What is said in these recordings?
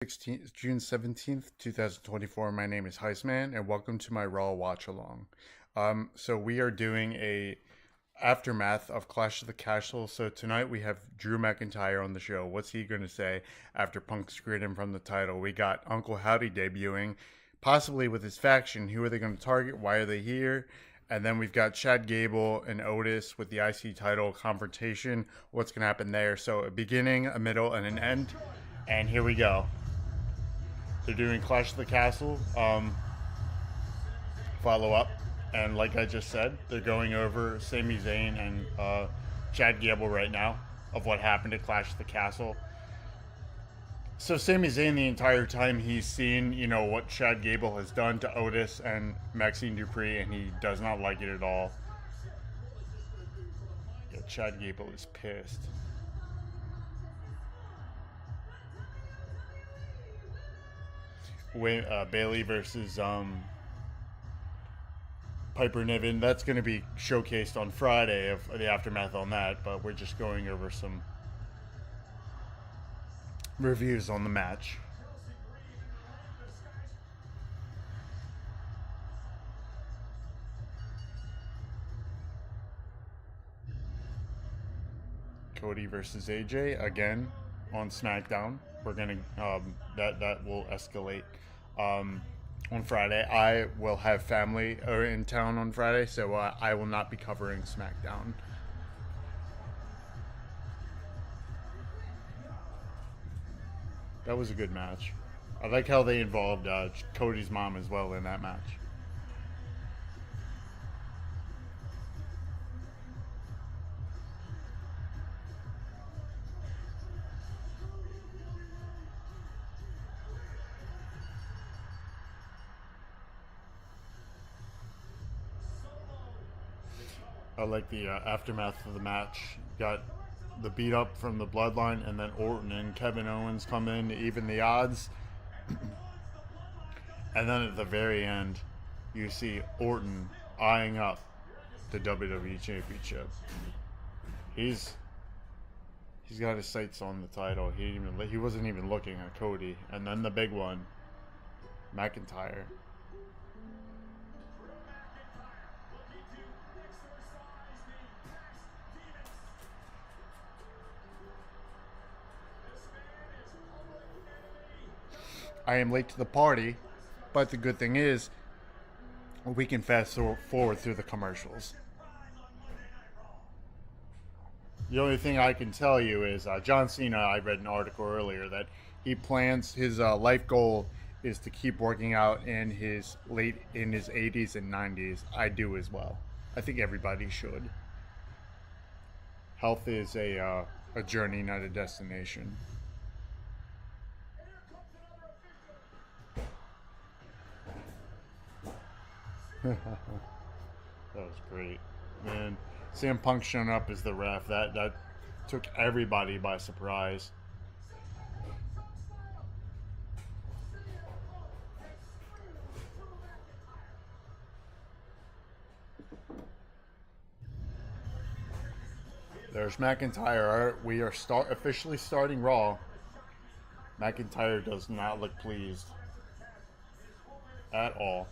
June 17th, 2024. My name is Hei5man, and welcome to my Raw watch along. So we are doing a aftermath of Clash of the Castle. So tonight we have Drew McIntyre on the show. What's he going to say after Punk screwed him from the title? We got Uncle Howdy debuting, possibly with his faction. Who are they going to target? Why are they here? And then we've got Chad Gable and Otis with the IC title confrontation. What's going to happen there? So a beginning, a middle, and an end. And here we go. They're doing Clash of the Castle follow up, and like I just said, they're going over Sami Zayn and Chad Gable right now of what happened at Clash of the Castle. So Sami Zayn, the entire time he's seen, what Chad Gable has done to Otis and Maxxine Dupri, and he does not like it at all. Yeah, Chad Gable is pissed. Bailey versus Piper Niven. That's going to be showcased on Friday of the aftermath on that, but we're just going over some reviews on the match. Cody versus AJ again on SmackDown. We're gonna that will escalate on Friday. I will have family in town on Friday, so I will not be covering SmackDown. That was a good match. I like how they involved Cody's mom as well in that match. I like the aftermath of the match. Got the beat up from the Bloodline, and then Orton and Kevin Owens come in to even the odds. And then at the very end, you see Orton eyeing up the WWE Championship. He's got his sights on the title. He wasn't even looking at Cody. And then the big one, McIntyre. I am late to the party, but the good thing is we can fast forward through the commercials. The only thing I can tell you is John Cena, I read an article earlier that he plans, his life goal is to keep working out in his 80s and 90s. I do as well. I think everybody should. Health is a journey, not a destination. That was great, man. CM Punk showing up as the ref, that took everybody by surprise. There's McIntyre. We are officially starting Raw. McIntyre does not look pleased at all.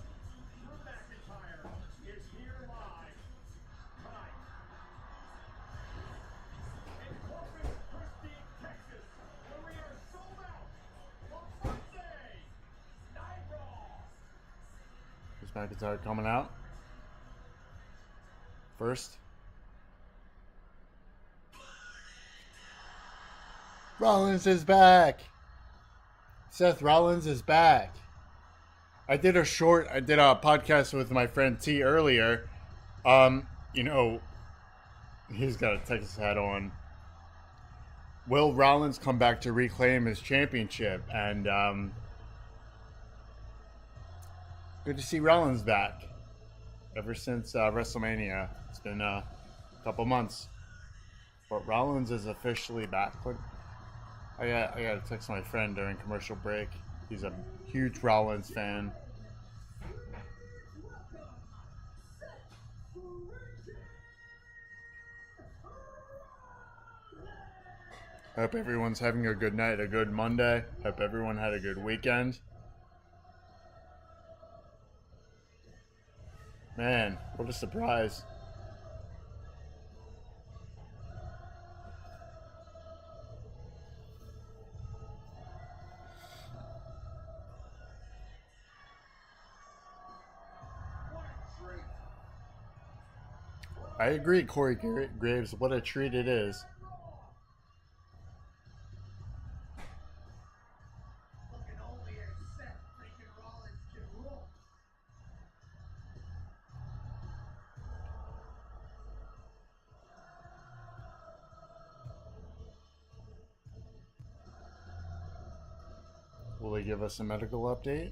Is McIntyre coming out first? Rollins is back. Seth Rollins is back. I did a podcast with my friend T earlier. He's got a Texas hat on. Will Rollins come back to reclaim his championship? And good to see Rollins back. Ever since WrestleMania, it's been a couple months, but Rollins is officially back. I got to text my friend during commercial break. He's a huge Rollins fan. Hope everyone's having a good night, a good Monday. Hope everyone had a good weekend. Man, what a surprise. I agree, Corey Graves. What a treat it is. Will they give us a medical update?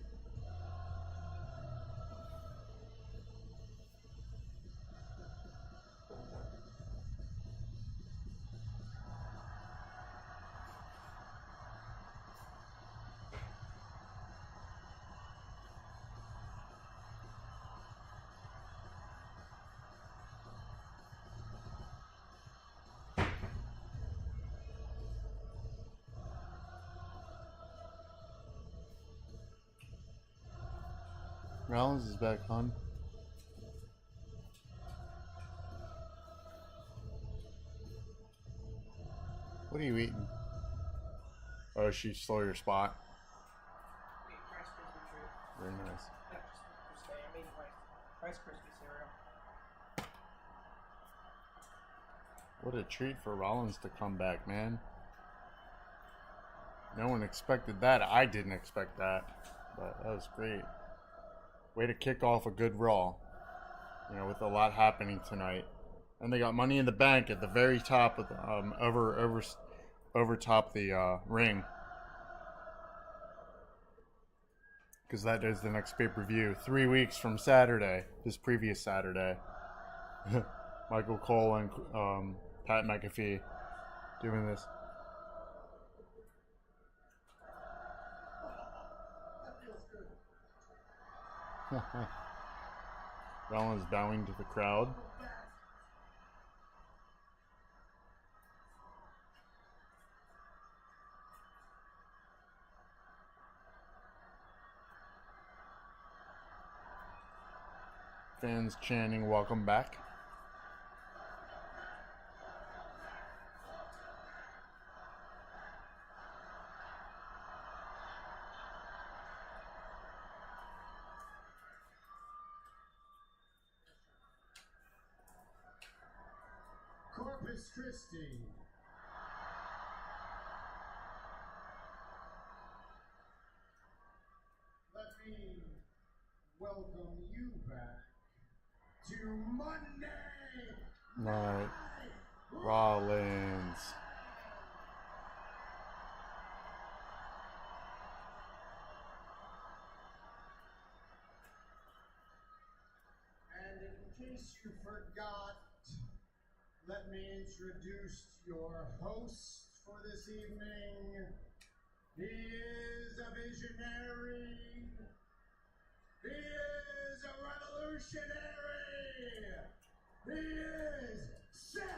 Rollins is back on. What are you eating? Oh, she stole your spot. Very nice. Rice Krispie cereal. What a treat for Rollins to come back, man. No one expected that. I didn't expect that. But that was great. Way to kick off a good Raw. You know, with a lot happening tonight. And they got Money in the Bank at the very top of the, over top the ring. Because that is the next pay-per-view. 3 weeks from Saturday. This previous Saturday. Michael Cole and Pat McAfee doing this. Rollins bowing to the crowd. Fans chanting, "Welcome back." Corpus Christi. Let me welcome you back to Monday Night Rollins. And in case you forgot, let me introduce your host for this evening. He is a visionary. He is a revolutionary. He is Seth.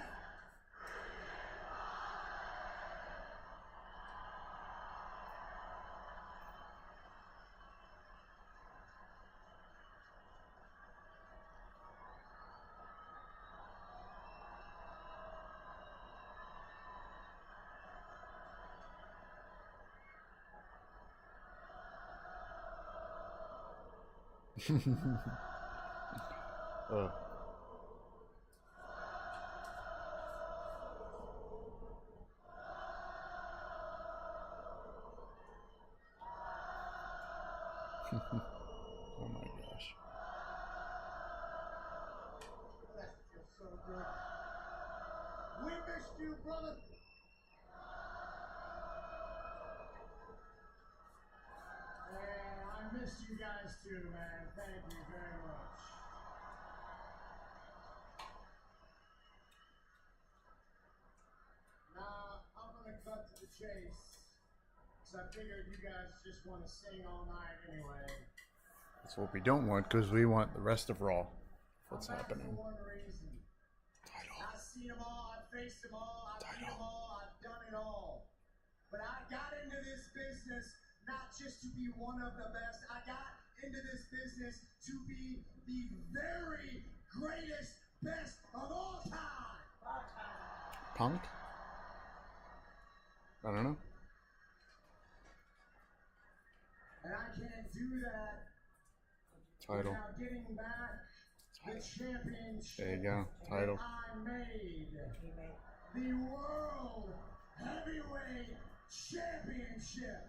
Oh. Oh my gosh. That feels so good. We missed you, brother. Yeah, I missed you guys too, man. Thank you very much. Now, I'm gonna cut to the chase. Because I figured you guys just want to sing all night anyway. That's what we don't want, because we want the rest of Raw. What's happening? For one reason. Title. I've seen them all, I've faced them all, I've beat them Title. all, I've done it all. But I got into this business not just to be one of the best. I got into this business to be the very greatest, best of all time. Punk? I don't know. And I can't do that Title. without getting back the championship. There you go. Title. I made the World Heavyweight Championship.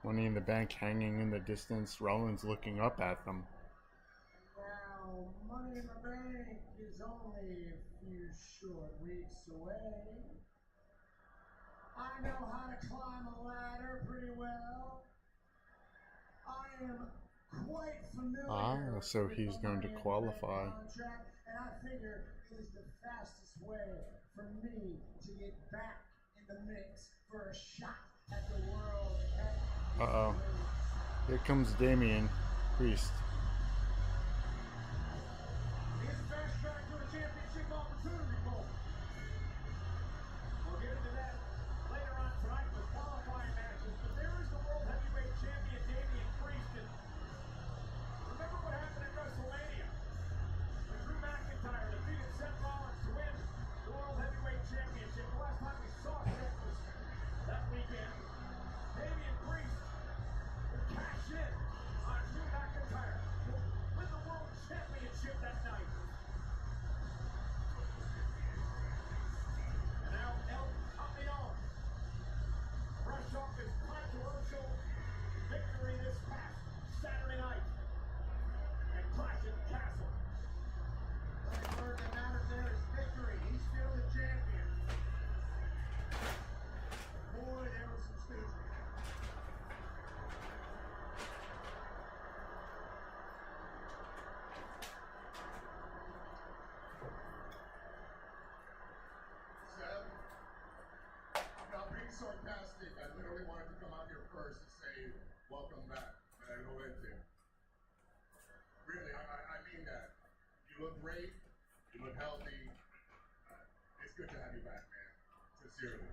Money in the Bank hanging in the distance. Rollins looking up at them. Now, Money in the Bank is only a few short weeks away. I know how to climb a ladder pretty well. I am quite familiar. So he's going to qualify. Contract, and I figure it is the fastest way for me to get back in the mix for a shot at the world. Uh-oh. Here comes Damian Priest. Here's a fast track to a championship opportunity, folks. We'll get into that later on tonight with qualifying matches, but there is the World Heavyweight Champion Damian Priest. And remember what happened at WrestleMania when Drew McIntyre defeated Seth Rollins to win the World Heavyweight Championship. The last time we saw Seth was that weekend. Damian Priest would cash in on Drew McIntyre to win the World Championship that night. And now El Campeon, fresh off his controversial victory this past Saturday night at Clash at the Castle. The only word that matters there is victory. He's still the champion. Boy, there was some stooges. Seth, I'm not being sarcastic. I literally wanted to come out here first to say welcome back. And I go into. Really, I mean that. You look great. You look healthy. It's good to have you back, man. Sincerely.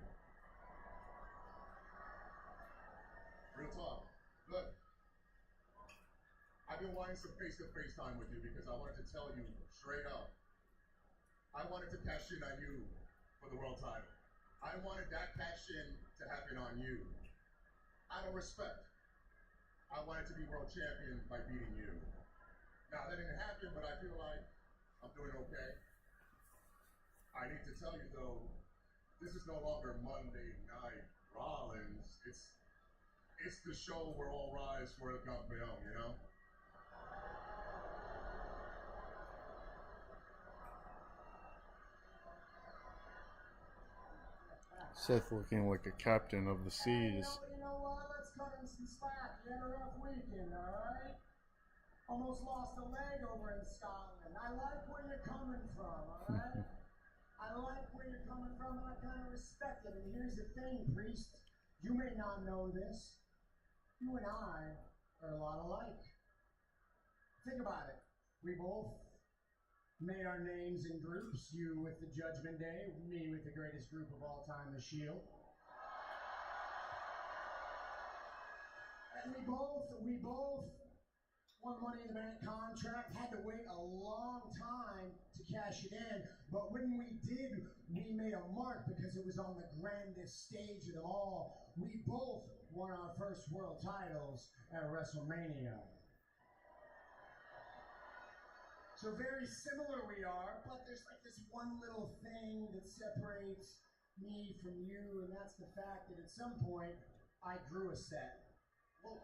Real talk. Look, I've been wanting some face-to-face time with you because I wanted to tell you straight up. I wanted to cash in on you for the world title. I wanted that cash in to happen on you. Out of respect. I wanted to be world champion by beating you. Now that didn't happen, but I feel like I'm doing okay. I need to tell you though, this is no longer Monday Night Rollins. It's the show where all rise for the campeon, you know? Seth looking like a captain of the seas. You know what? Let's cut him some slack. He had a rough weekend, alright? Almost lost a leg over in Scotland. I like where you're coming from, alright? I like where you're coming from, and I kind of respect it. And here's the thing, Priest. You may not know this. You and I are a lot alike. Think about it. We both made our names in groups. You with the Judgment Day, me with the greatest group of all time, the Shield. And we both won Money in the Bank contract, had to wait a long time to cash it in, but when we did, we made a mark because it was on the grandest stage of them all. We both won our first world titles at WrestleMania. So very similar we are, but there's like this one little thing that separates me from you, and that's the fact that at some point, I grew a set. Whoa.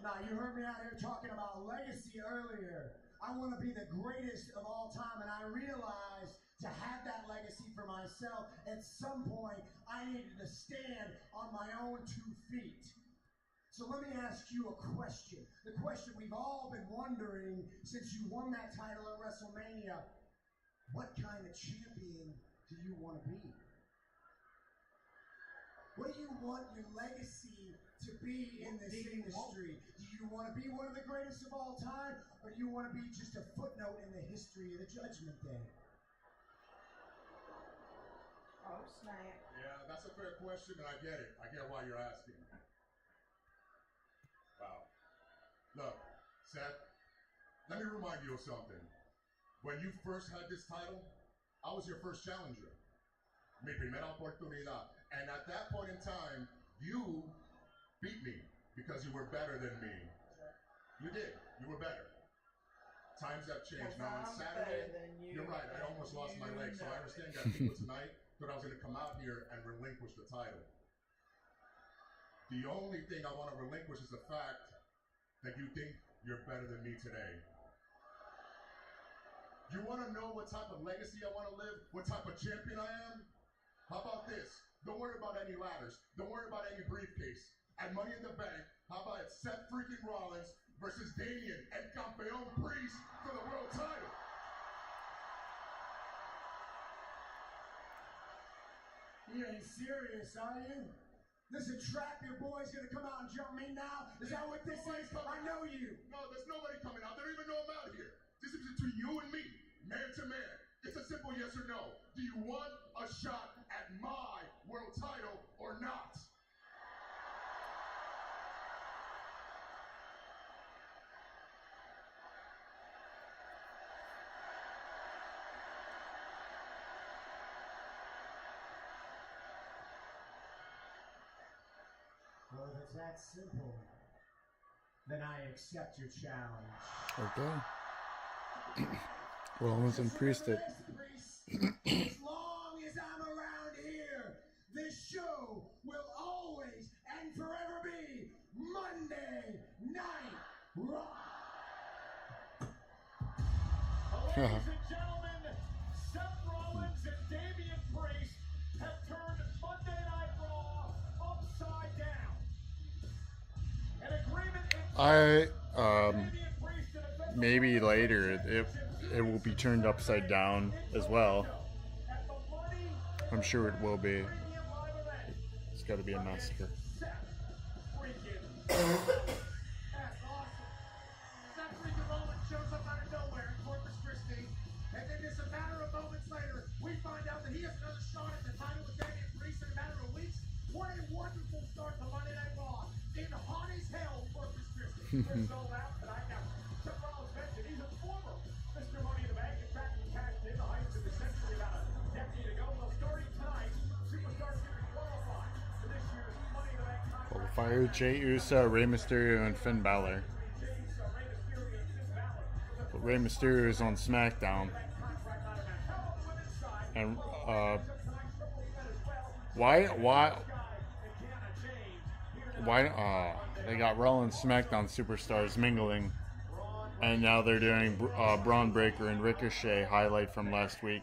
Now, you heard me out here talking about legacy earlier. I want to be the greatest of all time, and I realized to have that legacy for myself, at some point, I needed to stand on my own 2 feet. So let me ask you a question. The question we've all been wondering since you won that title at WrestleMania. What kind of champion do you want to be? What do you want your legacy to be in this industry? Do you want to be one of the greatest of all time, or do you want to be just a footnote in the history of the Judgment Day? Oh, snap. Yeah, that's a fair question, and I get it. I get why you're asking. Wow. Look, Seth, let me remind you of something. When you first had this title, I was your first challenger. Mi primera oportunidad. And at that point in time, you beat me because you were better than me. You did. You were better. Times have changed. Now on Saturday, you're right. I almost lost my leg. So I understand that people tonight thought I was going to come out here and relinquish the title. The only thing I want to relinquish is the fact that you think you're better than me today. You want to know what type of legacy I want to live? What type of champion I am? How about this? Don't worry about any ladders. Don't worry about any briefcase. At Money in the Bank, how about it? Seth freaking Rollins versus Damian El Campeón Priest for the world title. You ain't serious, are you? This a trap your boy's gonna come out and jump me now? Is that what this is? I know you. No, there's nobody coming out. They don't even know I'm out here. This is between you and me, man to man. It's a simple yes or no. Do you want a shot at my world title or not? Well, if it's that simple, then I accept your challenge. Okay. Rollins and Priest it. As long as I'm around here, this show will always and forever be Monday Night Raw. Ladies and gentlemen, Seth Rollins and Damian Priest have turned Monday Night Raw upside down. An agreement maybe later it will be turned upside down as well. I'm sure it will be. It's got to be a massacre. That's awesome. Seth freaking Rollins shows up out of nowhere in Corpus Christi, and then just a matter of moments later, we find out that he has another shot at the title with Damian Priest in a matter of weeks. What a wonderful start to Monday Night Raw in hot as hell, Corpus Christi. We're sold out tonight. Now, Seth Rollins mentioned he's a former Mr. Money in the Bank. In fact, he cashed in the heights of the century about a decade ago. Well, starting tonight, superstars will be qualified for this year's Money in the Bank contract. Qualifier: Jey Uso, Rey Mysterio, and Finn Balor. But Rey Mysterio is on SmackDown. And why they got Rollins SmackDown superstars mingling, and now they're doing Braun Breaker and Ricochet highlight from last week.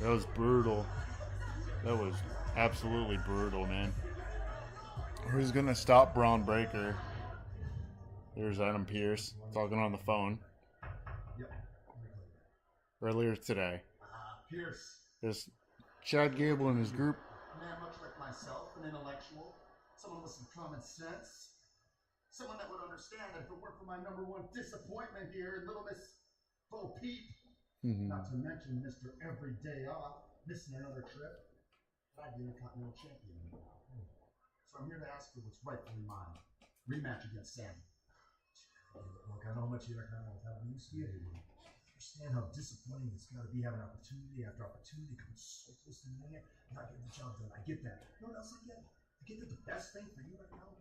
That was brutal. That was absolutely brutal, man. Who's gonna stop Braun Breaker? There's Adam Pearce talking on the phone. Yep. Earlier today. Pierce. There's Chad Gable and his group. A man much like myself, an intellectual, someone with some common sense, someone that would understand that if it weren't for my number one disappointment here in Little Miss Bo Peep, not to mention Mr. Every Day Off, missing another trip, I'd be Intercontinental Champion. So I'm here to ask for what's rightfully mine. Rematch against Sami. Look, I know how much Intercontinental title means to you. Understand how disappointing it's got to be having opportunity after opportunity comes so close to the end and not getting the job done. I get that. You know what else I get? I get that the best thing for you right now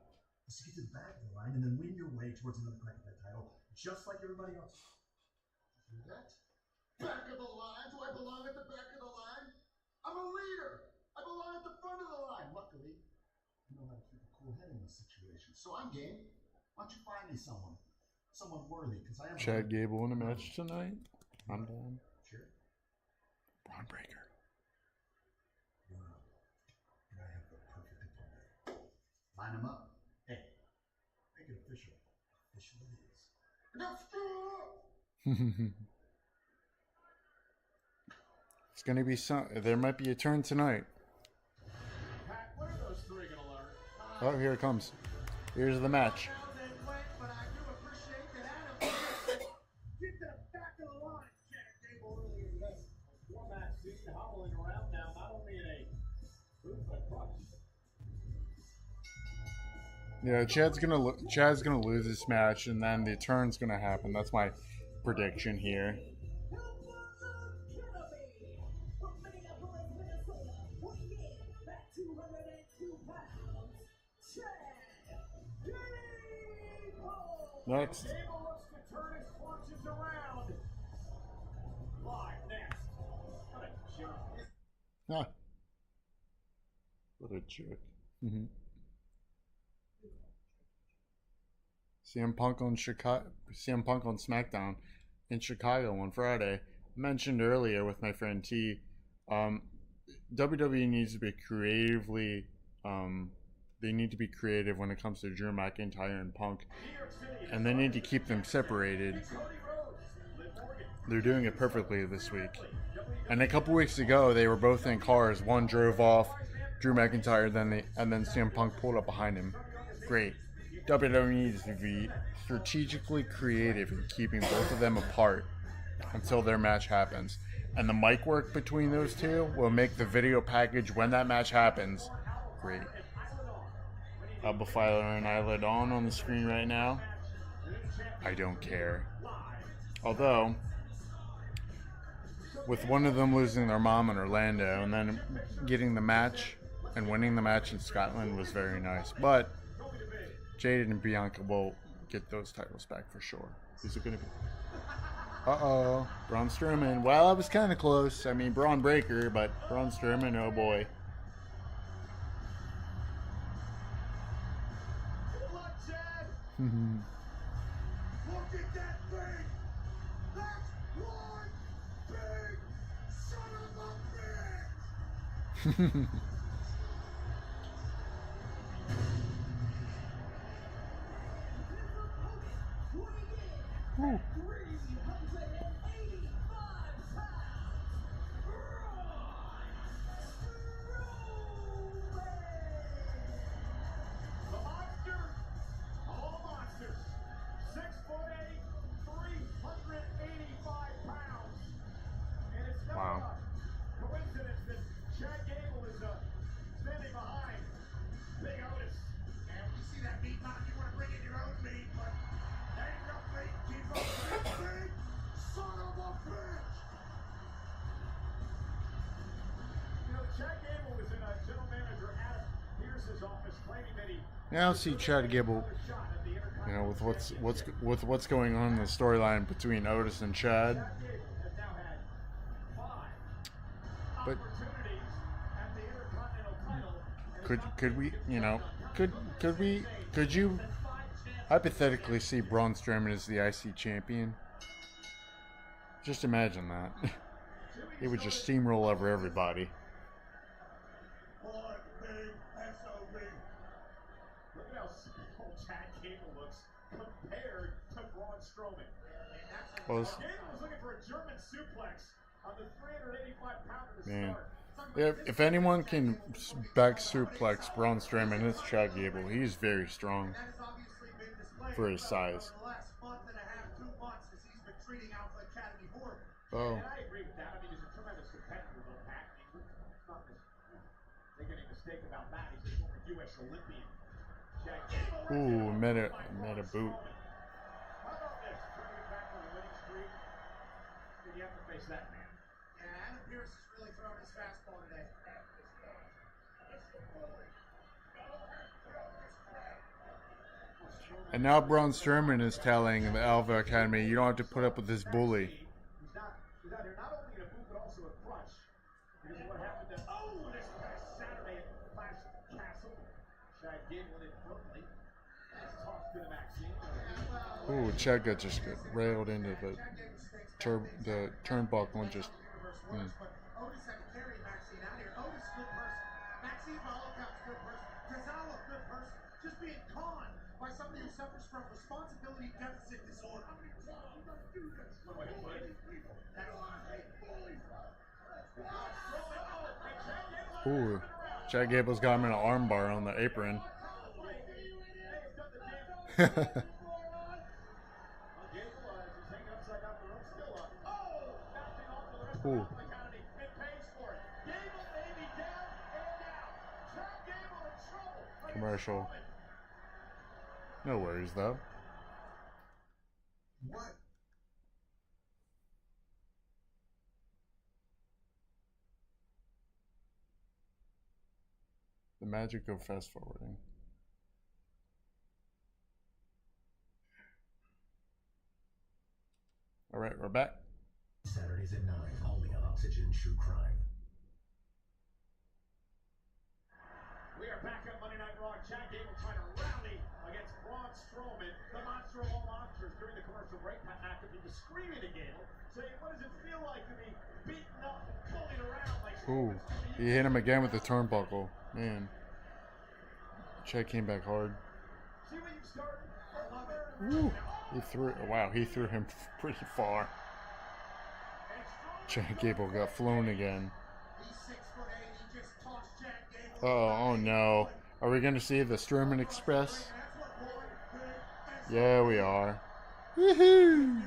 is to get to the back of the line and then win your way towards another crack at that title, just like everybody else. Do that? Back of the line? Do I belong at the back of the line? I'm a leader. I belong at the front of the line. Luckily, I know how to keep a cool head in this situation. So I'm game. Why don't you find me someone worthy? Because I am. Chad Gable in a match tonight. I'm down. Sure. Braun Breaker. And I have the perfect opponent. Line him up. Hey, make it official. Official it It's gonna be some. There might be a turn tonight. Pat, what are those three going to learn? Oh, here it comes. Here's the match. But I do appreciate that Adam get to the back of the line. Gable earlier today. Poor Maxxine hobbling around now, not only in a boot but crutch. Yeah, Chad's gonna lose this match, and then the turn's gonna happen. That's my prediction here. Next. Gable looks to turn his fortunes around. Live next. What a jerk. Ah. What a jerk. CM Punk on SmackDown in Chicago on Friday. Mentioned earlier with my friend T. WWE needs to be creatively. They need to be creative when it comes to Drew McIntyre and Punk, and they need to keep them separated. They're doing it perfectly this week. And a couple weeks ago, they were both in cars. One drove off, Drew McIntyre, and then CM Punk pulled up behind him. Great. WWE needs to be strategically creative in keeping both of them apart until their match happens. And the mic work between those two will make the video package when that match happens great. Alba Filer and Eyelid on the screen right now. I don't care. Although, with one of them losing their mom in Orlando and then getting the match and winning the match in Scotland was very nice. But Jade and Bianca will get those titles back for sure. Is it going to be? Uh-oh. Braun Strowman. Well, I was kind of close. I mean, Braun Breaker, but Braun Strowman, oh boy. Look at that thing! That's one big son of a bitch! Ooh. Wow. Coincidence that Chad Gable is standing behind Big Otis. And when you see that meat mountain, you want to bring in your own meat, but that ain't enough meat. Keep up that big son of a bitch. You know, Chad Gable was in a general manager Adam Pierce's office claiming that he. Now see Chad Gable, you know, with what's going on in the storyline between Otis and Chad. But could we, you know, could you hypothetically see Braun Strowman as the IC champion? Just imagine that. He would just steamroll over everybody. Look at how simple Chad Gable looks compared to Braun Strowman. Well, Gable was looking for a German suplex on the 385-pounder to man, start. if anyone can back suplex Braun Strowman, it's Chad Gable. He's very strong for his size. Oh. And I agree with that. I mean, he's a tremendous competitor, though, Pat. I mean, let's not make any mistake about that. He's a former U.S. Olympian. Chad Gable. Ooh, meta boot. How about this? Trying to get back on the winning streak. Did you have to face that man? Yeah, Adam Pierce is really throwing his fastball today. And now Braun Strowman is telling the Alpha Academy, you don't have to put up with this bully. He's out here not only in a boot, but also a crutch. Because of what happened to, this past Saturday at Clash Castle. Chad Gable inadvertently. Nice toss to the Maxxine. Ooh, Chad got railed into the turnbuckle and just. But Otis had to carry Maxxine out here. Otis, good person. Maxxine, by all accounts, good person. Tozawa, good person. Just being conned by somebody who suffers from responsibility deficit disorder. Ooh, Chad Gable's got him in an armbar on the apron. Ooh. Commercial. No worries though. What? The magic of fast forwarding. All right, we're back. Saturdays at 9, only on Oxygen True Crime. We are back on Monday Night Raw. Chad Gable trying to rally against Braun Strowman, the monster of all monsters. During the commercial break, Pat McAfee was screaming at Gable, saying, "What does it feel like to be beaten up and pulling around like?" Ooh, he hit him again with the turnbuckle. Man, Chad came back hard. See what you've started? I love it. Ooh, he threw. Wow, he threw him pretty far. Chad Gable got flown again. He's 6'8". He just tossed Chad Gable. Oh no. Are we going to see the Strowman Express? Yeah, we are. Woohoo!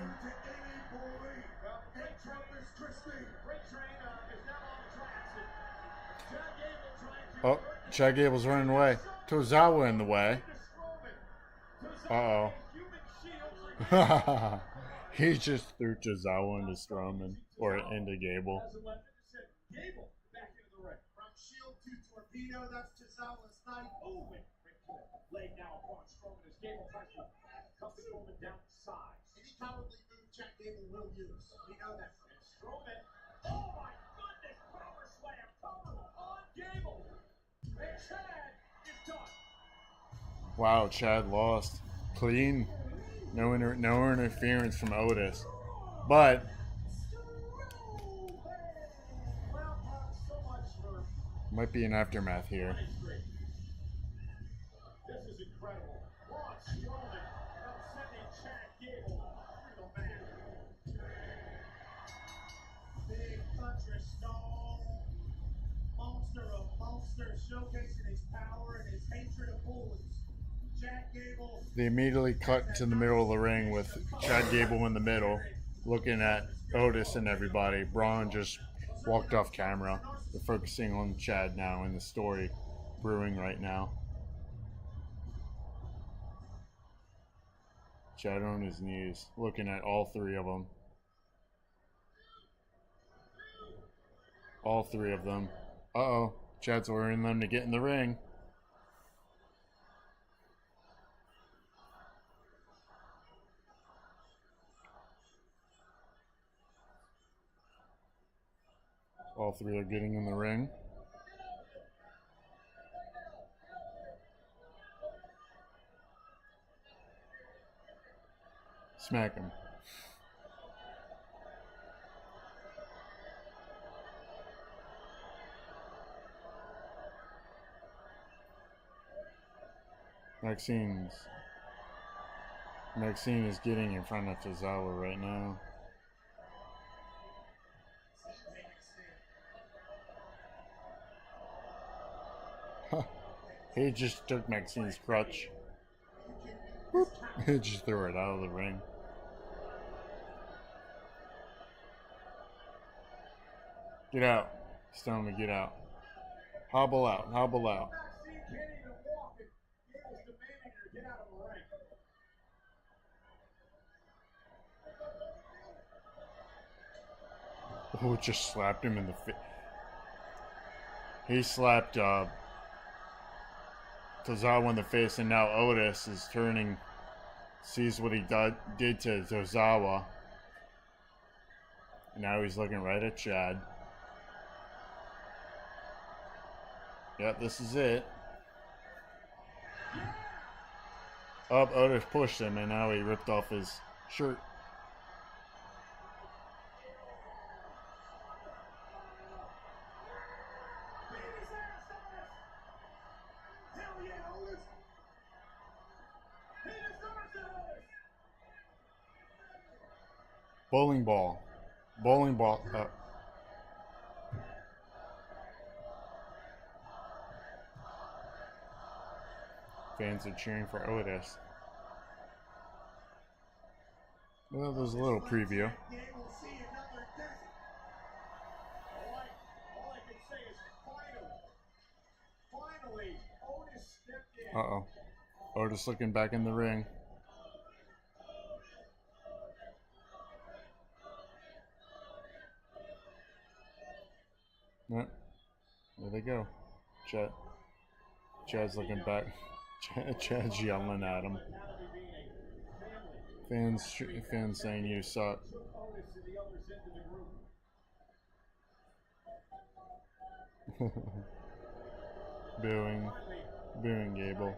Oh, Chad Gable's running away. Tozawa in the way. Uh-oh. He just threw Tozawa into Strowman. Or into Gable. Gable back into the ring. From shield to torpedo, that's Tozawa's knife. Oh, laid now upon Strowman as Gable tries to cut Strowman down the sides. Any cowardly move Chad Gable will use. We know that from And Strowman, oh my goodness, power slam cover on Gable. And Chad is done. Wow, Chad lost. Clean. No interference from Otis. But might be an aftermath here. This is incredible. Braun Strowman upsetting Chad Gable through the mat. big country stone. Monster of monsters, showcasing his power and his hatred of bullies. Chad Gable. They immediately cut to the middle of the ring with Chad Gable in the middle, looking at Otis and everybody. Braun just walked off camera. They're focusing on Chad now and the story brewing right now. Chad on his knees, looking at all three of them. All three of them. Uh-oh. Chad's ordering them to get in the ring. All three are getting in the ring. Smack him. Maxxine is getting in front of Tozawa right now. He just took Maxine's crutch. Whoop. He just threw it out of the ring. Get out. He's telling me get out. Hobble out. Hobble out. Maxxine can't even walk and Gable's demanding her to get out of the ring. Oh, just slapped him in the face. He slapped Tozawa in the face, and now Otis is turning, sees what he did to Tozawa. And now he's looking right at Chad. Yep, this is it. Up, Otis pushed him, and now he ripped off his shirt. Bowling ball. Bowling ball. Fans are cheering for Otis. Well, there's a little preview. Uh-oh. Otis looking back in the ring. Yep. There they go. Chad's looking back. Chad's yelling at him. Fans saying you suck. Booing Gable.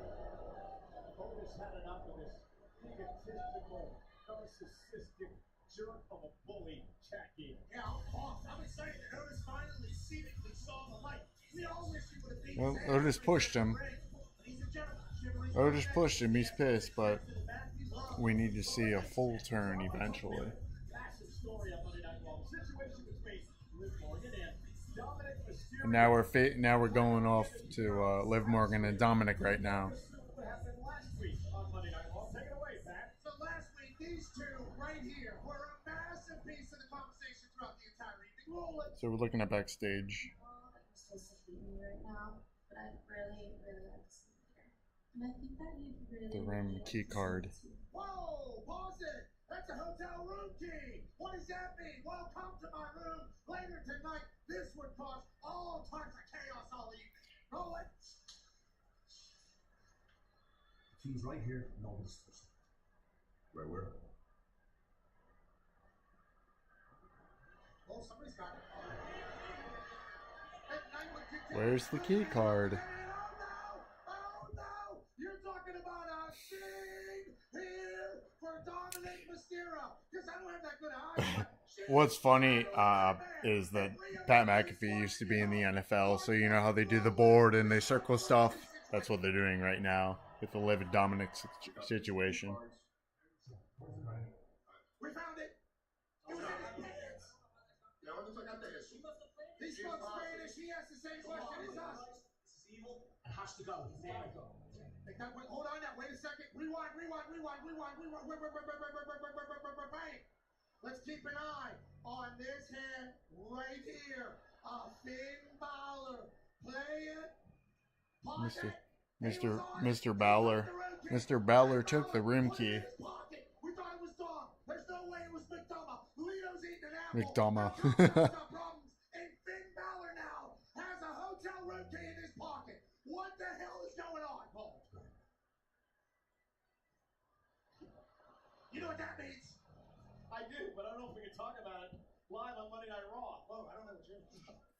Otis had enough of this egotistical, narcissistic jerk of a bully, Jackie. Yeah, I'm pumped. I'm excited that Otis finally seemingly saw the light. We all wish he would have beat Well, Otis pushed him. He's pissed, but we need to see a full turn eventually. Massive story on Monday Night Raw. The situation between Liv Morgan and Dominic Mysterio. And now we're going off to Liv Morgan and Dominic right now. What happened last week on Monday Night Raw? Take it away, Pat. So last week, these two right here were a massive piece of the conversation throughout the entire evening. So we're looking at backstage. I'm so sick of you right now, but I'd really, really like to see you here. And I think that you'd really, The room really key like card. to see me too. Whoa, pause it. That's a hotel room key. What does that mean? Welcome to my room. Later tonight, this would cause all types of chaos all evening. Roll it. Keys right here. Nobody's supposed to. Right where? Oh, somebody's got it. That night would continue. Where's the key card? Oh no! You're talking about a thing here for Dominic Mysterio. Because I don't have that good eye. What's funny is that Pat McAfee used to be in the NFL, so you know how they do the board and they circle stuff? That's what they're doing right now with the Liv and Dominic situation. We found it. It was in his pants. He spoke Spanish. He asked the same question as us. This is evil. It has to go. It's gotta go. Hold on now. Wait a second. Rewind. Bang. Let's keep an eye on this hand right here. A Finn Balor. Play it. Pause it. Mr. Balor. Mr. Balor took the room key. We thought it was Dom. There's no way it was McDonough. Lito's eating an apple. McDonough. Problems. And Finn Balor now has a hotel room key in his pocket. What the hell is going on, Paul? You know what that means? I do, but I don't know if we can talk about it live on Monday Night Raw. Whoa, I don't know what you're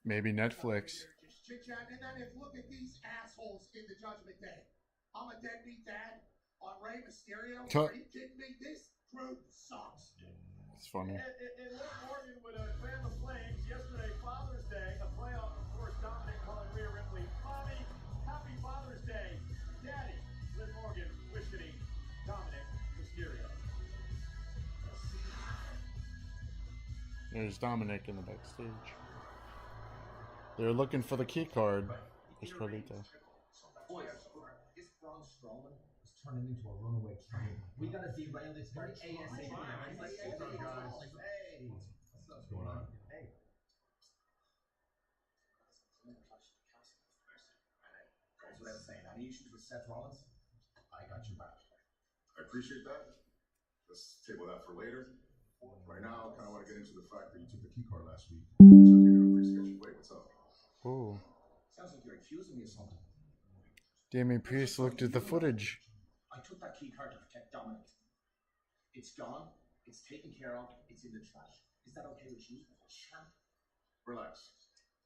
Maybe Netflix. Just chit-chat. And then if look at these assholes in the Judgment Day. I'm a deadbeat dad on Rey Mysterio. Are you kidding me? This group sucks. It's funny. And Liv Morgan would fan the flames yesterday, Father's Day, a playoff, of course, Dominic calling Rhea Ripley, Mommy, happy Father's Day. Daddy, Liv Morgan wishing Dominic Mysterio. There's Dominic in the backstage. They're looking for the key card. There's Carlito. This Braun Strowman is turning into a runaway train. We gotta derail this very ASAP. What's going on? Hey. That's what I was saying. Any issues with Seth Rollins? I got your back. I appreciate that. Let's table that for later. Right now, I kind of want to get into the fact that you took the key card last week. Took you in a pretty sketchy way. What's up? Ooh. Sounds like you're accusing me of something. Damian Priest looked at the footage. I took that key card to protect Dominic. It's gone. It's taken care of. It's in the trash. Is that okay with you? Champ? Relax.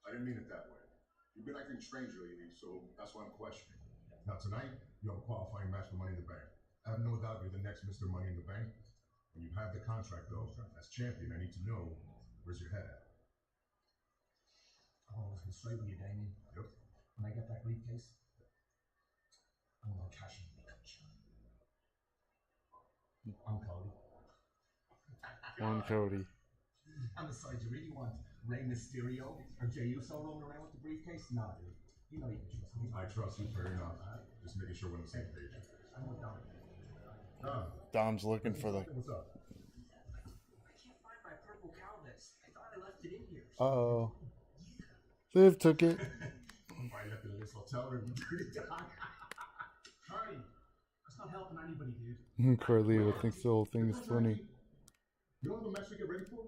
I didn't mean it that way. You've been acting strange lately, so that's why I'm questioning. Now tonight, you have a qualifying match for Money in the Bank. I have no doubt you're the next Mr. Money in the Bank. When you have the contract, though, as champion, I need to know, where's your head at? I've always been straight with you, Damien. Yep. When I get that briefcase, I'm gonna cash in and become champ. I'm Cody. Cody. On the side, you really want Rey Mysterio or Jey Uso rolling around with the briefcase? Nah, dude. You know you can trust me. I trust you, fair enough. Just making sure we're on the same page. I'm with Dom. Dom's looking for the. What's up? I can't find my purple cow vest. I thought I left it in here. Uh-oh. Liv took it. I left it in this hotel room. Charlie, that's not helping anybody, dude. Carlito thinks the whole thing is funny. You know what the match we get ready for?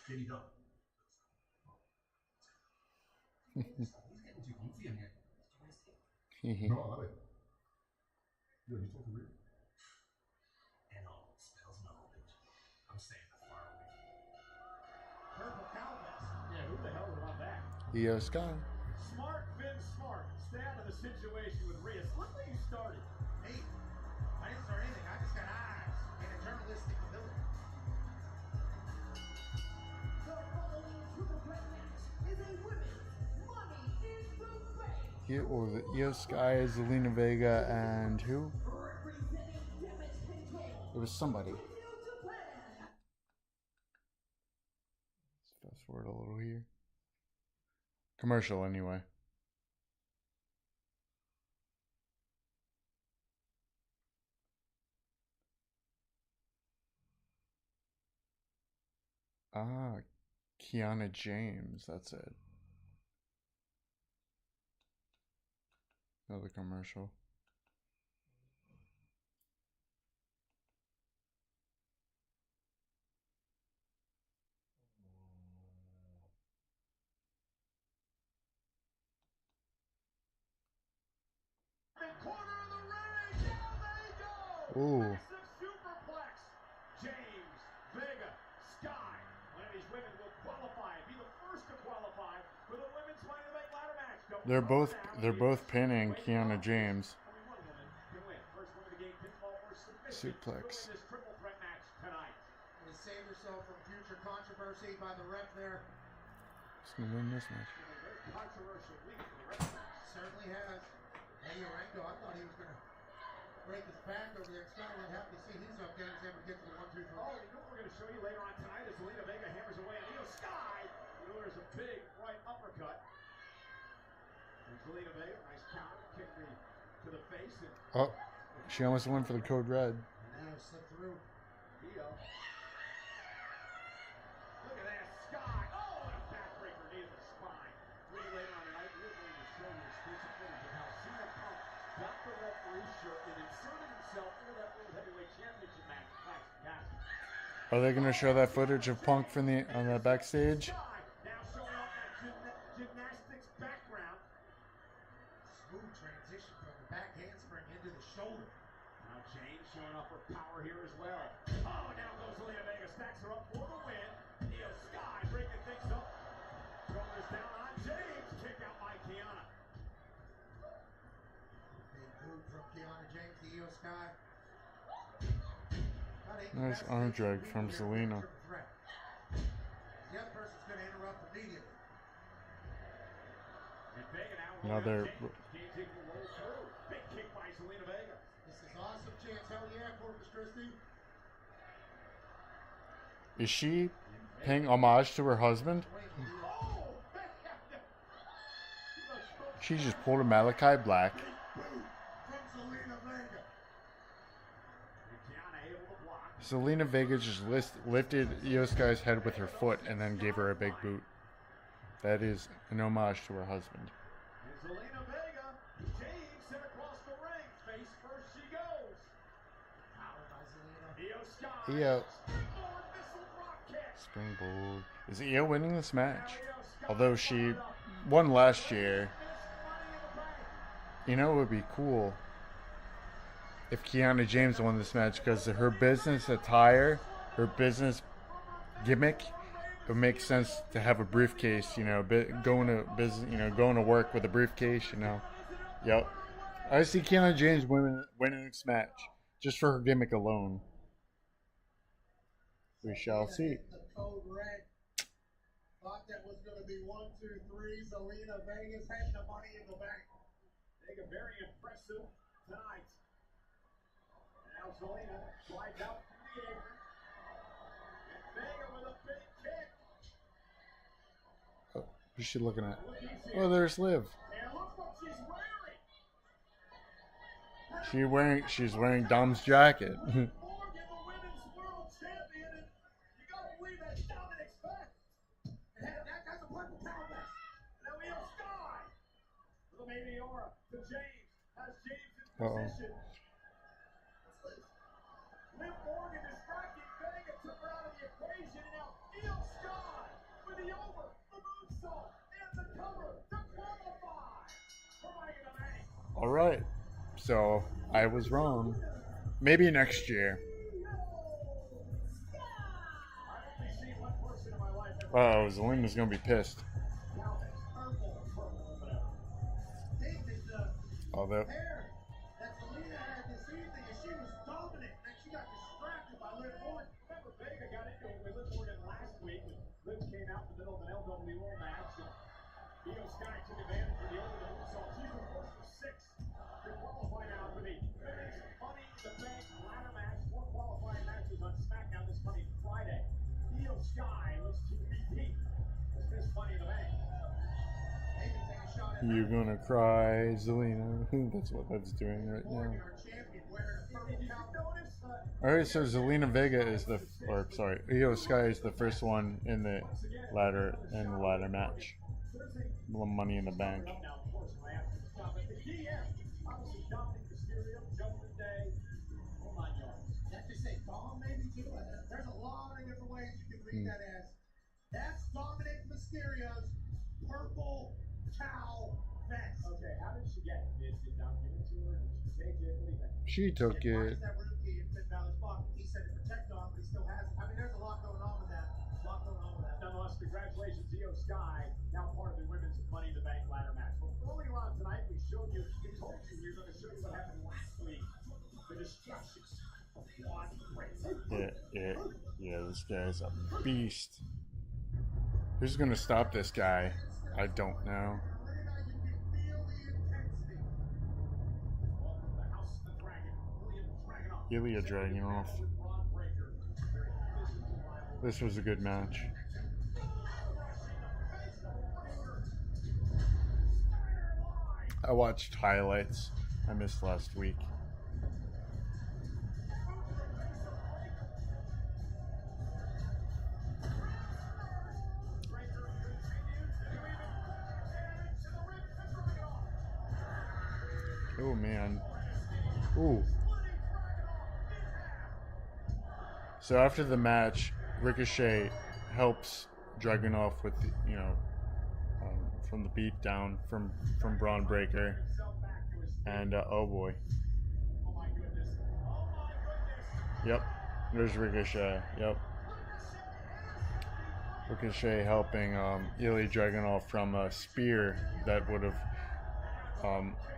Get it done. He's getting too goofy in here. No, I like it. Yo, you talking real? And all smells knowledge. I'm staying far away. Purple cow vest. Yeah, who the hell would want that? Io Sky. Smart, Vin Smart. Stay out of the situation with Rhea. Look where you started. Hey, I didn't start anything. I just got eyes and a journalistic ability. The following triple threat match is a women's Money in the Bank. What was it? Io Sky, Zelina Vega, and who? Representing Damage Control. It was somebody. New Japan. Let's fast forward a little here. Commercial, anyway. Ah, Kiana James. That's it. Another commercial. Corner of the ring. Down they go. Ooh. Massive superplex. James, Vega, Sky. One of these women will qualify. Be the first to qualify for the women's Money in the Bank ladder match. They're both pinning Kiana James. Only one woman can win. First woman to gain pinfall or submission Suplex. to win this triple threat match tonight. And to save yourself from future controversy by the ref there. Who's gonna win this match? Very controversial week for the rest of us. Certainly has. Hey, Urango, I thought he was going to break his back over there in Scotland. Happy to see he's okay. He's able to get to the 1, 2, 3. Oh, you know what we're going to show you later on tonight as Zelina Vega hammers away on Io Sky. You know there's a big right uppercut. And Zelina Vega, nice counter, kick to the face. And Oh, she almost went for the code red. And now slip through. Io. Look at that, Sky. Oh, and a backbreaker knee to the spine. Really later on tonight, we're going to show you exclusive footage of how CM Punk got the referee's shirt and inserted himself into that World Heavyweight Championship match. Are they gonna show that footage of Punk from the on that backstage? Now showing off that gymnastics background. Smooth transition from the back handspring into the shoulder. Now James showing off her power here as well. Oh, now goes Zelina Vega, stacks her up for the win. Io Sky breaking things up. Shoulders down on James. Kick out by Kiana. Big boot from Kiana James to Io Sky. Nice arm drag from Zelina. The other person's going to interrupt immediately. And Vega Now they're. James able to roll through. Big kick by Zelina Vega. This is awesome chance. Hell yeah, Corpus Christi. Is she paying homage to her husband? Oh! She just pulled a Malachi Black. Boot from Zelina Vega. And Kiana able to block. Zelina Vega just lifted Io Sky's head with her foot and then gave her a big boot. That is an homage to her husband. And Zelina Vega, James sent across the ring. Face first she goes. Powered by Zelina. Io Sky. Io. Springboard missile drop kick. Springboard. Is Io winning this match? Now Io Sky Although she won last year. Miss Money in the Bank. You know, it would be cool if Kiana James won this match because her business attire, her business gimmick, it would make sense to have a briefcase. You know, going to business, you know, going to work with a briefcase. You know, yep. I see Kiana James winning this match just for her gimmick alone. We shall see. The code red. Thought that was going to be 1, 2, 3. Zelina Vega's heading the Money in the Bank. Vega very impressive tonight. Now Zelina slides out to the Oh, who's she looking at? Oh, there's Liv. She's wearing Dom's jacket. Uh-oh. Liv Morgan distracted Vega, took her out of the equation, and now Io Sky with the over, the moonsault, and the cover to qualify for Money in the Bank. All right, so I was wrong. Maybe next year. Oh, Zelina's gonna be pissed. Although. Liv came out in the middle of an LWO match, and Io Sky took advantage of the over the moonsault. She's the first of 6 to qualify now for the Women's Money in the Bank ladder match. 4 qualifying matches on SmackDown this coming Friday. Io Sky looks to repeat as Miss Money in the Bank. You're gonna cry, Zelina. That's what that's doing right now. Alright, so Zelina Vega is Io Sky is the first one in the ladder match. Money in the Bank. There's a lot of different ways you can read that as. That's Dominic Mysterio's purple cow vest. Okay, how did she get it? Did Dom give it to her? Did she take it? What do you think? She took it. He said to protect Dom, but he still has it. I mean, there's a lot going on with that. Nonetheless, congratulations, Io Sky, now part of the Women's Money in the Bank ladder match. Well, earlier on tonight, we told you we were going to show you what happened last week. The destruction of one race. Yeah, this guy's a beast. Who's gonna stop this guy? I don't know. Ilya Dragunov. This was a good match. I watched highlights. I missed last week. Oh man. Ooh. So after the match, Ricochet helps Dragunov with the, from the beat down from Braun Breaker, and oh boy. Yep, there's Ricochet. Yep. Ricochet helping Ilya Dragunov from a spear that would have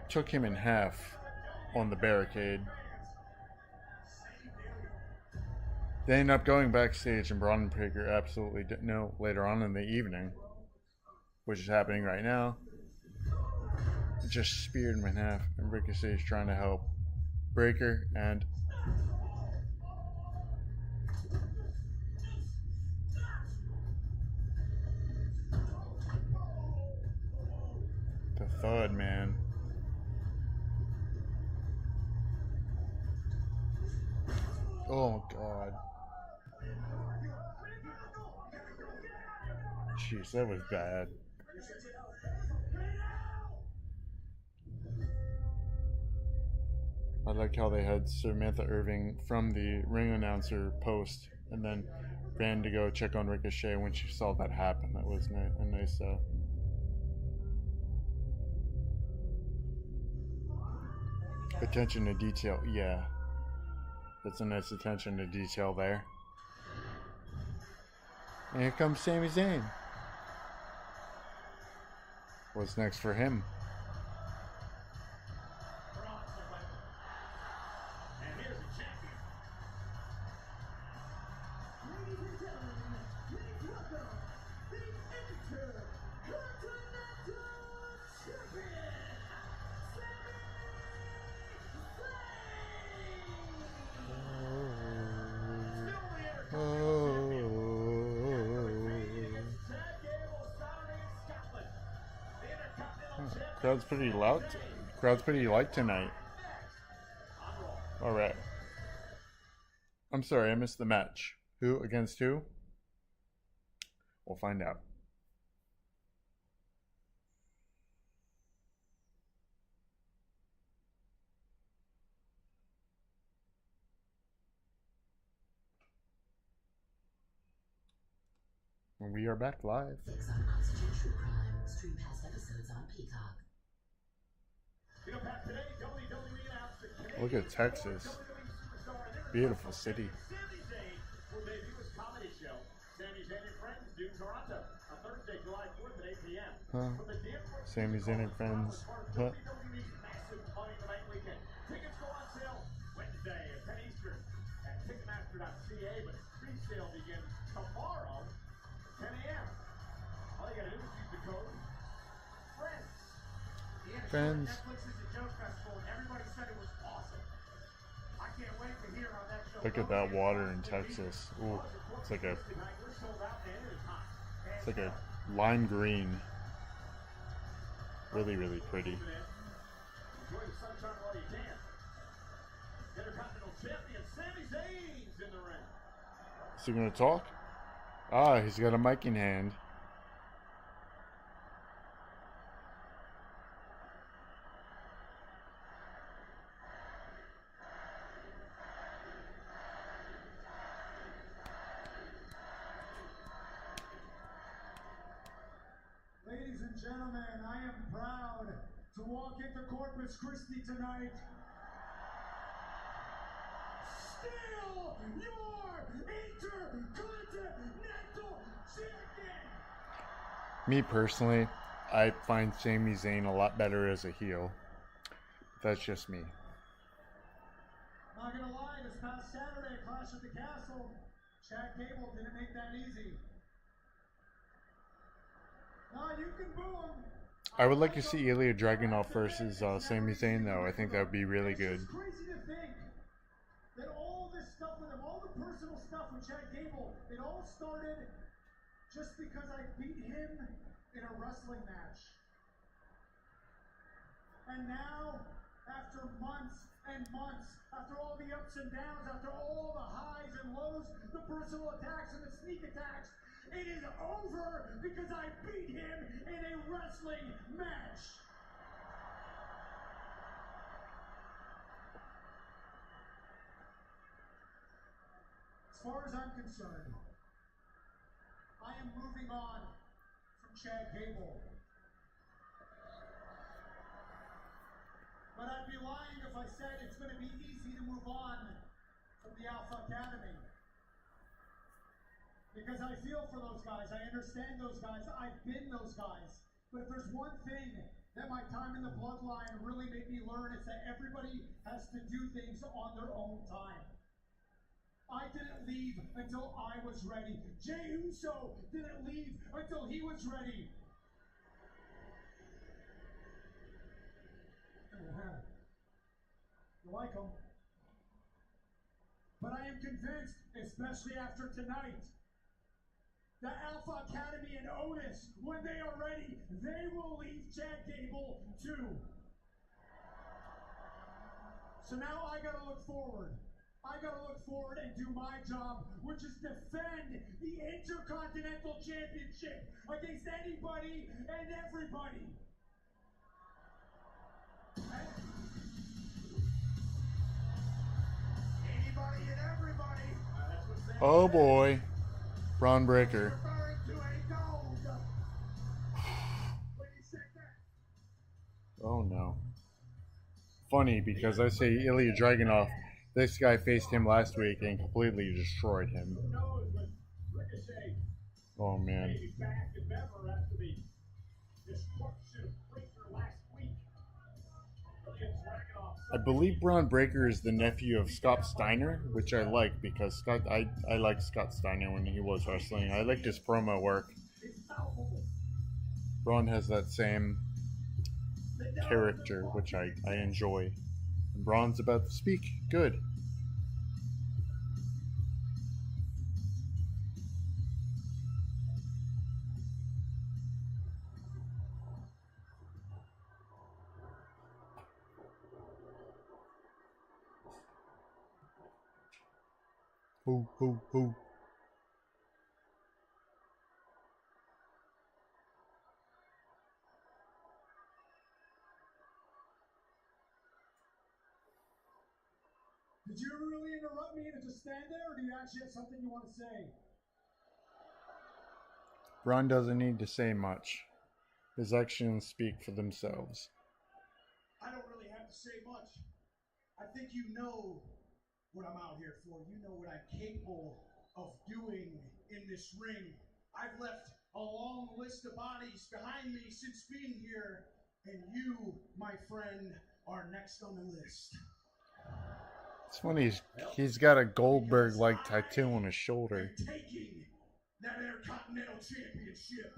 took him in half on the barricade. They end up going backstage, and Braun Breaker absolutely didn't know later on in the evening, which is happening right now. Just speared him in half, and Ricochet is trying to help Breaker, and the thud, man. Oh god. Jeez, that was bad. I like how they had Samantha Irving from the ring announcer post and then ran to go check on Ricochet when she saw that happen. That was a nice attention to detail. Yeah, that's a nice attention to detail there. And here comes Sami Zayn. What's next for him? Crowd's pretty loud. Crowd's pretty light tonight. All right. I'm sorry, I missed the match. Who against who? We'll find out. We are back live. True crime. Stream past episodes on Peacock. You know, Pat, today, WWE announced that Canadian Look at Texas. Beautiful city. Sami Zayn will debut his comedy show, Sami Zayn and Friends, due Toronto, on Thursday, July 4th at 8 p.m. Huh. Sami Zayn and Friends. Huh. WWE's massive Money in the Bank weekend. Tickets go on sale Wednesday at 10 Eastern at Ticketmaster.ca, but pre-sale begins tomorrow, 10 a.m. All you gotta do is use the code FRIENDS. Friends. Netflix is a joke festival, and everybody said it was awesome. I can't wait to hear how that show Look at that water in Texas. Ooh, it's like a lime green. Really, really pretty. Enjoy the sunshine while you can. Intercontinental Champion Sami Zayn's in the ring. Is he gonna talk? Ah, he's got a mic in hand. Ladies and gentlemen, I am proud to walk into Corpus Christi tonight. Still your Intercontinental Champion! Me personally, I find Sami Zayn a lot better as a heel. That's just me. Not gonna lie, this past Saturday at Clash at the Castle, Chad Gable didn't make that easy. No, you can boo him. I would like to see Ilya Dragunov versus Sami Zayn, though. I think that would be really good. It's crazy to think that all this stuff with him, all the personal stuff with Chad Gable, it all started just because I beat him in a wrestling match. And now, after months and months, after all the ups and downs, after all the highs and lows, the personal attacks and the sneak attacks, it is over because I beat him in a wrestling match. As far as I'm concerned, I am moving on from Chad Gable. But I'd be lying if I said it's going to be easy to move on from the Alpha Academy. Because I feel for those guys, I understand those guys, I've been those guys. But if there's one thing that my time in the bloodline really made me learn, it's that everybody has to do things on their own time. I didn't leave until I was ready. Jey Uso didn't leave until he was ready. You like him? But I am convinced, especially after tonight, the Alpha Academy and Otis, when they are ready, they will leave Chad Gable too. So now I gotta look forward. I gotta look forward and do my job, which is defend the Intercontinental Championship against anybody and everybody. Anybody and everybody. That's what Sami Oh said. boy. Braun Breaker. Referring to a dog. When he said that. Oh no. Funny because I say Ilya Dragunov. This guy faced him last week and completely destroyed him. Who knows, but Ricochet Oh man. maybe back if ever after the destruction of Breaker last week. Ilya Dragunov. I believe Braun Breaker is the nephew of Scott Steiner, which I like because I liked Scott Steiner when he was wrestling. I liked his promo work. It's palpable. Braun has that same character, which I enjoy. And Braun's about to speak. Good. Ho, ho, ho. Did you really interrupt me to just stand there, or do you actually have something you want to say? Braun doesn't need to say much. His actions speak for themselves. I don't really have to say much. I think you know what I'm out here for. You know what I'm capable of doing in this ring. I've left a long list of bodies behind me since being here, and you, my friend, are next on the list. It's funny, he's got a Goldberg-like tattoo on his shoulder. Taking that Intercontinental Championship.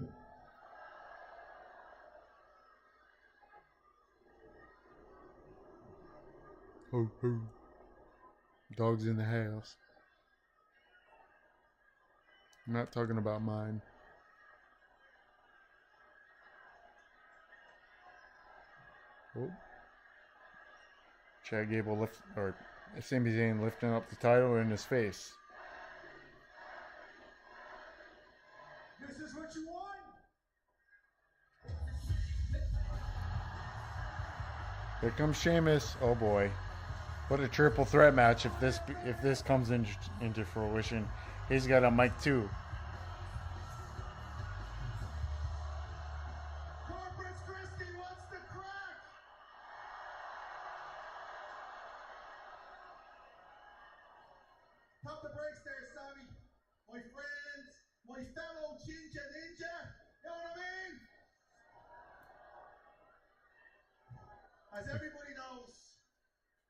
Ho, ho. Dogs in the house. I'm not talking about mine. Oh. Chad Gable Sami Zayn lifting up the title in his face. This is what you want? Here comes Sheamus. Oh boy. What a triple threat match if this comes into fruition. He's got a mic too. Corpus Christi, what's the crack? Pump the brakes there, Sami. My friends, my fellow Ginger Ninja. You know what I mean? As everybody knows,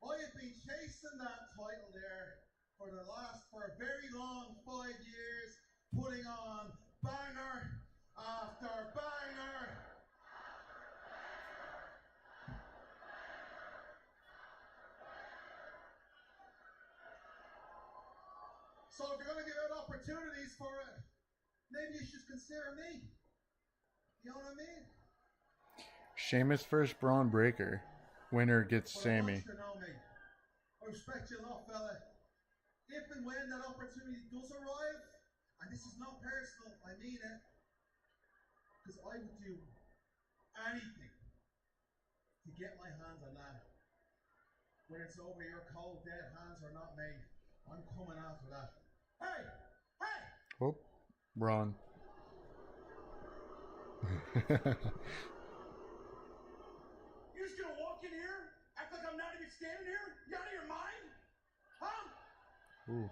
I have been chasing that title there for a very long 5 years, putting on banger after banger. So if you're going to give out opportunities for it, maybe you should consider me. You know what I mean? Sheamus first Braun Breaker. Winner gets Sami. I respect you a lot, fella. If and when that opportunity does arrive, and this is not personal, I mean it, because I would do anything to get my hands on that. When it's over your cold, dead hands or not, mate, I'm coming after that. Hey! Hey! Oh, Braun. You're just gonna walk in here, act like I'm not even standing here? You out of your mind? Huh? Ooh.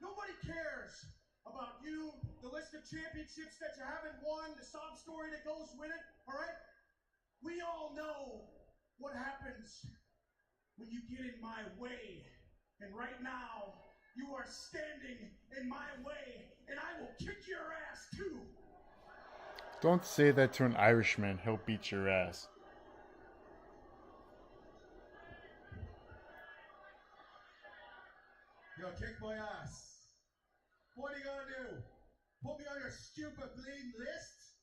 Nobody cares about you, the list of championships that you haven't won, the sob story that goes with it, all right? We all know what happens when you get in my way. And right now, you are standing in my way, and I will kick your ass too. Don't say that to an Irishman. He'll beat your ass. You'll kick my ass. What are you gonna do? Put me on your stupid bleeding list?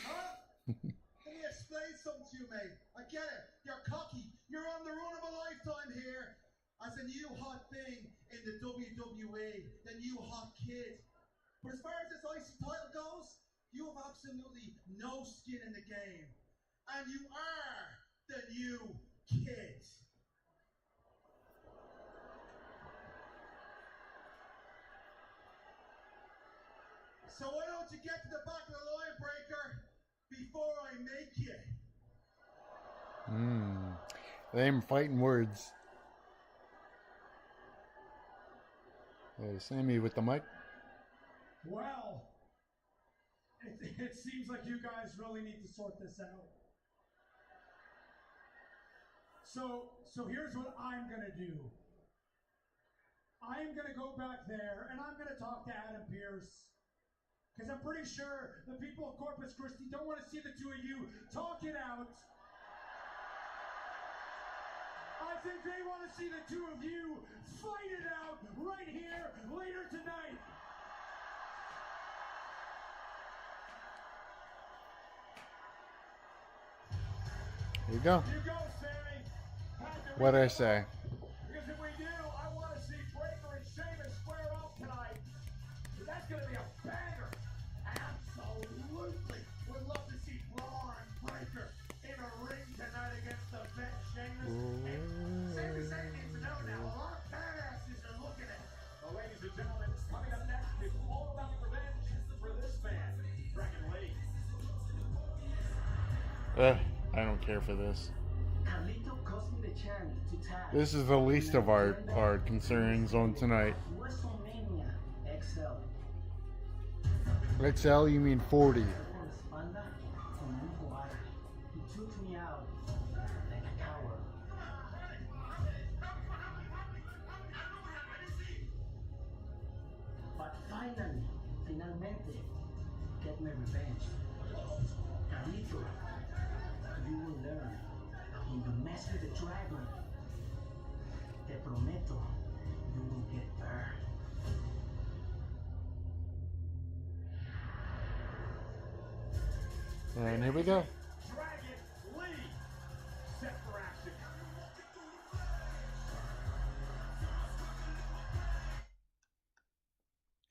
Huh? Let me explain something to you, mate. I get it. You're cocky. You're on the run of a lifetime here as a new hot thing in the WWE, the new hot kid. But as far as this IC title goes, you have absolutely no skin in the game. And you are the new kid. So why don't you get to the back of the line, Breaker, before I make you? Them fighting words. Hey, Sami with the mic. Well, it seems like you guys really need to sort this out. So here's what I'm gonna do. I'm gonna go back there and I'm gonna talk to Adam Pearce. Because I'm pretty sure the people of Corpus Christi don't want to see the two of you talk it out. I think they want to see the two of you fight it out right here later tonight. Here you go. You go, Sami. What'd I say? Because if we do, I want to see Breaker and Sheamus I don't care for this. Carlito cost me the chance to tag. This is the least of our concerns on tonight. WrestleMania XL. XL, you mean 40. He took me out like a coward. But finalmente, get my revenge. Carlito, you will learn when you mess with the dragon. Te prometo, you will get burned. And here we go. Dragon Lee, set for action.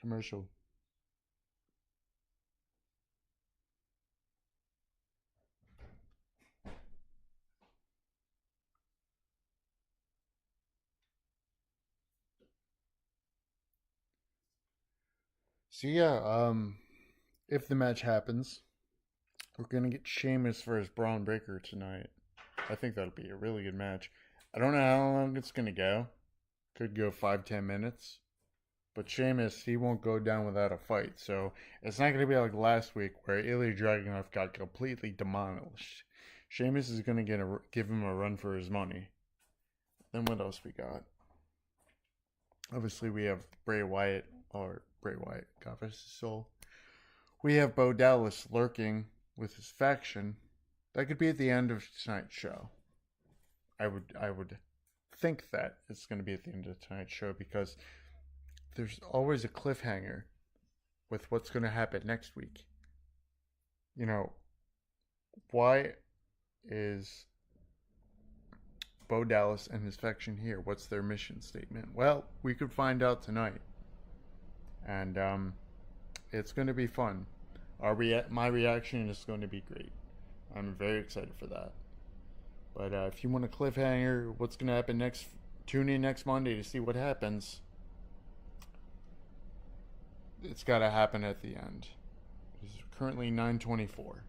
Commercial. So yeah, if the match happens, we're gonna get Sheamus versus Braun Breaker tonight. I think that'll be a really good match. I don't know how long it's gonna go. Could go 5-10 minutes. But Sheamus, he won't go down without a fight. So it's not gonna be like last week where Ilya Dragunov got completely demolished. Sheamus is gonna give him a run for his money. Then what else we got? Obviously we have Bray Wyatt, God rest his soul. We have Bo Dallas lurking with his faction. That could be at the end of tonight's show. I would think that it's going to be at the end of tonight's show because there's always a cliffhanger with what's going to happen next week. You know, why is Bo Dallas and his faction here? What's their mission statement? Well, we could find out tonight. And it's going to be fun. My reaction is going to be great. I'm very excited for that. But if you want a cliffhanger, what's going to happen next? Tune in next Monday to see what happens. It's got to happen at the end. It's currently 9:24.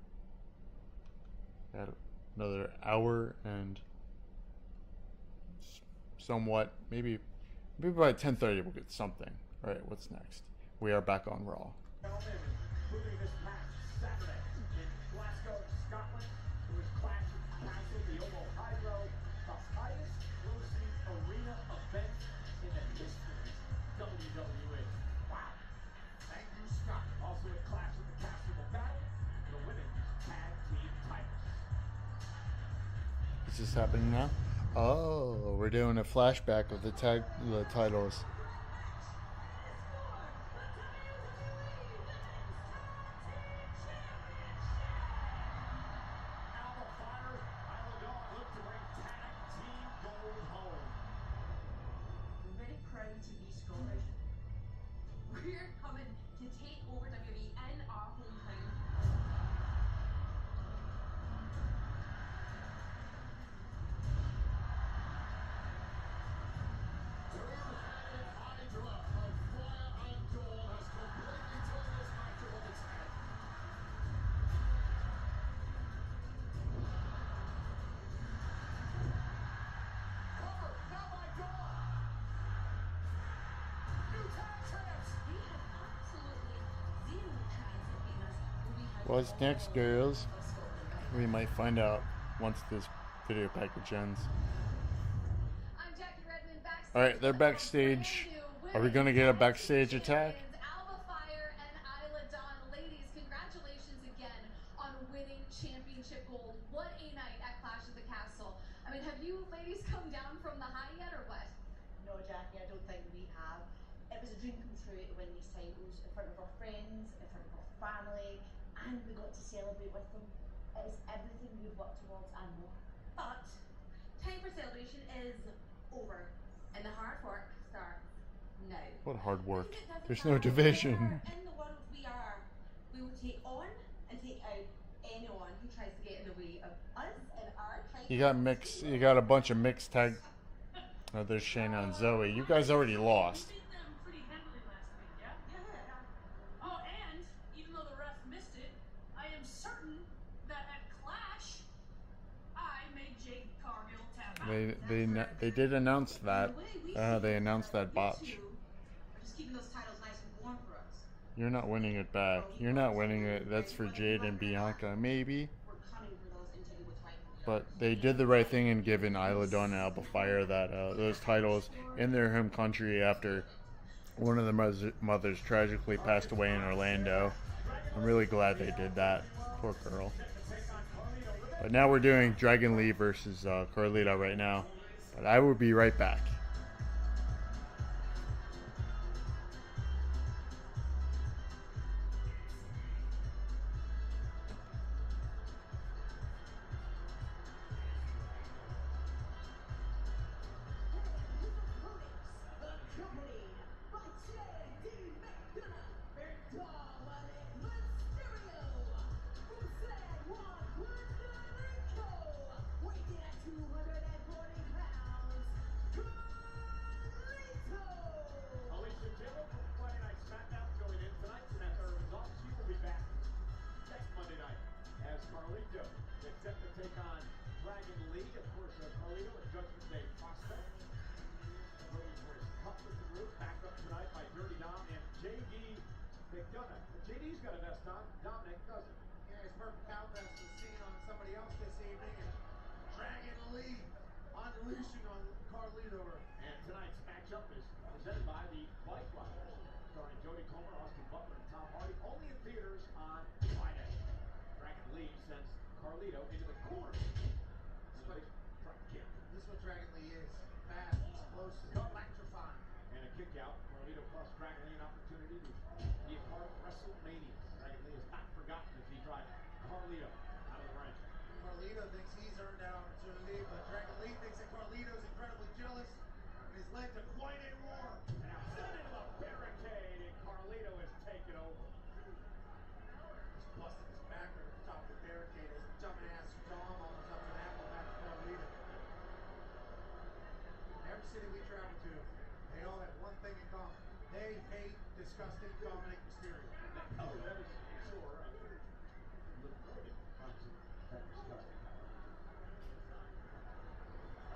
Got another hour and somewhat, maybe by 10:30 we'll get something. All right, what's next? We are back on Raw. Moving this match Saturday in Glasgow, Scotland. It was Clash of the Castle, the Oval Hydro, the highest grossing arena event in the history of WWE. Wow. Thank you, Scott. Also at Clash of the Castle, the battle for the women's tag team titles. Is this happening now? Oh, we're doing a flashback of the titles. We're coming to take over WWE in our hometown. Two-headed Hydra of fire and dawn has completely turned this matchup on its head. Cover, now by Dawn. New tag champs. We have absolutely zero chance of beating us. What's next, girls? We might find out once this video package ends. I'm Jackie Redmond backstage. Alright, they're backstage. Are we going to get a backstage attack? Alba Fire and Isla Dawn. Ladies, congratulations again on winning championship gold. What a night at Clash of the Castle. I mean, have you ladies come down from the high yet or what? No, Jackie, I don't think we have. It was a dream come true to win these titles in front of our friends, in front of our family, and we got to celebrate with them. It is everything we've worked towards and more. But time for celebration is over, and the hard work starts now. What hard work? Isn't it doesn't There's no matter division. where in the world we are, we will take on and take out anyone who tries to get in the way of us and our title. You got a bunch of mixed tag. Oh, there's Shayna and Zoe. You guys already lost. We beat them pretty handily last week, yeah? Oh, and even though the ref missed it, I am certain that at Clash, They did announce that. They announced that botch. Just keeping those titles nice and warm for us. You're not winning it back. You're not winning it. That's for Jade and Bianca, maybe. We're coming for those and taking what's rightfully But they did the right thing in giving Isla Dawn and Alba Fire those titles in their home country after one of the mothers tragically passed away in Orlando. I'm really glad they did that. Poor girl. But now we're doing Dragon Lee versus Carlito right now. But I will be right back. Carlito is set to take on Dragon Lee. Of course, Carlito, a Judgment Day prospect. Waiting for his cutlass route. Backed up tonight by Dirty Dom and J.D. McDonough. JD's got a vest on. Dominic doesn't. Yeah, his purple cow vest was seen on somebody else this evening. And Dragon Lee unleashing on Carlito. And tonight's matchup is presented by the Bike Riders, starring Jodie Comer, Austin Butler, and Tom Hardy. Only in theaters on Friday. Dragon Lee sends Carlito into the corner. This is what Dragon Lee is. Fast, explosive, electrifying. And a kick out. Carlito cost Dragon Lee an opportunity to be a part of WrestleMania. Dragon Lee has not forgotten as he drives Carlito out of the ring. Carlito thinks he's earned that opportunity, but Dragon Lee thinks that Carlito's incredibly jealous and has led to quite a war. Now sent into the barricade, and Carlito has taken over. He's busting his back right at the top of the barricade as dumbass Dom almost up an apple back to Carlito. Every city we travel to, they all have one thing in common. They hate disgusting Dominic Mysterio. Oh, that is sure. Look good on that disgusting power.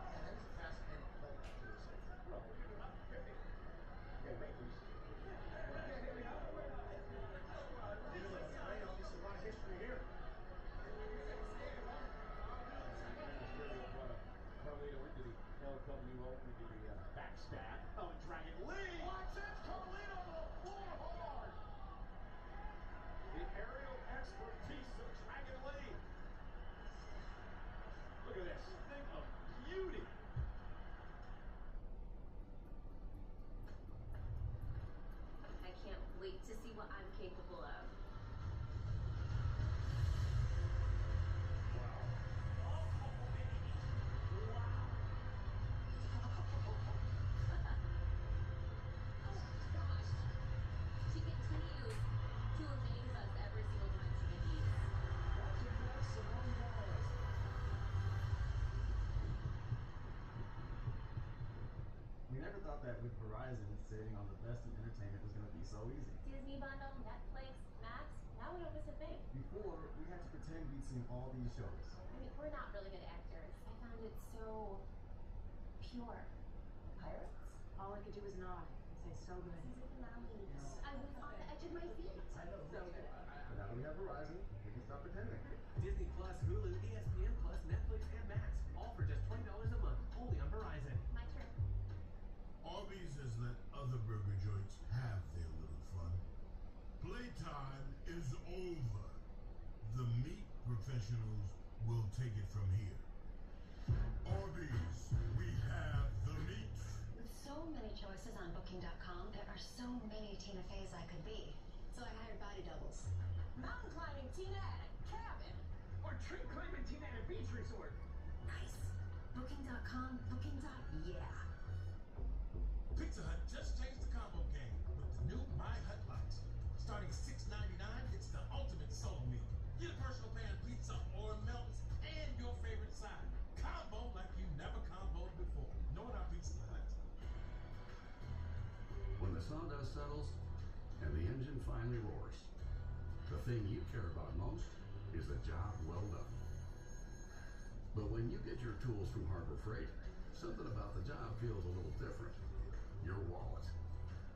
Yeah, that was a fascinating play by Drew. Well, obviously a lot of history here. Mysterio brought Carlito into the LWO, into the backstab. Oh, and Dragon Lee! Watch this, Carlito to the floor hard. The aerial expertise of Dragon Lee. Look at this thing of beauty. I can't wait to see what I'm capable of. She continues to amaze us every single time she competes. We never thought that with Verizon, saving on the best in entertainment was going to be so easy. Disney bundle, Netflix, Max, now we don't miss a thing. Before, we had to pretend we'd seen all these shows. I mean, we're not really good actors. I found it so pure. Pirates? All I could do was nod and say, so good. I was on the edge of my seat. So good. But now that we have Verizon, we can stop pretending. Disney Plus, Hulu, ESPN Plus, Netflix, and Max. All for just $20 a month. Only on Verizon. My turn. Arby's has let other burger joints have their little fun. Playtime is over. The meat professionals will take it from here. Arby's, we have the meat. With so many choices on Booking.com, there are so many Tina Feys I could be. So I hired body doubles. Mountain climbing Tina at a cabin. Or tree climbing Tina at a beach resort. Nice. Booking.com, Booking.yeah. Pizza Hut just changed the combo game with the new My Hut Lights. Starting $6.99, it's the ultimate soul meal. Get a personal pan pizza or melts and your favorite side. Combo like you never comboed before. Know what our Pizza Hut? When the sawdust settles and the engine finally roars, the thing you care about most is the job well done. But when you get your tools from Harbor Freight, something about the job feels a little different. Your wallet.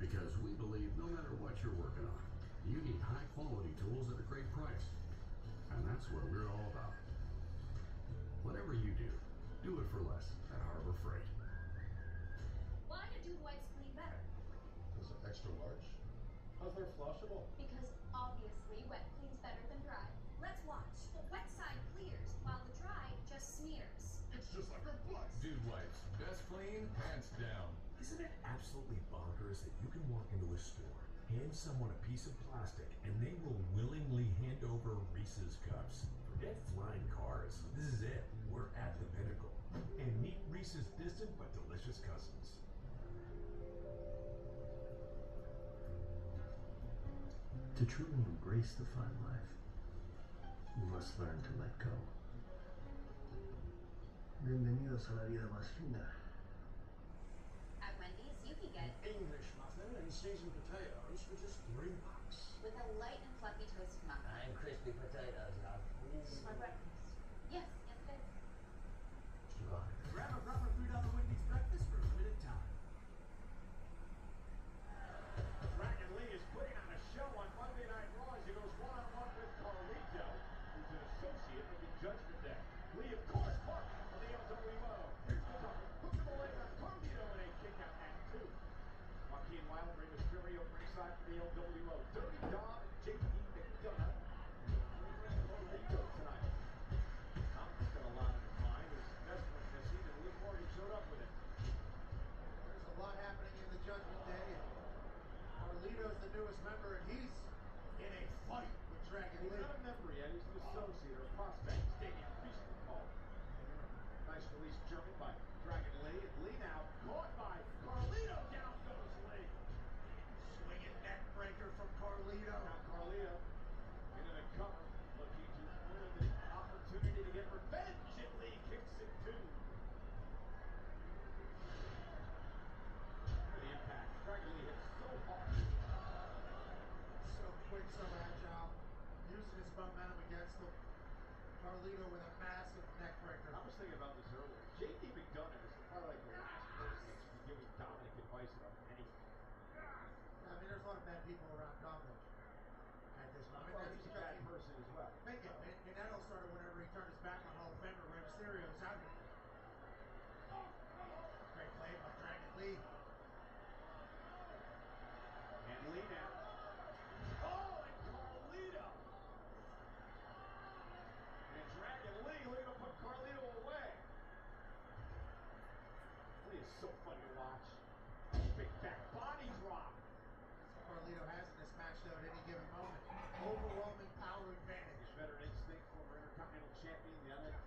Because we believe no matter what you're working on, you need high quality tools at a great price. And that's what we're all about. Whatever you do it for less at Harbor Freight. Why do dude wipes clean better? Is it extra large? Because they're flushable. Because obviously wet cleans better than dry. Let's watch. The wet side clears, while the dry just smears. It's just like our butts. Dude wipes. Best clean, hands down. Isn't it absolutely bonkers that you can walk into a store, hand someone a piece of plastic, and they will willingly hand over Reese's cups? Forget flying cars. This is it. We're at the pinnacle. And meet Reese's distant but delicious cousins. To truly embrace the fun life, you must learn to let go. Bienvenidos a la vida más fina. At Wendy's, you can get English muffin and seasoned potatoes for just $3. with a light and fluffy toasted muffin. And crispy potatoes, love. This is my breakfast. Yes, yes it is. Grab a proper $3 Wendy's breakfast for a limited time. Dragon Lee is putting on a show on Monday Night Raw as he goes one-on-one with Carlito, who's an associate of the Judgment Day. Lee, of course, partner on the LWO. Here's the cover. Hook to the leg on Carlito and a kick out at 2. Joaquin Wilde, Rey Mysterio ringside for the LWO. Dirty Dom and J.D. McDonough. Carlito tonight. Dom's got a lot on his mind. His best friend missing, and Liv Morgan showed up with him. There's a lot happening in the Judgment Day. Carlito's the newest member, and he's in a fight with Dragon He's Lee. not a member yet. He's an associate or a prospect. Stadium recently called. Nice release German by Dragon Lee. And Lee now caught by Carlito. Down goes Lee. Swinging neck breaker from Carlito. Now Carlito into the cover. Looking to win the opportunity to get revenge. And Lee kicks it too. The impact. Dragon Lee hits so hard. So quick, so agile. Using his momentum against him. Carlito with a massive neck breaker. I was thinking about this earlier. J.D. McDonough is probably like the last person that should be giving Dominic advice about anything. I mean, there's a lot of bad people around Dominic at this moment. Well, he's a bad person as well. And that all started whenever he turned his back on Hall of Famer Rey Mysterio. Great play by Dragon Lee. And Lee now. Oh, and Carlito. And Dragon Lee looking to put Carlito away. Lee is so fun to watch. Big back body drop. Carlito has in this match, though, at any given moment. Overwhelming power advantage. Veteran instinct, former Intercontinental Champion,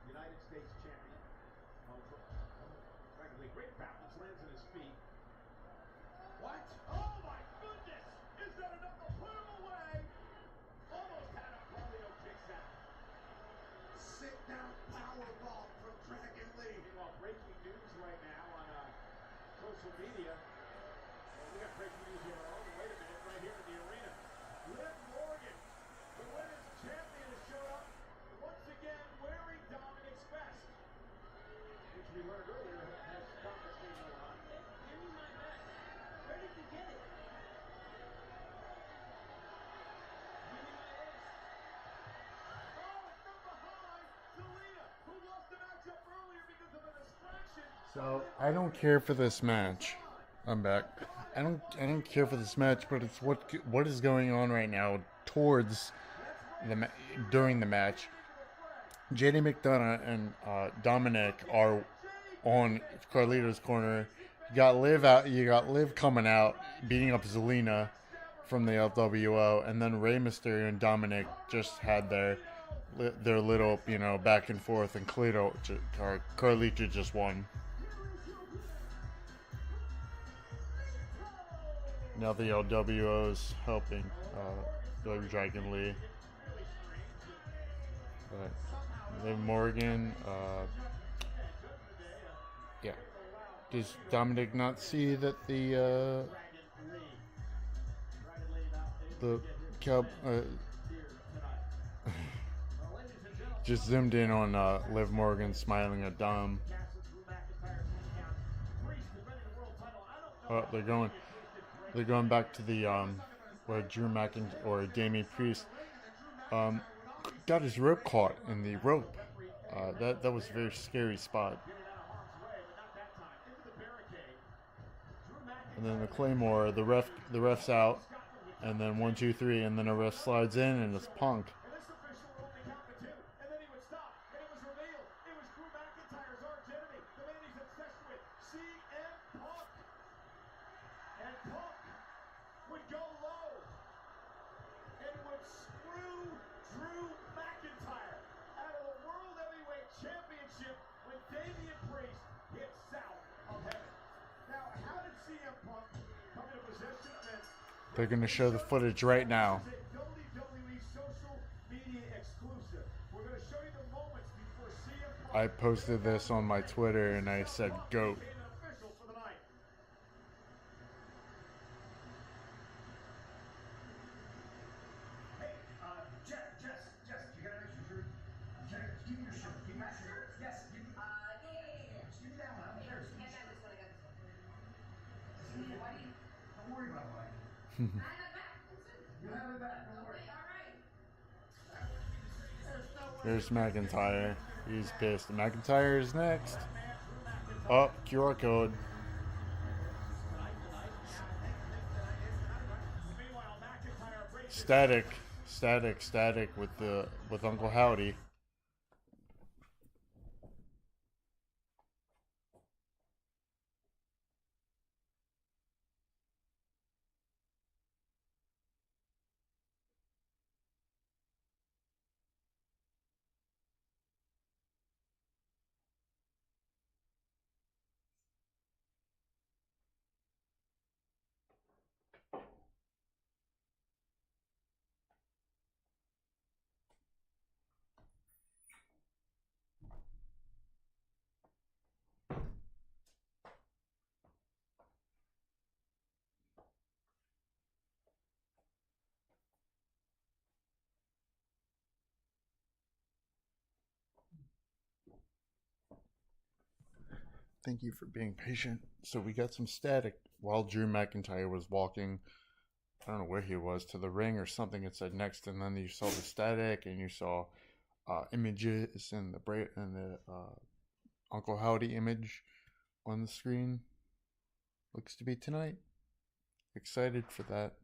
United States Champion. Dragon Lee, great balance, lands on his feet. What? Oh my goodness! Is that enough to put him away? Almost had him. Carlito kicks out. Sit down powerbomb from Dragon Lee. Meanwhile, breaking news right now on social media. Well, we got breaking news of our own. Wait a minute, right here in the arena. Liv Morgan, the women's champion, has showed up once again wearing Dominic's vest, which we learned earlier has confiscated a lot. Give me my vest. Where did you get it? Give me my vest. Oh, and from behind, Zelina, who lost the matchup earlier because of a distraction. So I don't care for this match. I'm back. I don't care for this match, but it's what is going on right now towards the during the match. JD McDonough and Dominic are on Carlito's corner. You got Liv out. You got Liv coming out, beating up Zelina from the LWO, and then Rey Mysterio and Dominic just had their little back and forth, and Carlito just won. Now the LWO is helping Dragon Lee. Liv Morgan, yeah. Does Dominic not see that the cow? just zoomed in on Liv Morgan smiling at Dom. Oh, they're going back to the where Drew McIntyre or Damian Priest got his rope caught in the rope. That was a very scary spot. And then the Claymore, the ref's out, and then 1, 2, 3, and then a ref slides in, and it's Punk. And then he would stop, and it was revealed. It was Drew McIntyre's arch enemy, the man he's obsessed with, CM Punk. And Punk would go low and would screw Drew McIntyre out of the World Heavyweight Championship when Damian Priest hit south of heaven. Now, how did CM Punk come into possession of it? They're going to show the footage right now. WWE social media exclusive. We're going to show you the moments before CM Punk. I posted this on my Twitter and I said GOAT. Jess, you got an extra shirt? Give me your shirt. Give me your shirt. Yes, give me. Yeah. Just give me that one. I don't care. I got this one. Why do you? Don't worry about mine. I have it back. You have it back. Don't worry. All right. There's McIntyre. He's pissed. McIntyre is next. Oh, QR code. Static with Uncle Howdy. Thank you for being patient. So we got some static while Drew McIntyre was walking. I don't know where he was, to the ring or something. It said next, and then you saw the static, and you saw images and the Uncle Howdy image on the screen. Looks to be tonight. Excited for that.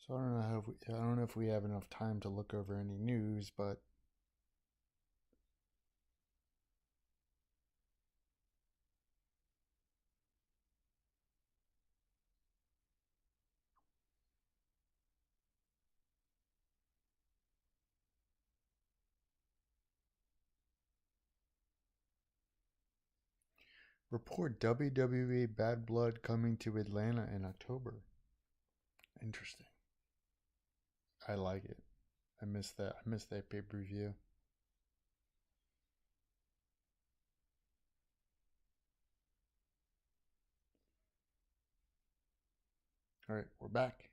So I don't know if we have enough time to look over any news, but report WWE Bad Blood coming to Atlanta in October. Interesting. I like it. I missed that pay-per-view. Alright, we're back.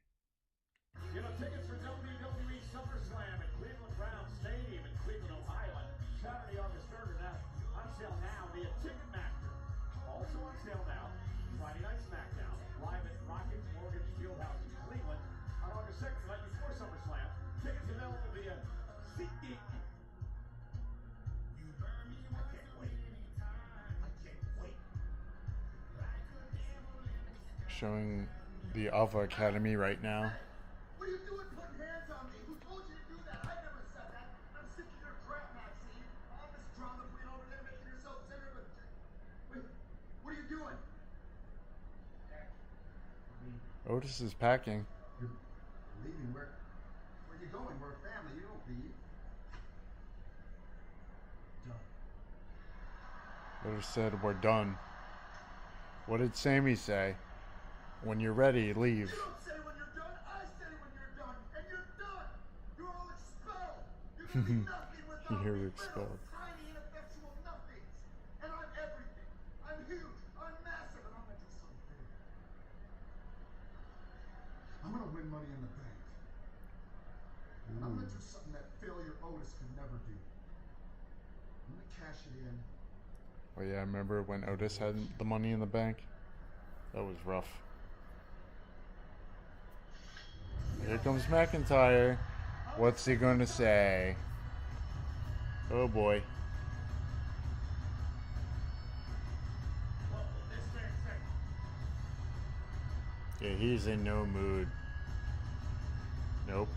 You know, tickets for WWE SummerSlam at Cleveland Brown Stadium in Cleveland, Ohio, Saturday, August 3rd, are now on sale now via Ticketmaster. Also on sale now, Friday Night SmackDown, live at Rocket Mortgage Fieldhouse in Cleveland on August 2nd, the night before SummerSlam. Tickets available via SeatGeek. I can't wait. I can't wait. Showing the Alpha Academy right now. What are you doing putting hands on me? Who told you to do that? I never said that. I'm sick of your crap, Maxxine. All this drama queen over there making yourself center of a... Wait, what are you doing? Otis is packing. You're leaving? Where are you going? We're a family. You don't leave. Done. Otis said, "We're done." What did Sami say? When you're ready, leave. You don't say when you're done. I say when you're done. And you're done. You're all expelled. You're going to be nothing without You're me. expelled. Little, tiny, ineffectual nothings. And I'm everything. I'm huge. I'm massive. And I'm going to do something big. I'm gonna win Money in the Bank. And I'm gonna do something that failure Otis could never do. I'm gonna cash it in. Oh yeah, I remember when Otis had the Money in the Bank? That was rough. Here comes McIntyre. What's he going to say? Oh boy. Yeah, he's in no mood. Nope.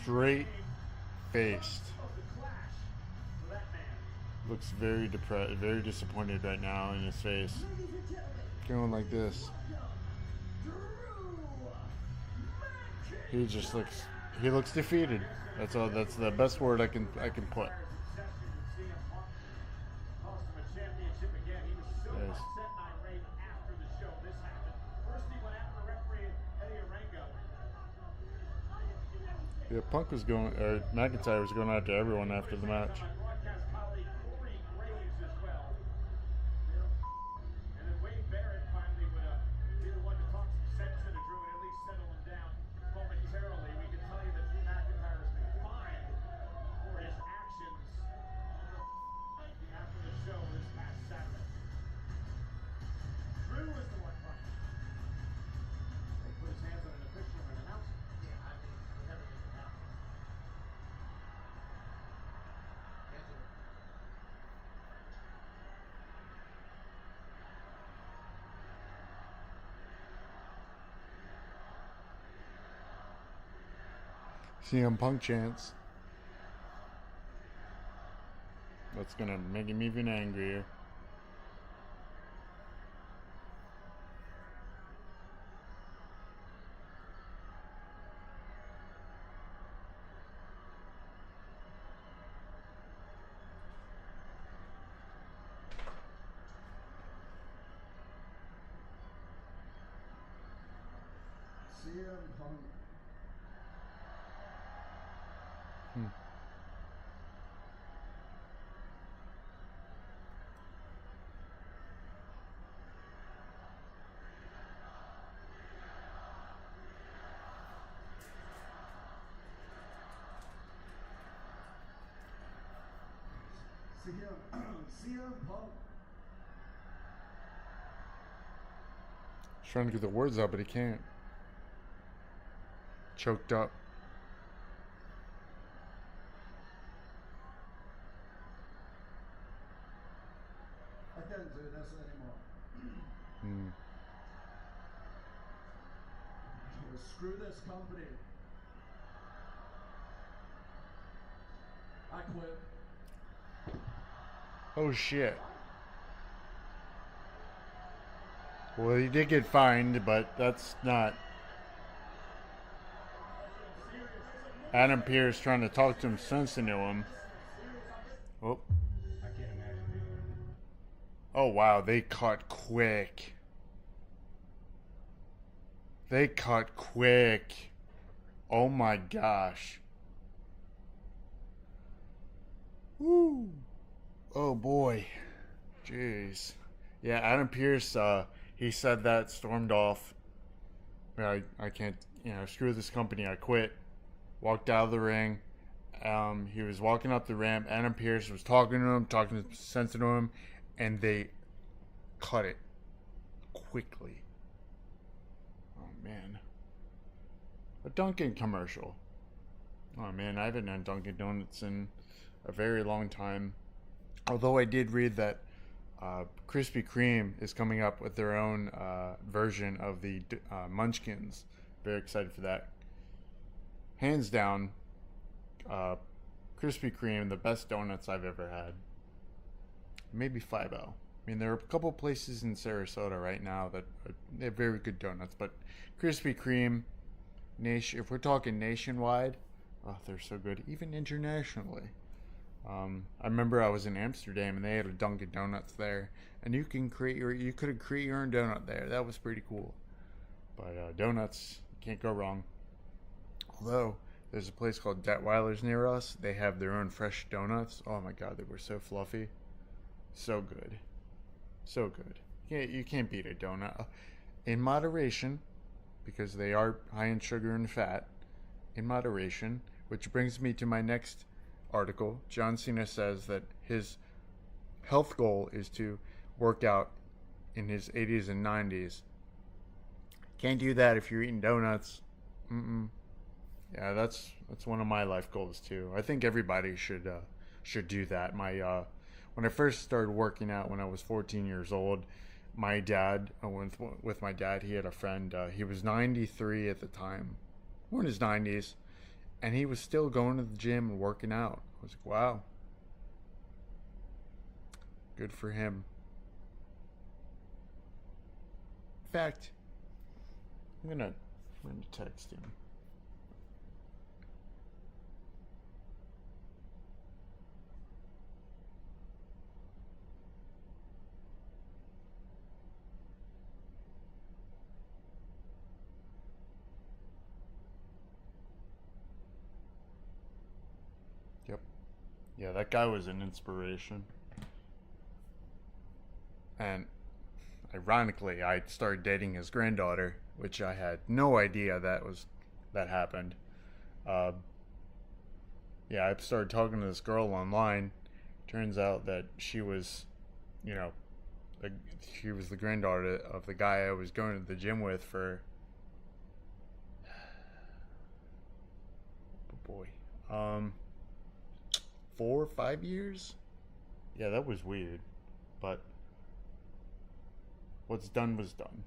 Straight faced. Looks very depressed, very disappointed right now in his face. Going like this. He just looks, he looks defeated. That's all. That's the best word I can put. Yes. Yeah, Punk was going, or McIntyre was going after everyone after the match. CM Punk chants. That's gonna make him even angrier. CM Punk. CM Punk. He's trying to get the words out, but he can't. Choked up. I can't do this anymore. Screw this company. I quit. Oh shit. Well, he did get fined, but that's not... Adam Pearce trying to talk to him sense into him. Oh. I can't imagine. Oh wow, they cut quick. They cut quick. Oh my gosh. Woo. Oh boy. Jeez. Yeah, Adam Pearce, he said that, stormed off. I can't, screw this company, I quit. Walked out of the ring. He was walking up the ramp. Adam Pearce was talking to him, talking sense to him, and they cut it quickly. Oh, man. A Dunkin' commercial. Oh, man, I haven't had Dunkin' Donuts in a very long time. Although I did read that Krispy Kreme is coming up with their own version of the Munchkins. Very excited for that. Hands down, Krispy Kreme, the best donuts I've ever had. Maybe 5-0. I mean, there are a couple places in Sarasota right now that they have very good donuts, but Krispy Kreme, if we're talking nationwide, oh, they're so good. Even internationally. I remember I was in Amsterdam and they had a Dunkin' Donuts there, and you could create your own donut there. That was pretty cool. But donuts, can't go wrong. Although there's a place called Detweiler's near us. They have their own fresh donuts. Oh my god, they were so fluffy, so good, so good. Yeah, you can't beat a donut in moderation, because they are high in sugar and fat. In moderation, which brings me to my next article. John Cena says that his health goal is to work out in his 80s and 90s. Can't do that if you're eating donuts. Yeah, that's one of my life goals too. I think everybody should do that. When I first started working out when I was 14 years old, my dad, with my dad, he had a friend. He was 93 at the time, or in his 90s, and he was still going to the gym and working out. I was like, wow, good for him. In fact, I'm gonna text him. Yep. Yeah, that guy was an inspiration. And ironically, I started dating his granddaughter, which I had no idea that happened. Yeah, I started talking to this girl online. Turns out that she was, she was the granddaughter of the guy I was going to the gym with for, oh boy, 4 or 5 years. Yeah, that was weird, but what's done was done,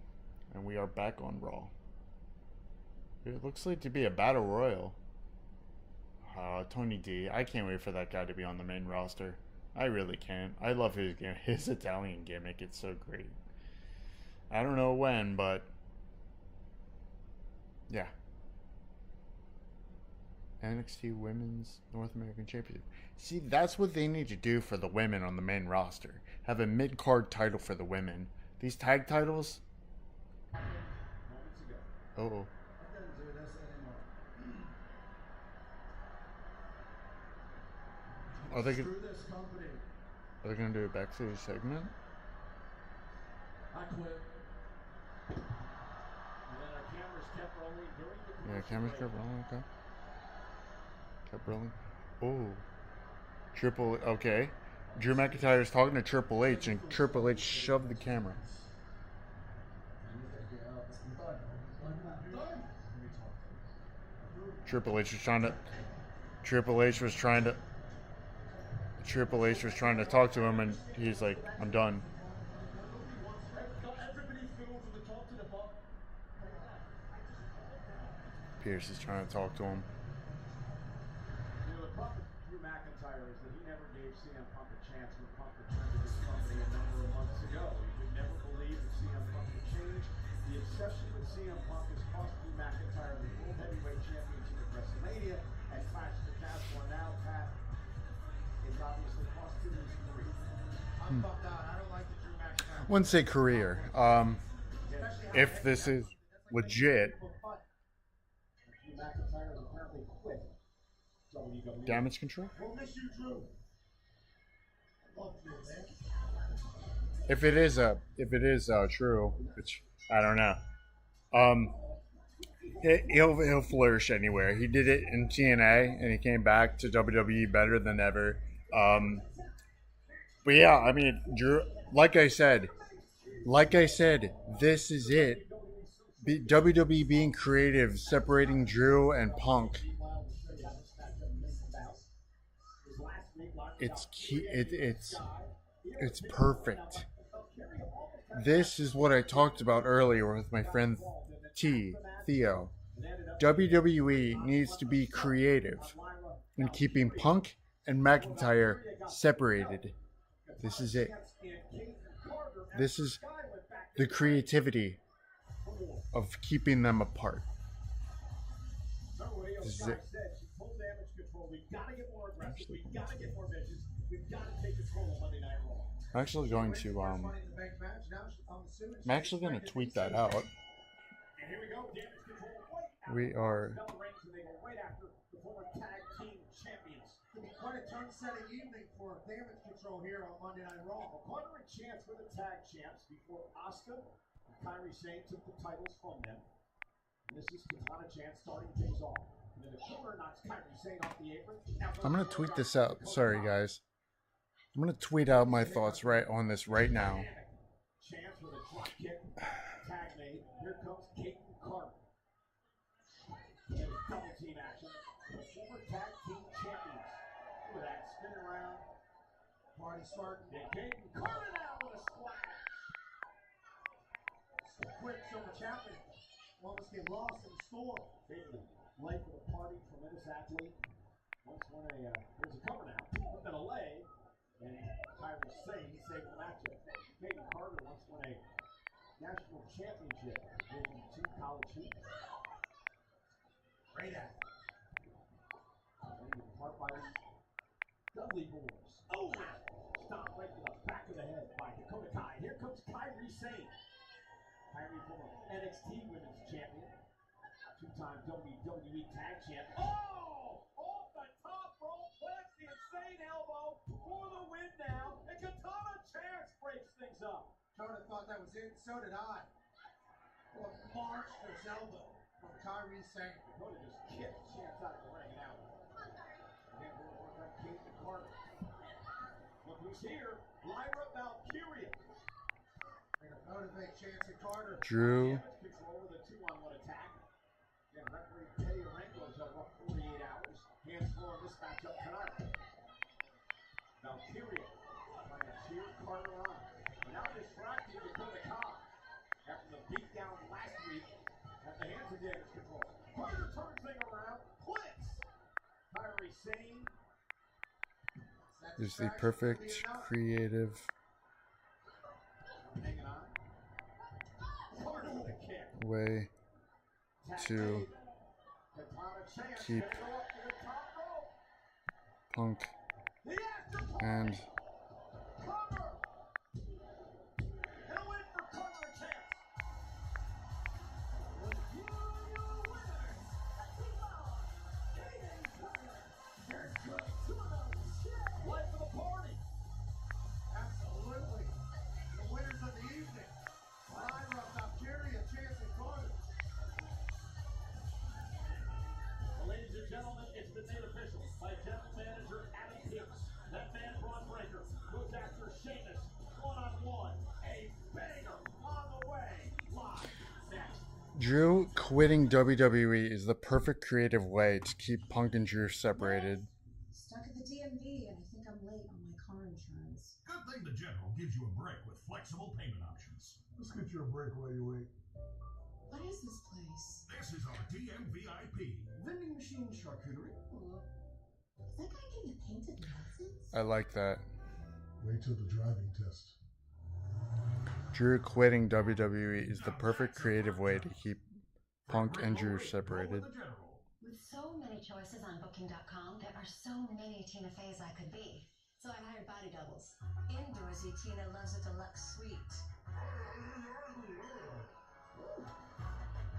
and we are back on Raw. It looks like to be a battle royal. Tony D. I can't wait for that guy to be on the main roster. I really can't. I love his Italian gimmick. It's so great. I don't know when, but yeah. NXT Women's North American Championship. See, that's what they need to do for the women on the main roster. Have a mid-card title for the women. These tag titles? Oh. Are they gonna do a backstage segment? I quit. And then our cameras kept rolling during the Yeah, cameras kept rolling, okay. Kept rolling. Oh. Okay. Drew McIntyre is talking to Triple H, and Triple H shoved the camera. Triple H was trying to talk to him, and he's like, I'm done. Pierce is trying to talk to him. The problem with Drew McIntyre is that he never gave CM Punk a chance when Punk returned to this company a number of months ago. He could never believe that CM Punk would change. The obsession with CM Punk has cost Drew McIntyre the World Heavyweight Championship at WrestleMania and Clash of the Castle, and now Pat is obviously cost him his career. I'm bummed out. I don't like the Drew McIntyre. I wouldn't say career. If this is legit. McIntyre has apparently quit WWE. Damage control? We'll miss you, Drew. Fuck you, man. if it is true, which I don't know. He'll flourish anywhere. He did it in TNA, and he came back to WWE better than ever. But yeah, I mean, Drew. Like I said, this is it. WWE being creative, separating Drew and Punk. It's perfect. This is what I talked about earlier with my friend Theo. WWE needs to be creative in keeping Punk and McIntyre separated. This is it. This is the creativity of keeping them apart. This is it. I'm actually going to tweet that out. We are quite a turn-setting evening for Damage Control here on Monday Night Raw. Partner and Chance were the tag champs before Asuka and Kairi Sane took the titles from them. And this is Katana Chance starting things off. And in the corner knocks Kairi Sane off the apron. I'm going to tweet this out. Sorry, guys. I'm going to tweet out my thoughts right on this right now. Chance with a drop kick. Tag made. Here comes Kate and Carter. Double team action. The former tag team champions. Look at that, spinning around. Party starting. And Kate and Carter now with a splash. Quick, so much happening. Almost get lost in the storm. Bailey, life of the party, tremendous athlete. Once won a, there's a cover now. Up in a leg. And Kairi Sane saved the matchup. Kate and Carter once won a national championship. Division II college hoop. Great athlete. Part by the Dudley Boys. Oh, stop right to the back of the head by Dakota Kai. Here comes Kairi Sane. Kairi, former NXT Women's Champion, two-time WWE Tag Champ. Oh! Off the top rope, plants the insane elbow for the win now. And Katana Chance breaks things up. Dakota thought that was it, so did I. Well, monstrous elbow from Kairi Sane. Dakota just kicked Chance out of the ring now. Kate and Carter. Look who's here. Lyra Valkyria. They're going to motivate Chance and Carter. Drew. Control with a 2-on-1 attack. Again, referee Teddy Arenko's a rough 48 hours. Hands full on this matchup tonight. Valkyria trying to cheer Carter on. And now distracting Dakota Kai. After the beatdown last week at the hands of Damage Control. Carter turns things around. Clicks. Kairi Sane. Is the perfect creative way to keep Punk and Gentlemen, it's been made official by General Manager Adam Pearce. That man, Braun Breaker, goes after Sheamus one-on-one. A banger on the way. Live next. Drew quitting WWE is the perfect creative way to keep Punk and Drew separated. Stuck at the DMV and I think I'm late on my car insurance. Good thing the General gives you a break with flexible payment options. Let's get you a break while you wait. What is this place? This is our DMVIP. Vending machine charcuterie. Ooh. Is that guy getting a painted license? I like that. Wait till the driving test. Drew quitting WWE is the perfect creative way to keep Punk and Drew separated. With so many choices on Booking.com, there are so many Tina Feys I could be. So I hired body doubles. Indoorsy Tina loves a deluxe suite.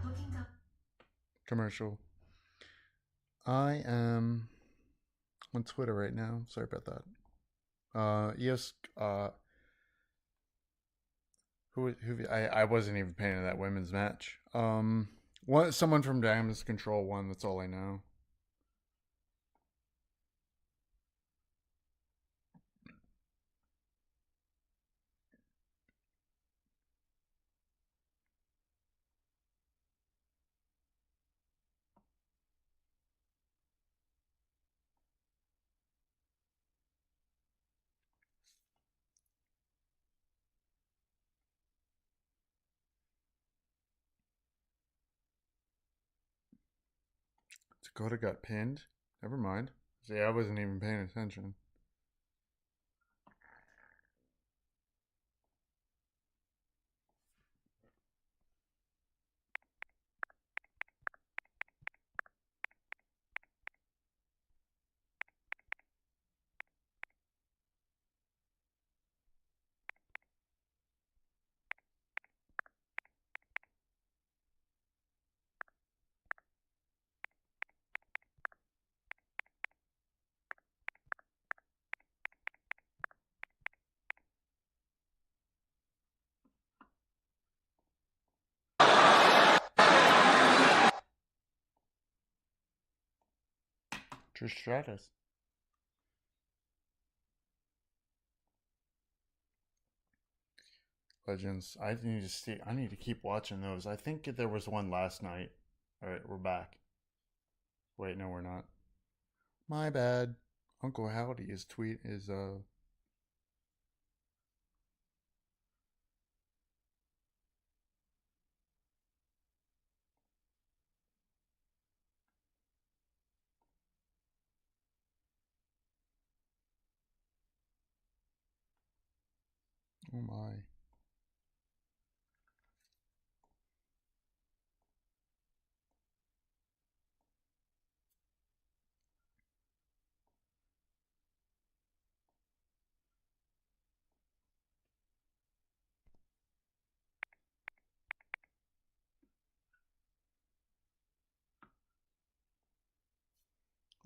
Booking.com. Commercial. I am on Twitter right now. Sorry about that. I wasn't even paying to that women's match. Someone from Damage Control won. That's all I know. Dakota got pinned. Never mind. See, I wasn't even paying attention. Trish Stratus. Legends. I need to keep watching those. I think there was one last night. All right, we're back. Wait, no, we're not. My bad. Uncle Howdy is oh my.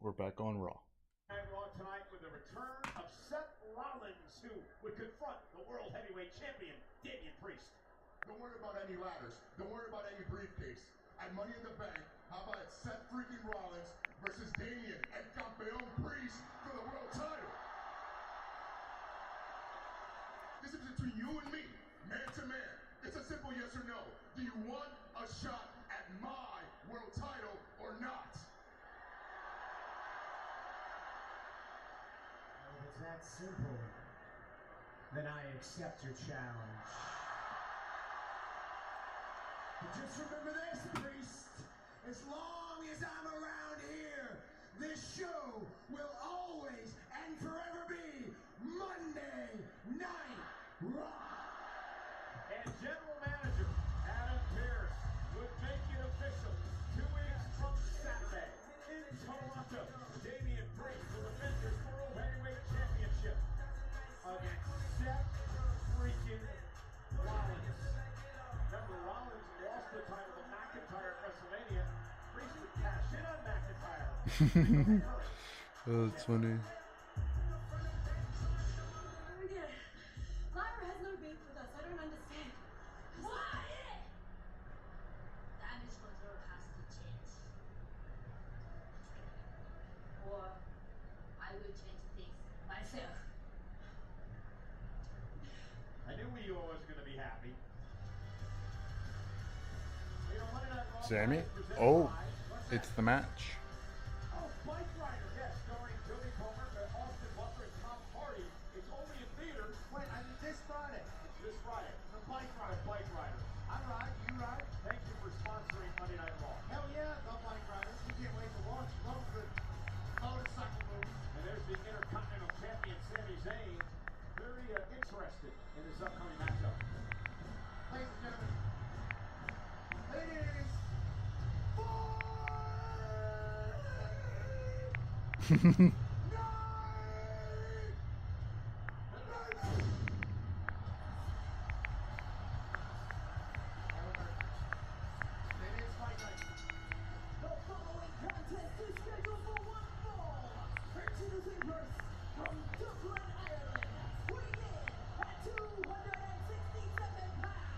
We're back on Raw. Raw tonight with the return of Seth Rollins, who would confront the World Heavyweight Champion, Damian Priest. Don't worry about any ladders. Don't worry about any briefcase. At Money in the Bank, how about Seth freaking Rollins versus Damian El Campeón Priest for the world title? This is between you and me, man to man. It's a simple yes or no. Do you want a shot at my world title or not? If it's that simple, then I accept your challenge. But just remember this, Priest. As long as I'm around here, this show will always and forever be Monday Night Raw. And General Manager Adam Pearce would make it official 2 weeks from Saturday in Toronto. Damian Priest will defend his World Heavyweight Championship against Seth freaking Rollins. Remember, Rollins lost the title to McIntyre at WrestleMania. Priest would cash in on McIntyre. Oh, that's funny. Lyra has no beef with us. I don't understand. Why? Damage control has to change. Or I will change things myself. I knew you was going to be happy. You know, Monday Night Raw Sami? is presented Oh, by- it's the match. Oh, Bike Rider, yes, starring Jodie Comer, Austin Butler, and Tom Hardy. It's only in theaters. Wait, I mean this Friday. It's this Friday. The Bike Rider. The Bike Rider. I ride, you ride. Thank you for sponsoring Monday Night Raw. Hell yeah, the Bike Riders. We can't wait to watch. Love the motorcycle movies. And there's the Intercontinental Champion, Sami Zayn. Very interested in this upcoming matchup. Ladies and gentlemen. Ladies. The following contest is scheduled for one fall. Introducing first from Dublin, Ireland, weighing in at 267 pounds,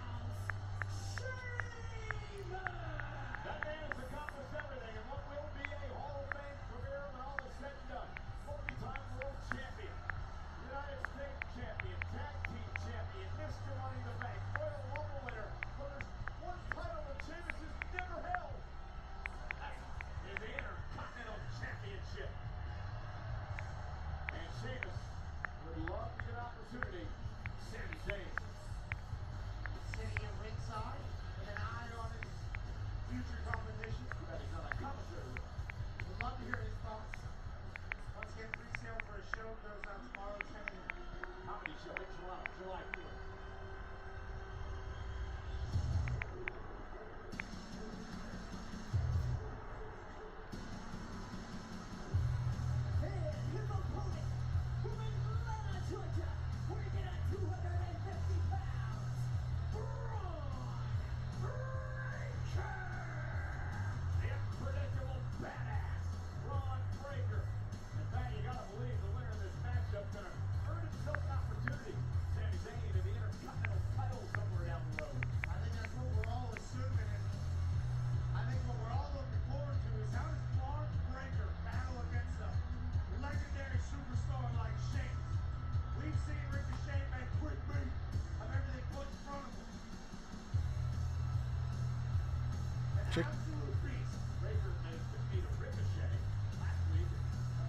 Chick. Absolute beast. Breaker makes the feet of Ricochet last week.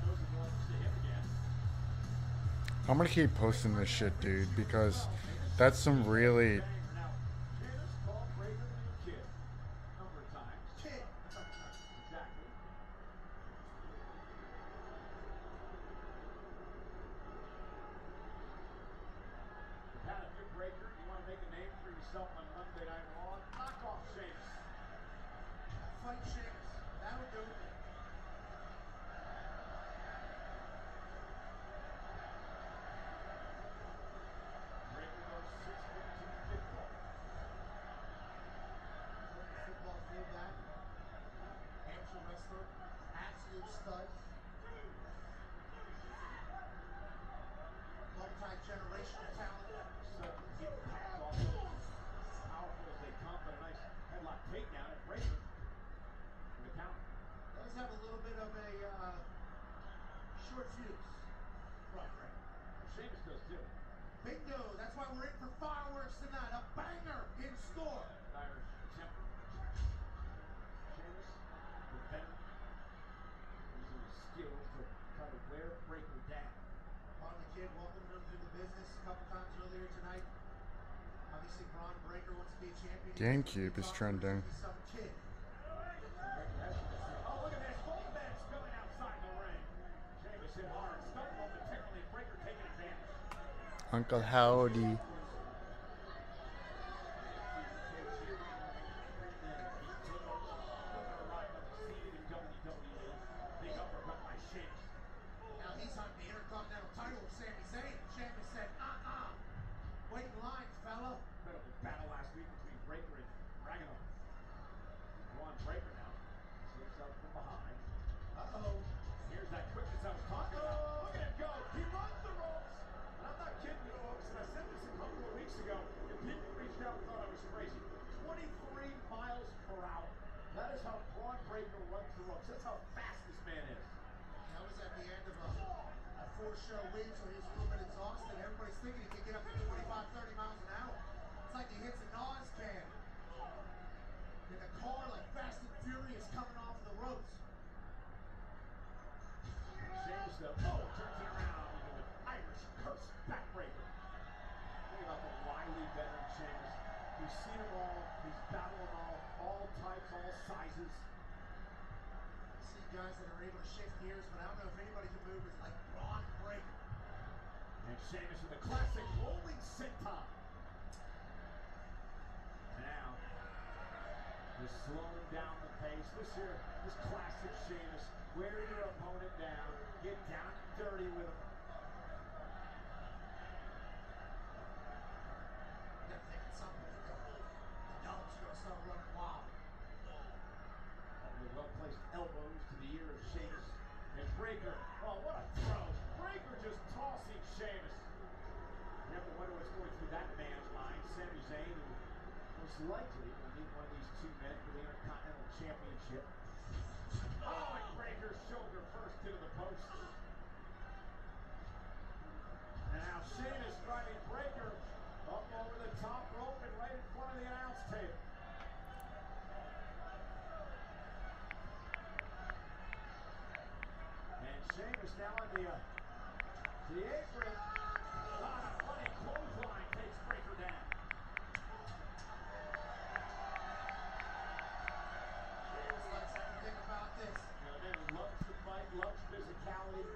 Knows he wants to hit again. I'm gonna keep posting this shit, dude, because that's some really. Now, Sheamus called Breaker the new kid. Number of times. Kid. Exactly. Pat, if you're Breaker, you want to make a name for yourself on Monday Night Raw, knock off Sheamus. Fight Sheamus. That'll do it. Breaker goes 6'14" football. Football fullback. Amateur wrestler. Absolute stud. Multi-generational talent. Suddenly getting packed off him. Powerful as they come, but a nice headlock takedown at Breaker. And the counter. Does have a little bit of a short fuse. Right. Sheamus does too. Bingo. That's why we're in for fireworks tonight. A banger in store. Irish temper. Sheamus, the veteran, using his skills to try to wear Breaker down. Braun the Kid welcoming him to the business a couple times earlier tonight. Obviously, Braun Breaker wants to be a champion. GameCube is trending. Some kid. Oh, look at this. Both men spilling outside the ring. Sheamus hit hard. Stunned momentarily. Breaker taking advantage. Uncle Howdy. Big uppercut by Sheamus. Now he's hunting the Intercontinental title with Sami Zayn. Sheamus said, wait in line, fella. Incredible battle last week between Breaker and Dragunov. Braun Breaker now slips up from behind. Here's that quickness I was talking about. Look at him go. He runs the ropes. And I'm not kidding you, folks. And I said this a couple of weeks ago, and people reached out and thought I was crazy. 23 miles per hour. That is how Braun Breaker runs the ropes. That's how fast this man is. That was at the end of a 4-show week, so he was a little bit exhausted. Everybody's thinking he can get up to 25, 30 miles an hour. It's like he hits a NOS can in a car like Fast and Furious coming off the ropes. Sheamus though, turns it around into an Irish curse backbreaker. Think about the wily veteran Sheamus. He's seen them all, he's battled them all types, all sizes. I see guys that are able to shift gears, but I don't know if anybody can move as like Braun Breaker. And Sheamus with a classic rolling senton. Now, just slowing down the pace. This classic Sheamus. Wear your opponent down. Get down and dirty with him. They're thinking at some point the dome's going to start running wild. Well-placed elbows to the ear of Sheamus. And Breaker, oh, what a throw. Breaker just tossing Sheamus. You have to wonder what's going through that man's mind. Sami Zayn, who most likely will meet one of these two men for the Intercontinental Championship. Oh, and Breaker's shoulder first into the post. And now Sheamus driving Breaker up over the top rope and right in front of the announce table. And Sheamus now on the apron. On a running clothesline takes Breaker down. Sheamus likes everything about this. The man who loves the fight, loves physicality.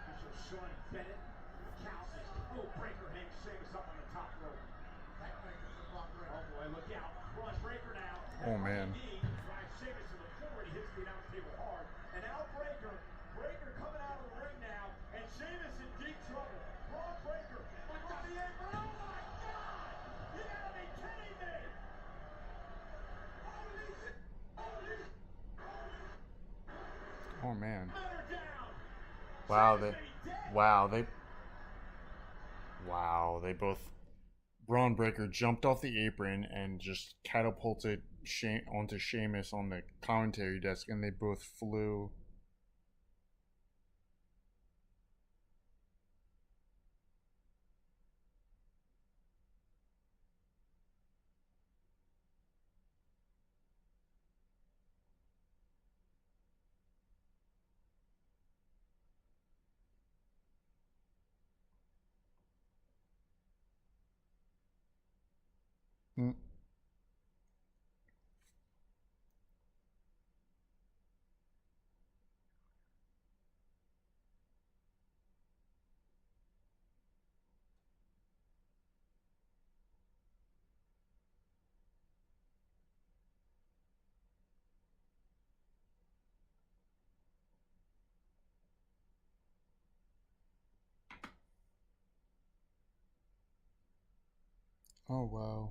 Official Sean Bennett, count. Oh, Breaker hangs Sheamus up on the top rope. Backbreaker for Braun Breaker. Oh boy, look out. Braun Breaker now. Oh, man. Drives Sheamus to the floor and he hits the announce table hard. And now Breaker coming out of the ring now. And Sheamus in deep trouble. Braun Breaker on the apron. Oh my God! You gotta be kidding me! Oh man. Men are down. Wow, they both. Braun Breaker jumped off the apron and just catapulted onto Sheamus on the commentary desk, and they both flew. Mm. Oh, wow.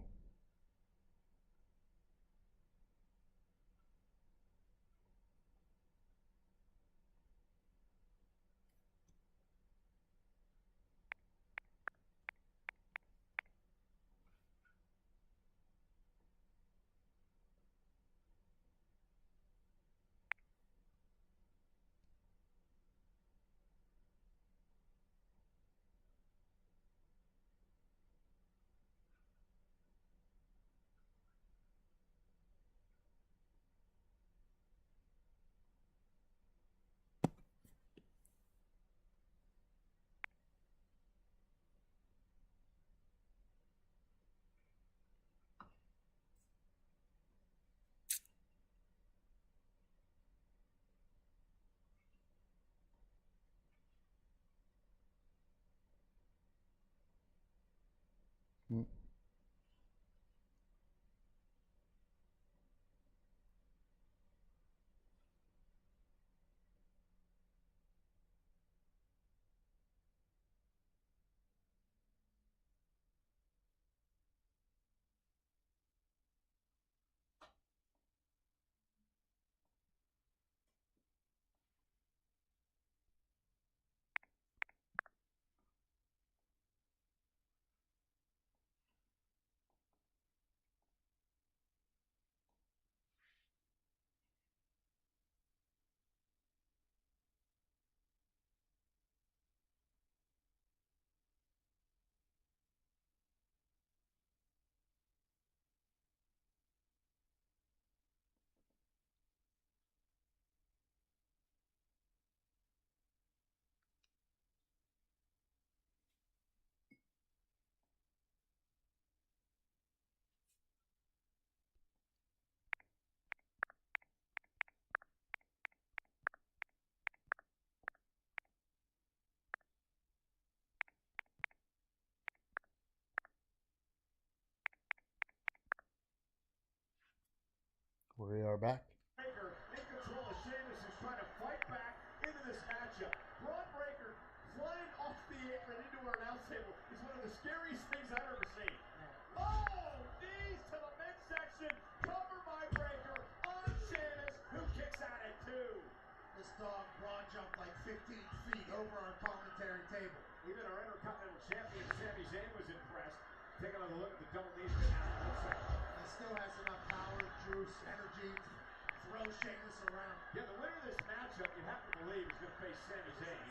Mm. We are back. Breaker in control of Sheamus, who's trying to fight back into this matchup. Braun Breaker flying off the apron into our announce table is one of the scariest things I've ever seen. Oh, knees to the midsection, cover by Breaker on Sheamus, who kicks out at 2. This dog Braun jumped like 15 feet over our commentary table. Even our Intercontinental Champion Sami Zayn was impressed. Take another look at the double knees right now. It looks like He still has enough power, juice, energy to throw Sheamus around. yeah, the winner of this matchup, you have to believe, is going to face Sami Zayn.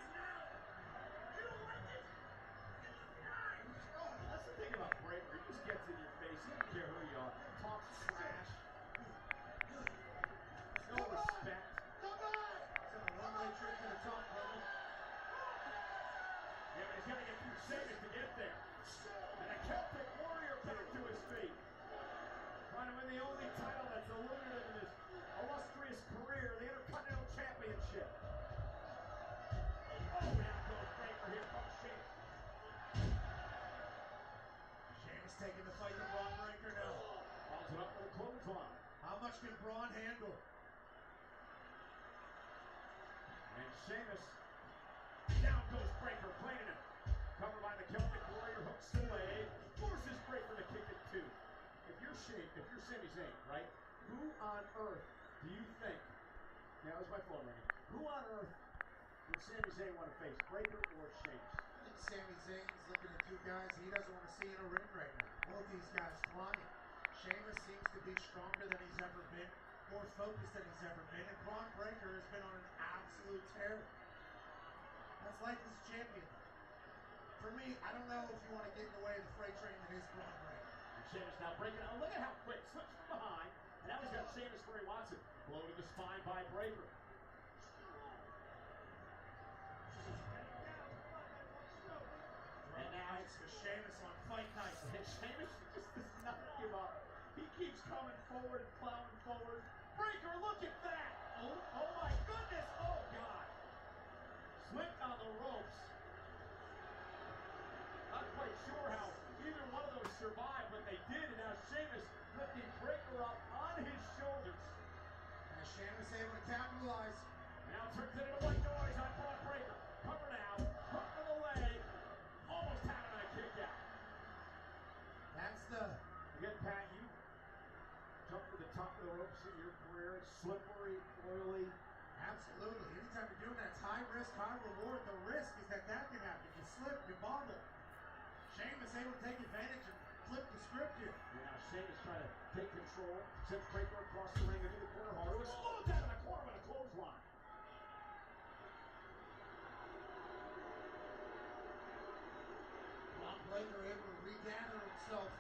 That's the thing about Breaker. He just gets in your face. He doesn't care who you are. Talks trash. No respect. Come on! It's a one-way trip to the top, brother. Yeah, but he's got to get through Sheamus to get there. And a Celtic Warrior back to his feet. Trying to win the only title that's eluded him in his illustrious career, the Intercontinental Championship. Oh, now goes Breaker here from Sheamus. Sheamus taking the fight to Braun Breaker now. Follows it up with a clothesline. How much can Braun handle? And Sheamus, down goes Breaker, planting him. Covered by the Celtic Warrior, hooks the leg, forces Breaker to kick it 2. If you're Sami Zayn, right? Who on earth do you think? Yeah, that was my phone ringing. Who on earth would Sami Zayn want to face, Breaker or Sheamus? I think Sami Zayn's looking at 2 guys he doesn't want to see in a ring right now. Both these guys flying. Sheamus seems to be stronger than he's ever been, more focused than he's ever been, and Braun Breaker has been on an absolute tear. That's life as a champion. For me, I don't know if you want to get in the way of the freight train that is Braun Breaker. And Sheamus now breaking. Oh, look at how quick. Slips from behind. And now he's got Sheamus where he wants it. Blow to the spine by Breaker. And now it's for Sheamus on fight night. And Sheamus just does not give up. coming forward and plowing forward. Breaker, look at that. Oh my goodness. Oh, God. Slipped on the ropes. Not quite sure how either one of those survived, but they did. And now Sheamus lifting Breaker up on his shoulders. And Sheamus able to capitalize. Now turns it into white noise on Braun Breaker. Cover now. Hook to the leg. Almost had him in a kick out. That's the... Again, Pat, you jumped to the top of the ropes in your career. It's slippery, oily. Absolutely. Anytime you're doing that, it's high risk, high reward. The risk is that can happen. You slip, you bobble. Sheamus able to take advantage and flip the script here. And now Sheamus trying to take control. Sends Breaker across the ring into the corner. Harder explodes out of the corner with a clothesline. Braun Breaker able to regather himself.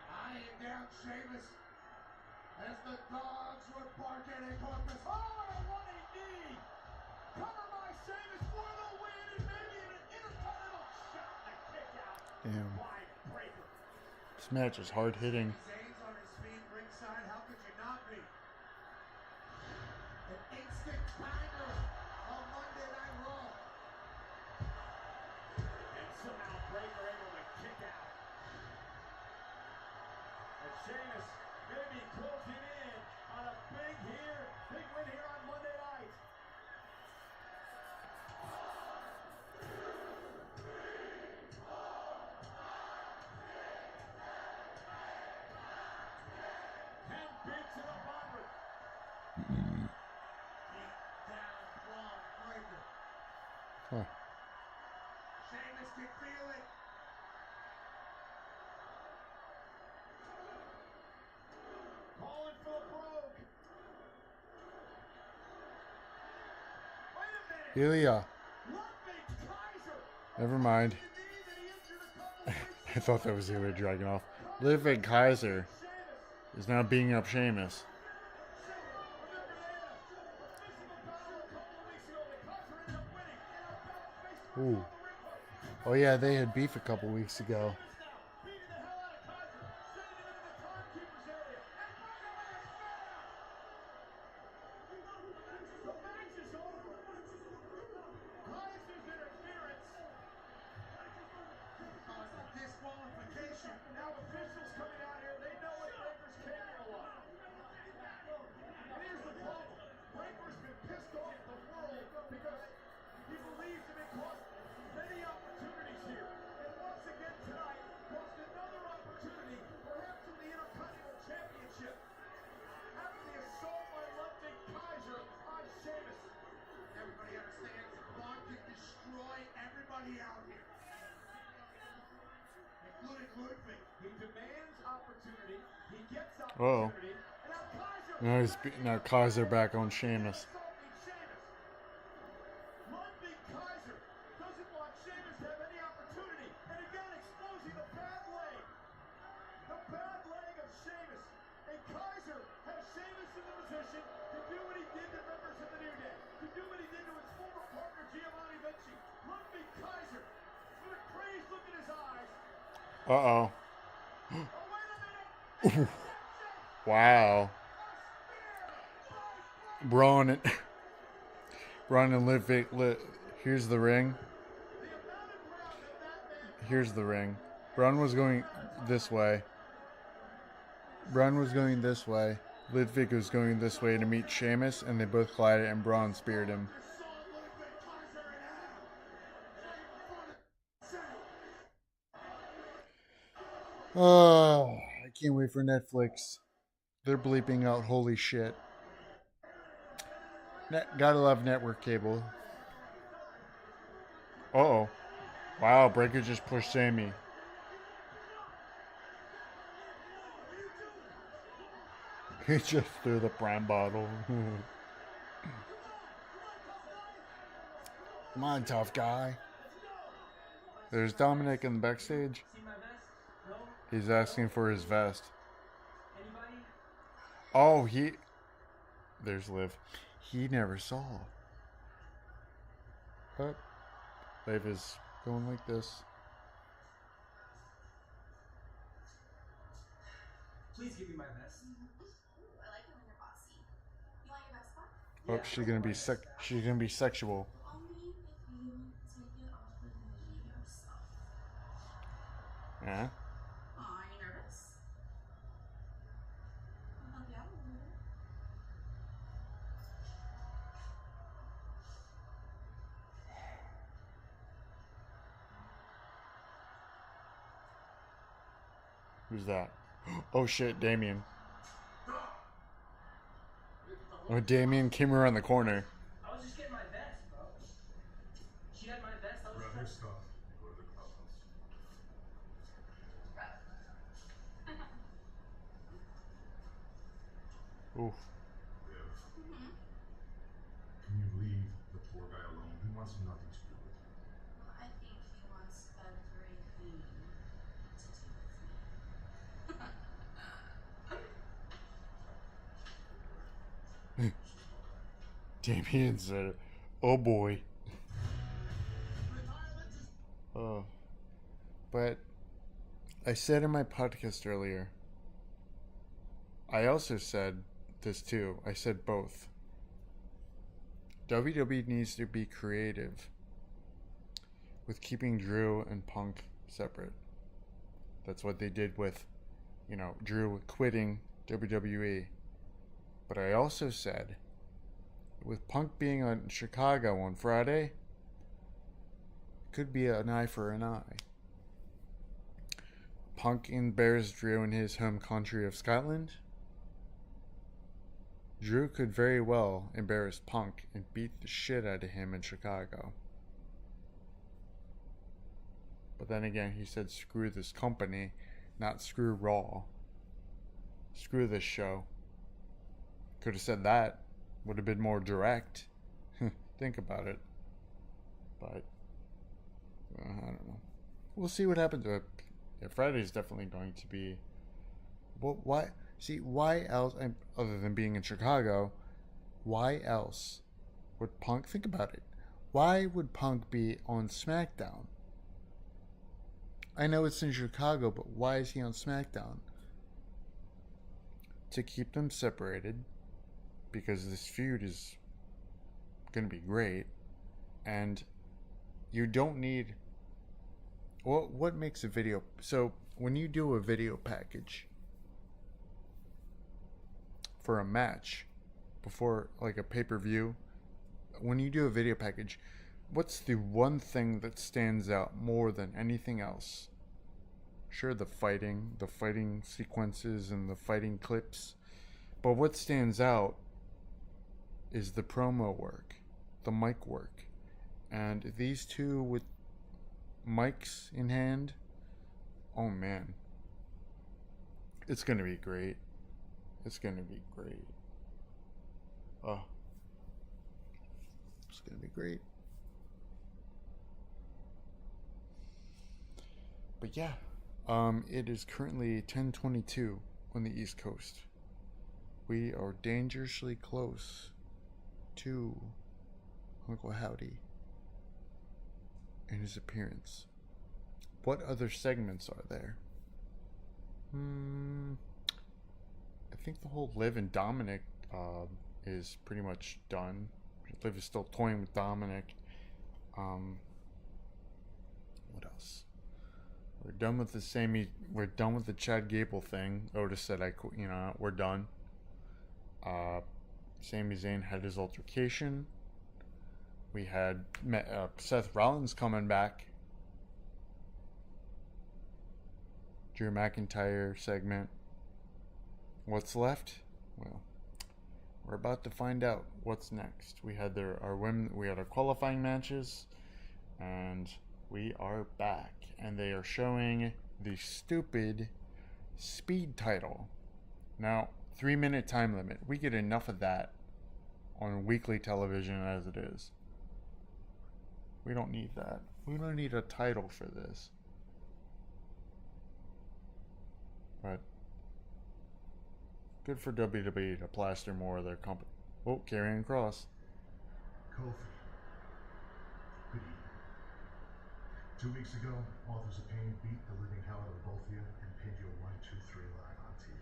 Eyeing down Sheamus as the dogs were barking at Corpus. Oh, and a running knee. Cover by Sheamus for the win, and maybe an intercontinental shot and a kick out. Damn. By Breaker. This match is hard hitting. Zayn's on his feet ringside. How could you not be? An instant timer on Monday Night Raw. And somehow Breaker able to kick out. And Sheamus maybe closing in on a big win here on Monday night. Huh. Sheamus can feel it. Calling for the brogue. Wait a minute. Ilya. Ludwig Kaiser. Never mind. I thought that was Ilya dragging off. Ludwig Kaiser is now beating up Sheamus. Ooh. Oh yeah, they had beef a couple weeks ago. Disqualification. Now officials coming out here, they know what Breaker's capable of. And here's the problem. Breaker's been pissed off at the world because he believes him and cost many opportunities here. And once again tonight, cost another opportunity, perhaps in the Intercontinental Championship. After the assault by Ludwig Kaiser on Sheamus. Everybody understands Braun can destroy everybody out here. Including Ludwig. He demands opportunity. He gets Oh. opportunity. And now Kaiser. Now Kaiser back on Sheamus. Ludwig Kaiser doesn't want Sheamus to have any opportunity. And again, exposing the bad leg. The bad leg of Sheamus. And Kaiser has Sheamus in the position to do what he did to members of the New Day. To do what he did to his former partner, Giovanni Vinci. Ludwig Kaiser, with a crazed look in his eyes. Uh-oh. Wow. Braun and Ludwig. Here's the ring. Here's the ring. Braun was going this way. Braun was going this way. Ludwig was going this way to meet Sheamus, and they both collided, and Braun speared him. Oh, I can't wait for Netflix. They're bleeping out holy shit. Gotta love network cable. Uh-oh. Wow, Breaker just pushed Sami. He just threw the prime bottle. Come on, tough guy. There's Dominic in the backstage. He's asking for his vest. Oh, there's Liv. He never saw. But Liv is going like this. Please give me my vest. I like it when you're bossy. You want your vest back? Oh, she's gonna be she's gonna be sexual. Only if you take it off with me yourself. Yeah. Aw, are you nervous? I'll help you out a little bit. Who's that? Oh shit, Damien. Oh, Damien came around the corner. I was just getting my vest, bro. She had my vest. I was Grab your stuff and go to the clubhouse. Oof. Viv. Can you leave the poor guy alone? He wants nothing to do with you. Well, I think he wants everything to do with me. Damien said, "Oh boy." Oh, but I said in my podcast earlier. I also said this too. I said both. WWE needs to be creative with keeping Drew and Punk separate. That's what they did with, Drew quitting WWE. But I also said, with Punk being on Chicago on Friday, could be an eye for an eye. Punk embarrassed Drew in his home country of Scotland. Drew could very well embarrass Punk and beat the shit out of him in Chicago. But then again, he said screw this company, not screw Raw. Screw this show. Could have said that. Would have been more direct. Think about it. But, I don't know. We'll see what happens. Yeah, Friday's definitely going to be... Well, why... See, why else, other than being in Chicago, why else would Punk, think about it, why would Punk be on SmackDown? I know it's in Chicago, but why is he on SmackDown? To keep them separated, because this feud is going to be great, and you don't need, what makes a video, so when you do a video package, for a match before like a pay-per-view, when you do a video package, what's the one thing that stands out more than anything else? Sure, the fighting sequences and the fighting clips, but what stands out is the promo work, the mic work. And these two with mics in hand, oh man, it's gonna be great. It's going to be great. Oh. It's going to be great. But yeah. It is currently 10:22 on the East Coast. We are dangerously close to Uncle Howdy and his appearance. What other segments are there? I think the whole Liv and Dominic is pretty much done. Liv is still toying with Dominic. What else? We're done with the Chad Gable thing. Otis said, we're done. Sami Zayn had his altercation. We had Seth Rollins coming back. Drew McIntyre segment. What's left? Well, we're about to find out what's next. We had our qualifying matches, and we are back. And they are showing the stupid speed title. Now, 3-minute time limit. We get enough of that on weekly television as it is. We don't need that. We don't need a title for this. But good for WWE to plaster more of their company. Oh, Karrion Kross. Kofi. Good 2 weeks ago, Authors of Pain beat the living hell out of both of you and pinned you 1, 2, 3 live on TV.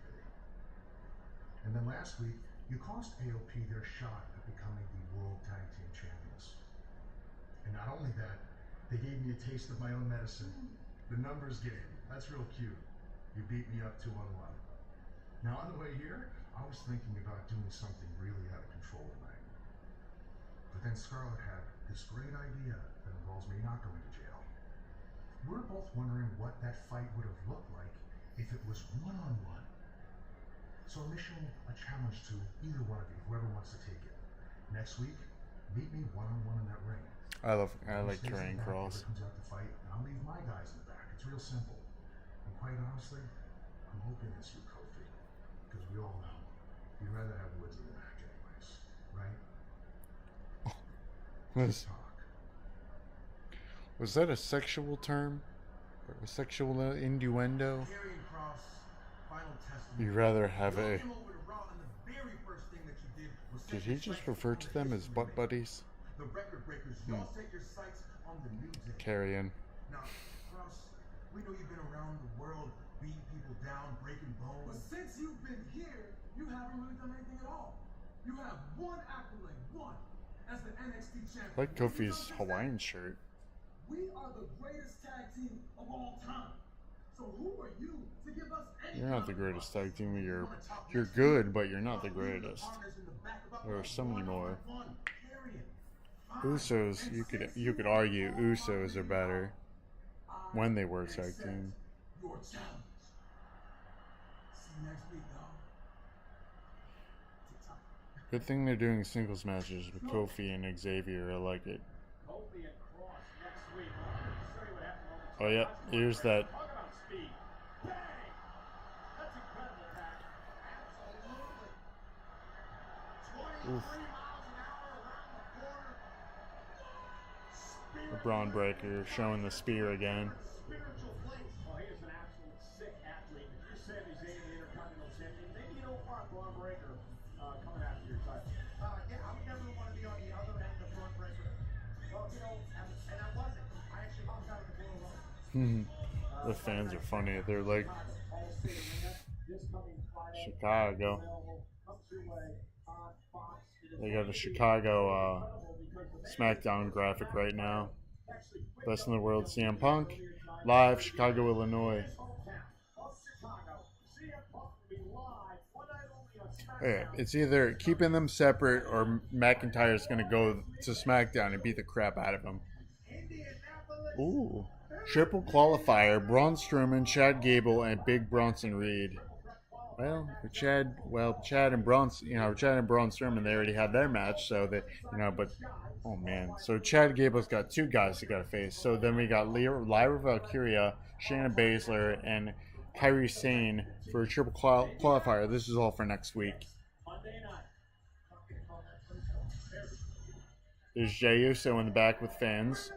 And then last week, you cost AOP their shot at becoming the World Tag Team Champions. And not only that, they gave me a taste of my own medicine. The numbers game. That's real cute. You beat me up 2-on-1. Now on the way here, I was thinking about doing something really out of control tonight. But then Scarlett had this great idea that involves me not going to jail. We're both wondering what that fight would have looked like if it was one-on-one. So I'm issuing a challenge to either one of you, whoever wants to take it. Next week, meet me one-on-one in that ring. I like terrain crawls. Comes out to fight, and I'll leave my guys in the back. It's real simple. And quite honestly, I'm hoping it's you, Kofi. Because we all know you'd rather have Woods in the back anyways, right? Was that a sexual term? Or a sexual innuendo? You'd rather have a... Did he just refer to them as butt buddies? The record breakers, y'all set your sights on the new day. Carrion. Now, Cross, we know you've been around the world, beating people down, breaking bones. But since you've been here, you haven't really done anything at all. You have one accolade, one, as the NXT champion. I like Kofi's Hawaiian shirt. We are the greatest tag team of all time. So who are you to give us any? You're not the greatest tag team. You're good, but you're not the greatest. There are so many more. Usos, you could argue Usos are better when they were tag team. Good thing they're doing singles matches with Kofi and Xavier. I like it. Oh yeah, here's that. Oof. The Braun Breaker showing the spear again. Well, he is an absolute sick athlete. If you're Sami Zayn, the Intercontinental Champion, maybe you don't want Braun Breaker coming after your title. Yeah, I would never want to be on the other end of Braun Breaker. Well, you know, and I wasn't. I actually hopped out of the Royal Rumble. The fans are funny. They're like Chicago. They got a Chicago SmackDown graphic right now. Best in the world, CM Punk. Live, Chicago, Illinois. Yeah, it's either keeping them separate or McIntyre's going to go to SmackDown and beat the crap out of him. Ooh. Triple qualifier, Braun Strowman, Chad Gable, and Big Bronson Reed. Well, Chad and Braun Strowman, they already had their match, so that, but, oh man. So Chad Gable's got two guys he got to face. So then we got Lyra Valkyria, Shayna Baszler, and Kairi Sane for a triple qualifier. This is all for next week. There's Jey Uso in the back with fans.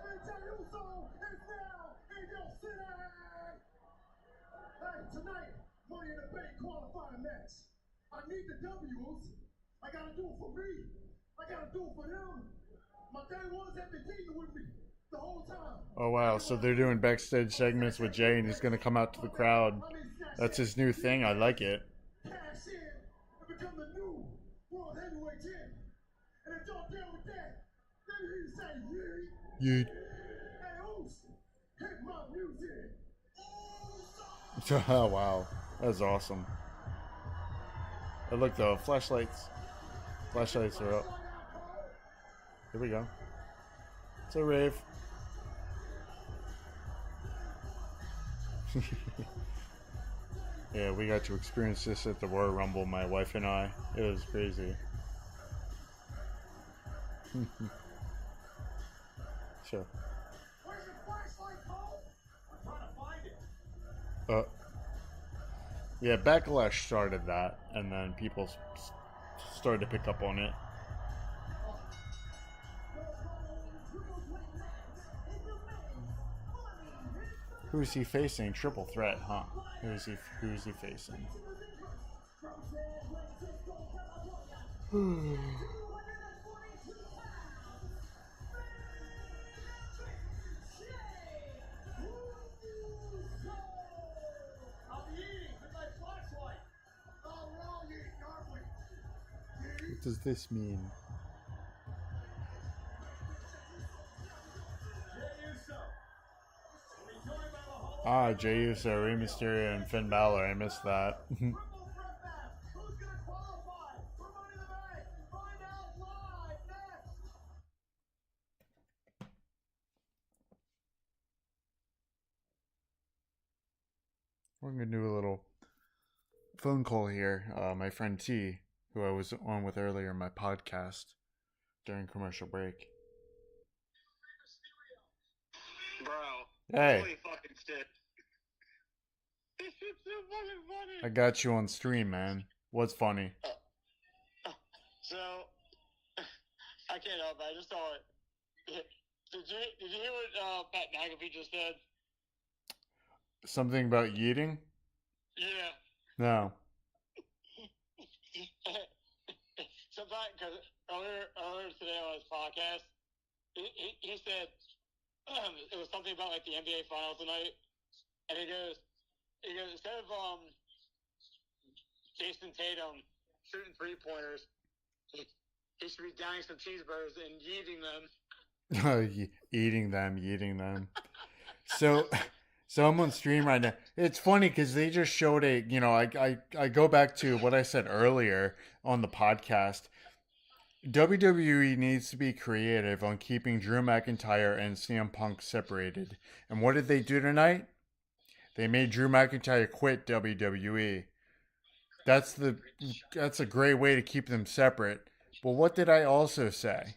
I need the W's. I gotta do it for me. I gotta do it for them. My day one's at the team with me the whole time. Oh wow, so they're doing backstage segments with Jay and he's gonna come out to the crowd. That's his new thing. I like it. Cash in and become the new World Heavyweight Champion. And if y'all deal with that, then he say yeet. Yeet. Hey, Oos, hit my music. Oh wow, that's awesome. Hey, look though, flashlights are up. Here we go. It's a rave. Yeah, we got to experience this at the Royal Rumble, my wife and I. It was crazy. Sure. Where's your flashlight, Cole? I'm trying to find it. Yeah, Backlash started that, and then people started to pick up on it. Who's he facing? Triple threat, huh? Who's he facing? does this mean? Ah, Jey Uso, Rey Mysterio, and Finn Balor. I missed that. We're going to do a little phone call here. My friend T, who I was on with earlier in my podcast during commercial break. Bro. Hey. Holy fucking shit. This shit's so fucking funny. I got you on stream, man. What's funny? So, I can't help it. I just saw it. Did you hear what Pat McAfee just said? Something about yeeting? Yeah. No. Sometimes, because earlier today on his podcast, he said it was something about like the NBA Finals tonight, and he goes instead of Jason Tatum shooting 3-pointers, he should be downing some cheeseburgers and yeeting them. Eating them. So I'm on stream right now. It's funny because they just showed I go back to what I said earlier on the podcast. WWE needs to be creative on keeping Drew McIntyre and CM Punk separated. And what did they do tonight? They made Drew McIntyre quit WWE. That's a great way to keep them separate. But what did I also say?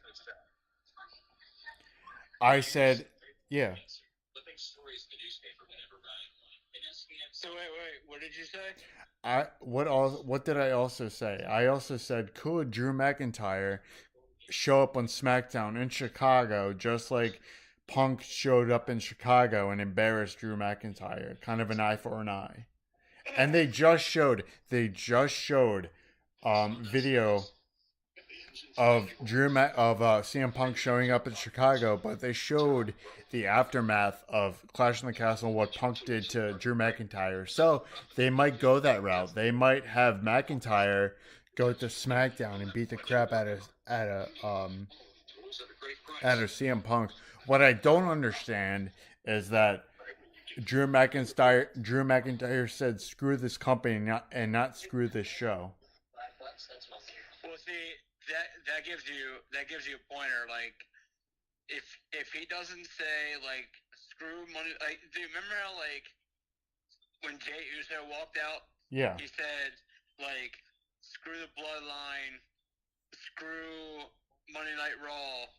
I said, yeah. So wait, what did you say? What did I also say? I also said, could Drew McIntyre show up on SmackDown in Chicago just like Punk showed up in Chicago and embarrassed Drew McIntyre? Kind of an eye for an eye. And they just showed video of CM Punk showing up in Chicago, but they showed the aftermath of Clash in the Castle, what Punk did to Drew McIntyre. So they might go that route. They might have McIntyre go to SmackDown and beat the crap out of CM Punk. What I don't understand is that Drew McIntyre said screw this company and not screw this show. Well, see, that gives you a pointer. Like, if he doesn't say like screw money, like, do you remember how like when Jey Uso walked out? Yeah. He said like screw the bloodline, screw Monday Night Raw,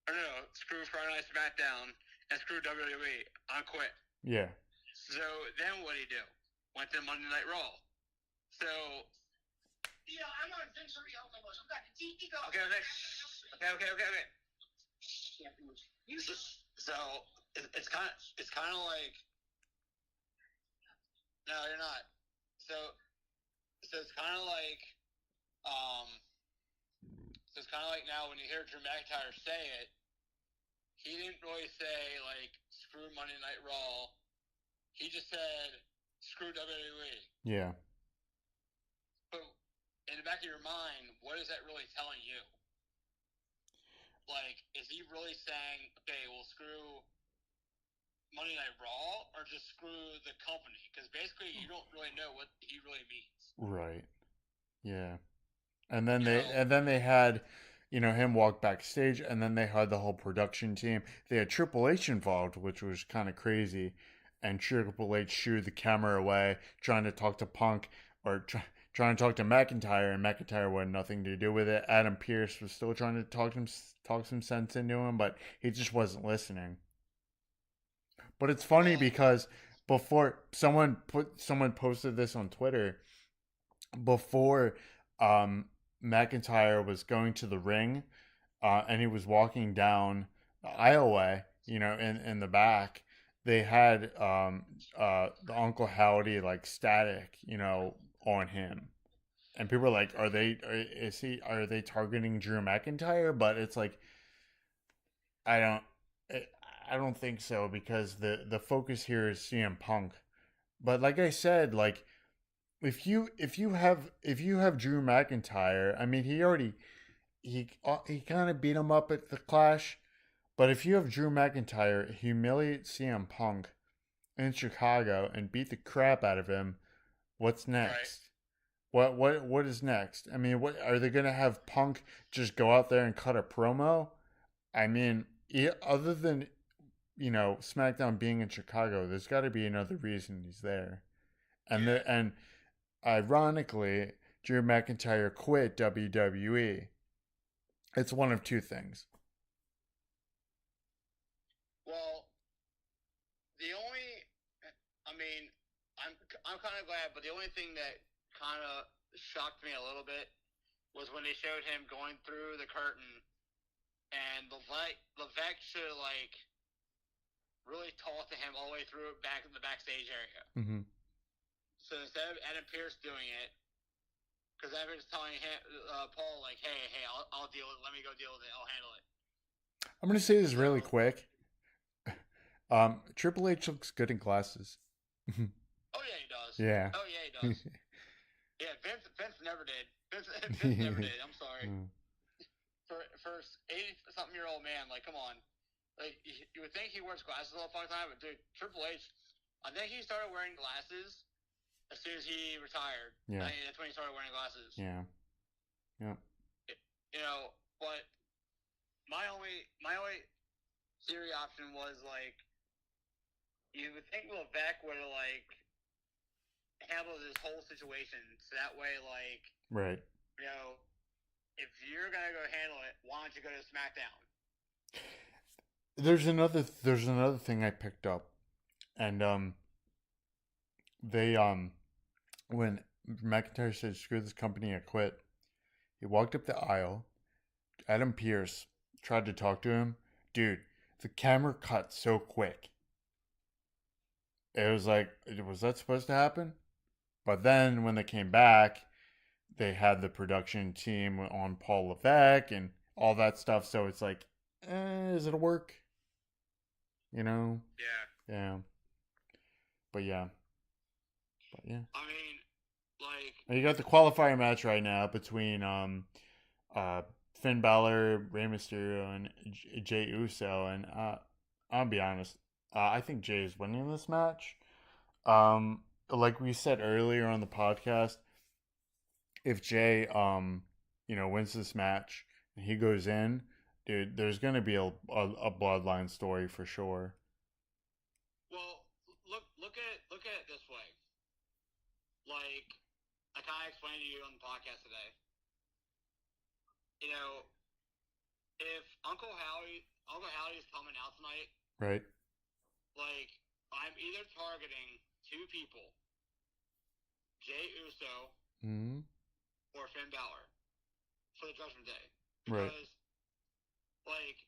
or no, screw Friday Night SmackDown, and screw WWE. I quit. Yeah. So then what did he do? Went to Monday Night Raw. So. Yeah, I'm on sensory almost. I've got the TV go. Okay. So it's kind of like. No, you're not. So it's kind of like. So it's kind of like now when you hear Drew McIntyre say it, he didn't really say like screw Monday Night Raw. He just said screw WWE. Yeah. But in the back of your mind, what is that really telling you? Like, is he really saying, okay, well, screw Monday Night Raw, or just screw the company? Because basically, you don't really know what he really means. Right. Yeah. And then they had, him walk backstage, and then they had the whole production team. They had Triple H involved, which was kind of crazy. And Triple H shooed the camera away, trying to talk to Punk, or trying to talk to McIntyre, and McIntyre had nothing to do with it. Adam Pearce was still trying to talk some sense into him, but he just wasn't listening. But it's funny because before someone posted this on Twitter, before McIntyre was going to the ring, and he was walking down the aisleway, in the back, they had the Uncle Howdy like static, on him, and people were like, are they targeting Drew McIntyre? But it's like, I don't think so, because the focus here is CM Punk. But like I said, like if you have Drew McIntyre, I mean he kind of beat him up at the Clash, but if you have Drew McIntyre humiliate CM Punk in Chicago and beat the crap out of him, what's next? Right. What is next? I mean, what are they going to have Punk just go out there and cut a promo? I mean, other than SmackDown being in Chicago, there's got to be another reason he's there. And ironically, Drew McIntyre quit WWE. It's one of two things. Well, I'm kind of glad, but the only thing that kind of shocked me a little bit was when they showed him going through the curtain, and Levesque should like really talk to him all the way through back in the backstage area. Mm-hmm. So instead of Adam Pearce doing it, because Adam Pearce telling him, Paul like, hey, I'll deal with it. Let me go deal with it. I'll handle it. I'm gonna say this really quick. Triple H looks good in glasses. Oh yeah, he does. Yeah. Oh yeah, he does. Yeah, Vince never did. Vince never did. I'm sorry. For 80-something-year-old man, like, come on. Like, you would think he wears glasses all the fucking time, but dude, Triple H, I think he started wearing glasses as soon as he retired. Yeah. That's when he started wearing glasses. Yeah. Yeah. But my only theory option was like, you would think Levesque would have like handled this whole situation, so that way, like, right. If you're gonna go handle it, why don't you go to SmackDown? There's another thing I picked up, and they when McIntyre said screw this company, I quit, he walked up the aisle. Adam Pearce tried to talk to him. Dude, the camera cut so quick. It was like, was that supposed to happen? But then when they came back, they had the production team on Paul Levesque and all that stuff. So it's like, is it a work? Yeah. Yeah. But yeah. I mean, like, you got the qualifier match right now between Finn Balor, Rey Mysterio, and Jey Uso. And I'll be honest, I think Jey is winning this match. Like we said earlier on the podcast, if Jey, wins this match and he goes in, dude, there's gonna be a bloodline story for sure. Well, look at it this way. Like, I kind of explained to you on the podcast today. If Howdy's coming out tonight, right? Like, I'm either targeting two people, Jey Uso or Finn Balor, for the Judgment Day. Because, like,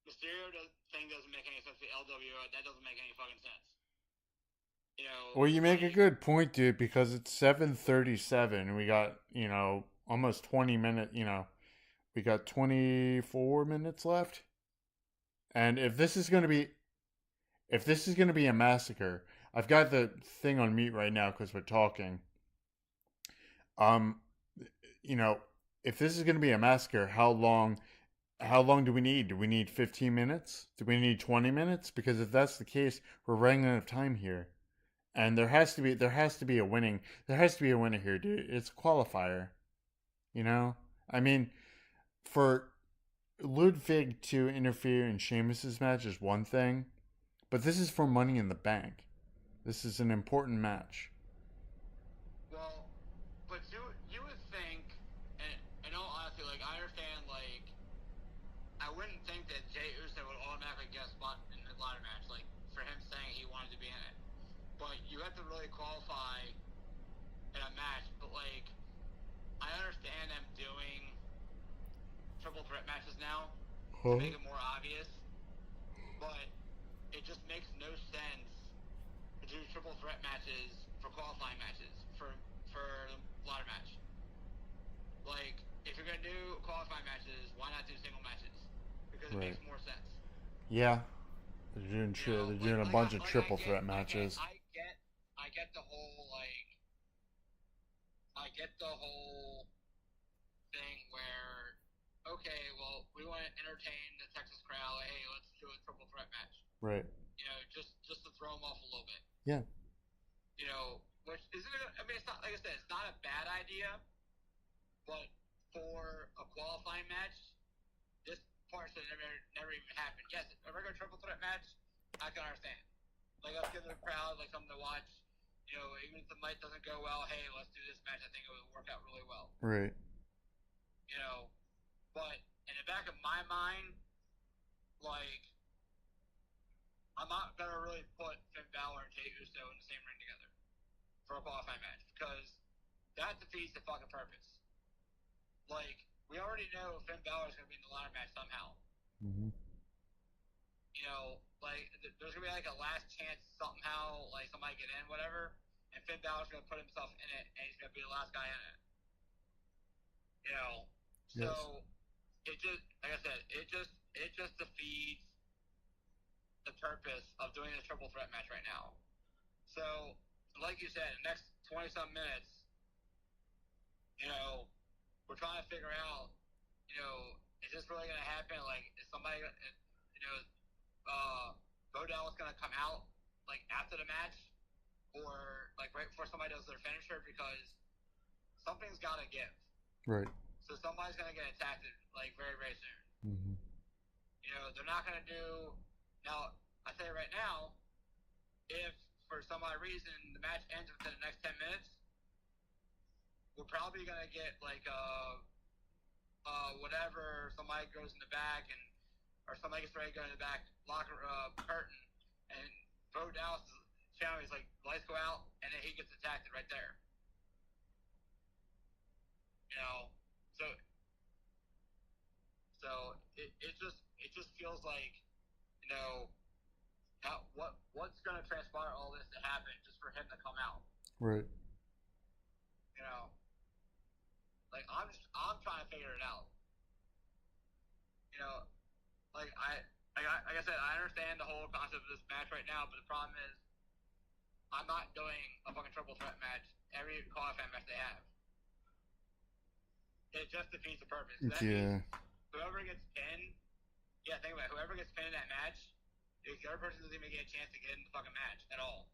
Mysterio thing doesn't make any sense to LWO. That doesn't make any fucking sense. Well, you make a good point, dude, because it's 7:37. We got, almost 20 minutes, we got 24 minutes left. And if this is going to be a massacre, I've got the thing on mute right now because we're talking. If this is going to be a massacre, how long do we need? Do we need 15 minutes? Do we need 20 minutes? Because if that's the case, we're running out of time here. And there has to be a winner here, dude. It's a qualifier. I mean, for Ludwig to interfere in Sheamus's match is one thing, but this is for Money in the Bank. This is an important match. Well, but you would think, and in all honesty, like, I understand, like, I wouldn't think that Jey Uso would automatically get a spot in the ladder match, like, for him saying he wanted to be in it. But you have to really qualify in a match. But, like, I understand them doing triple threat matches now to make it more obvious. But it just makes no sense to do triple threat matches for qualifying matches for the ladder match. Like, if you're gonna do qualifying matches, why not do single matches? Because it makes more sense. Yeah, they're doing a bunch of triple threat matches. I get the whole, like, get the whole thing where, okay, well, we want to entertain the Texas crowd. Like, hey, let's do a triple threat match. Right. You know, just to throw them off a little bit. Yeah. You know, which isn't. I mean, it's not, like I said, it's not a bad idea, but for a qualifying match, this part should never even happen. Yes, a regular triple threat match, I can understand. Like, let's give the crowd like something to watch. You know, even if the night doesn't go well, hey, let's do this match. I think it would work out really well. Right. You know, but in the back of my mind, like, I'm not gonna really put Finn Balor and Jey Uso in the same ring together for a qualifying match because that defeats the fucking purpose. Like, we already know Finn Balor is gonna be in the ladder match somehow. Mm-hmm. You know, like, there's gonna be like a last chance somehow, like somebody get in, whatever, and Finn Balor's gonna put himself in it, and he's gonna be the last guy in it. You know, so it just, like I said, it just defeats the purpose of doing a triple threat match right now. So, like you said, the next 20-some minutes, you know, we're trying to figure out, you know, is this really gonna happen? Like, is somebody, you know, Bo Dallas gonna come out like after the match, or like right before somebody does their finisher, because something's gotta give. Right. So somebody's gonna get attacked like very, very soon. Mm-hmm. You know, they're not gonna do. Now, I say right now, if for some odd reason the match ends within the next 10 minutes, we're probably gonna get like whatever, somebody goes in the back and or somebody gets ready to go in the back locker curtain, and Bo Dallas' family is like, lights go out, and then he gets attacked right there. You know, so it just feels like, you know, what's gonna transpire all this to happen just for him to come out. Right. You know, like I'm trying to figure it out. You know, like I said, I understand the whole concept of this match right now, but the problem is, I'm not doing a fucking triple threat match every qualifying match they have. It just defeats the purpose. That means whoever gets pinned, think about it, whoever gets pinned in that match, the other person doesn't even get a chance to get in the fucking match at all.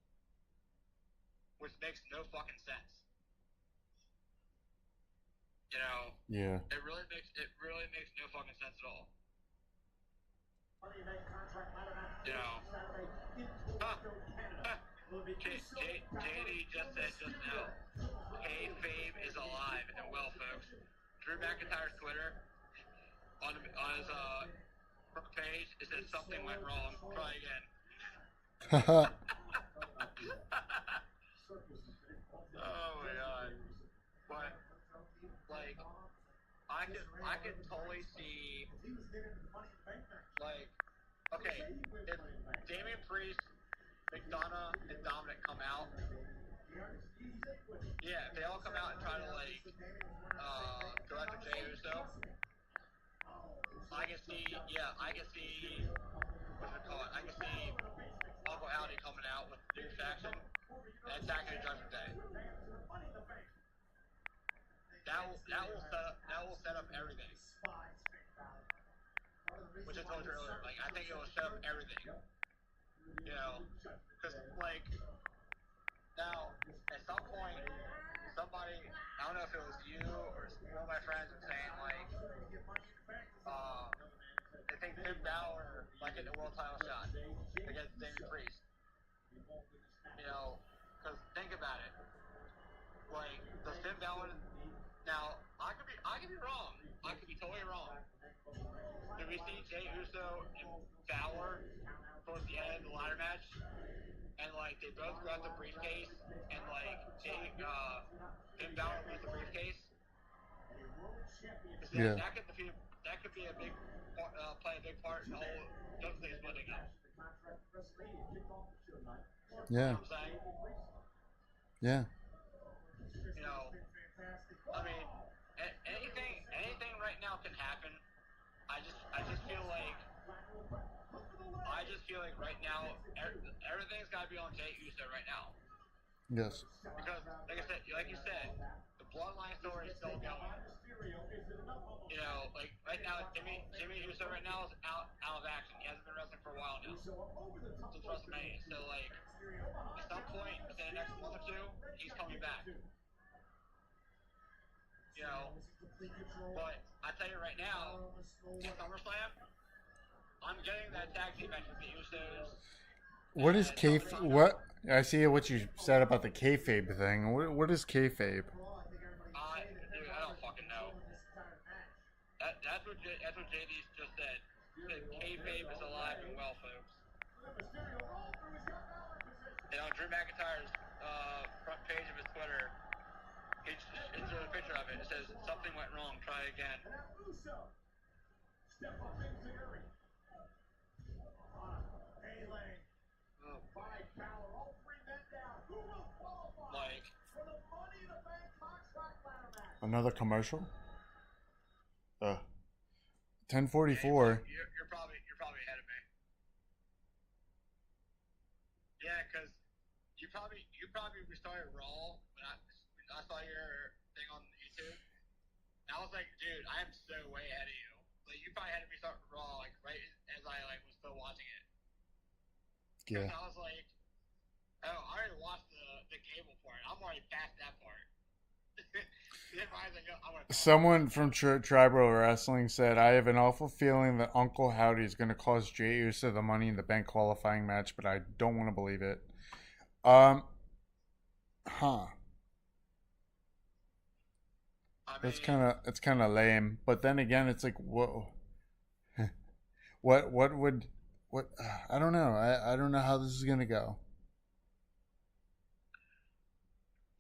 Which makes no fucking sense. You know? Yeah. It really makes no fucking sense at all. You know? JD just said just now, Hei5man is alive and well, folks. Drew McIntyre's Twitter, on his front page, it says something went wrong. Try again. Oh my god. But like, I could totally see, like, okay, if Damian Priest, McDonough, and Dominic come out, if they all come out and try to like go after Jey Uso, I can see what's it called? I can see Uncle Howdy coming out with the new faction and attacking the Judgment Day. That will set up everything. Which I told you earlier, like, I think it will set up everything. You know, because like, now at some point somebody, I don't know if it was you or one of my friends, was saying like, they think Finn Balor might get the world title shot against Damian Priest. You know, because think about it. Like, does Finn Balor? Now, I could be wrong. I could be totally wrong. Did we see Jey Uso and Balor towards the end of the ladder match, and like they both got the briefcase, and like Finn Balor with the briefcase? Yeah. That could be a big play a big part in the whole thing splitting up. Yeah. You know what I'm saying? Yeah. You know, I mean, anything right now can happen. I just feel like right now everything's got to be on Jey Uso right now. Yes. Because like you said, the bloodline story is still going. You know, like right now, Jimmy Uso right now is out of action. He hasn't been wrestling for a while now, since WrestleMania. So like, at some point within the next month or two, he's coming back. You know, but I tell you right now, at SummerSlam, I'm getting that tag team match with the Usos. What is kayfabe? What I see what you said about the kayfabe thing. What is kayfabe? Dude, I don't fucking know. That's what JD's just said. He said kayfabe is alive and well, folks. You know, Drew McIntyre's front page of his Twitter, it's a picture of it. It says, "Something went wrong. Try again." Step up into Gary. A-Lane. 5 power. All 3 men down. Who will qualify like for the Money in the Bank contract ladder match? Another commercial? 10:44. You're probably ahead of me. Yeah, because you probably restarted Raw when I saw your thing on YouTube. And I was like, dude, I am so way ahead of you. Like, you probably had to restart Raw like right as I like was still watching it. Yeah. I was like, oh, I already watched the Gable part. I'm already past that part. Someone from Tribal Wrestling said, "I have an awful feeling that Uncle Howdy is going to cause Jey Uso the Money in the Bank qualifying match, but I don't want to believe it." It's kind of lame, but then again, it's like, whoa, what I don't know. I don't know how this is gonna go.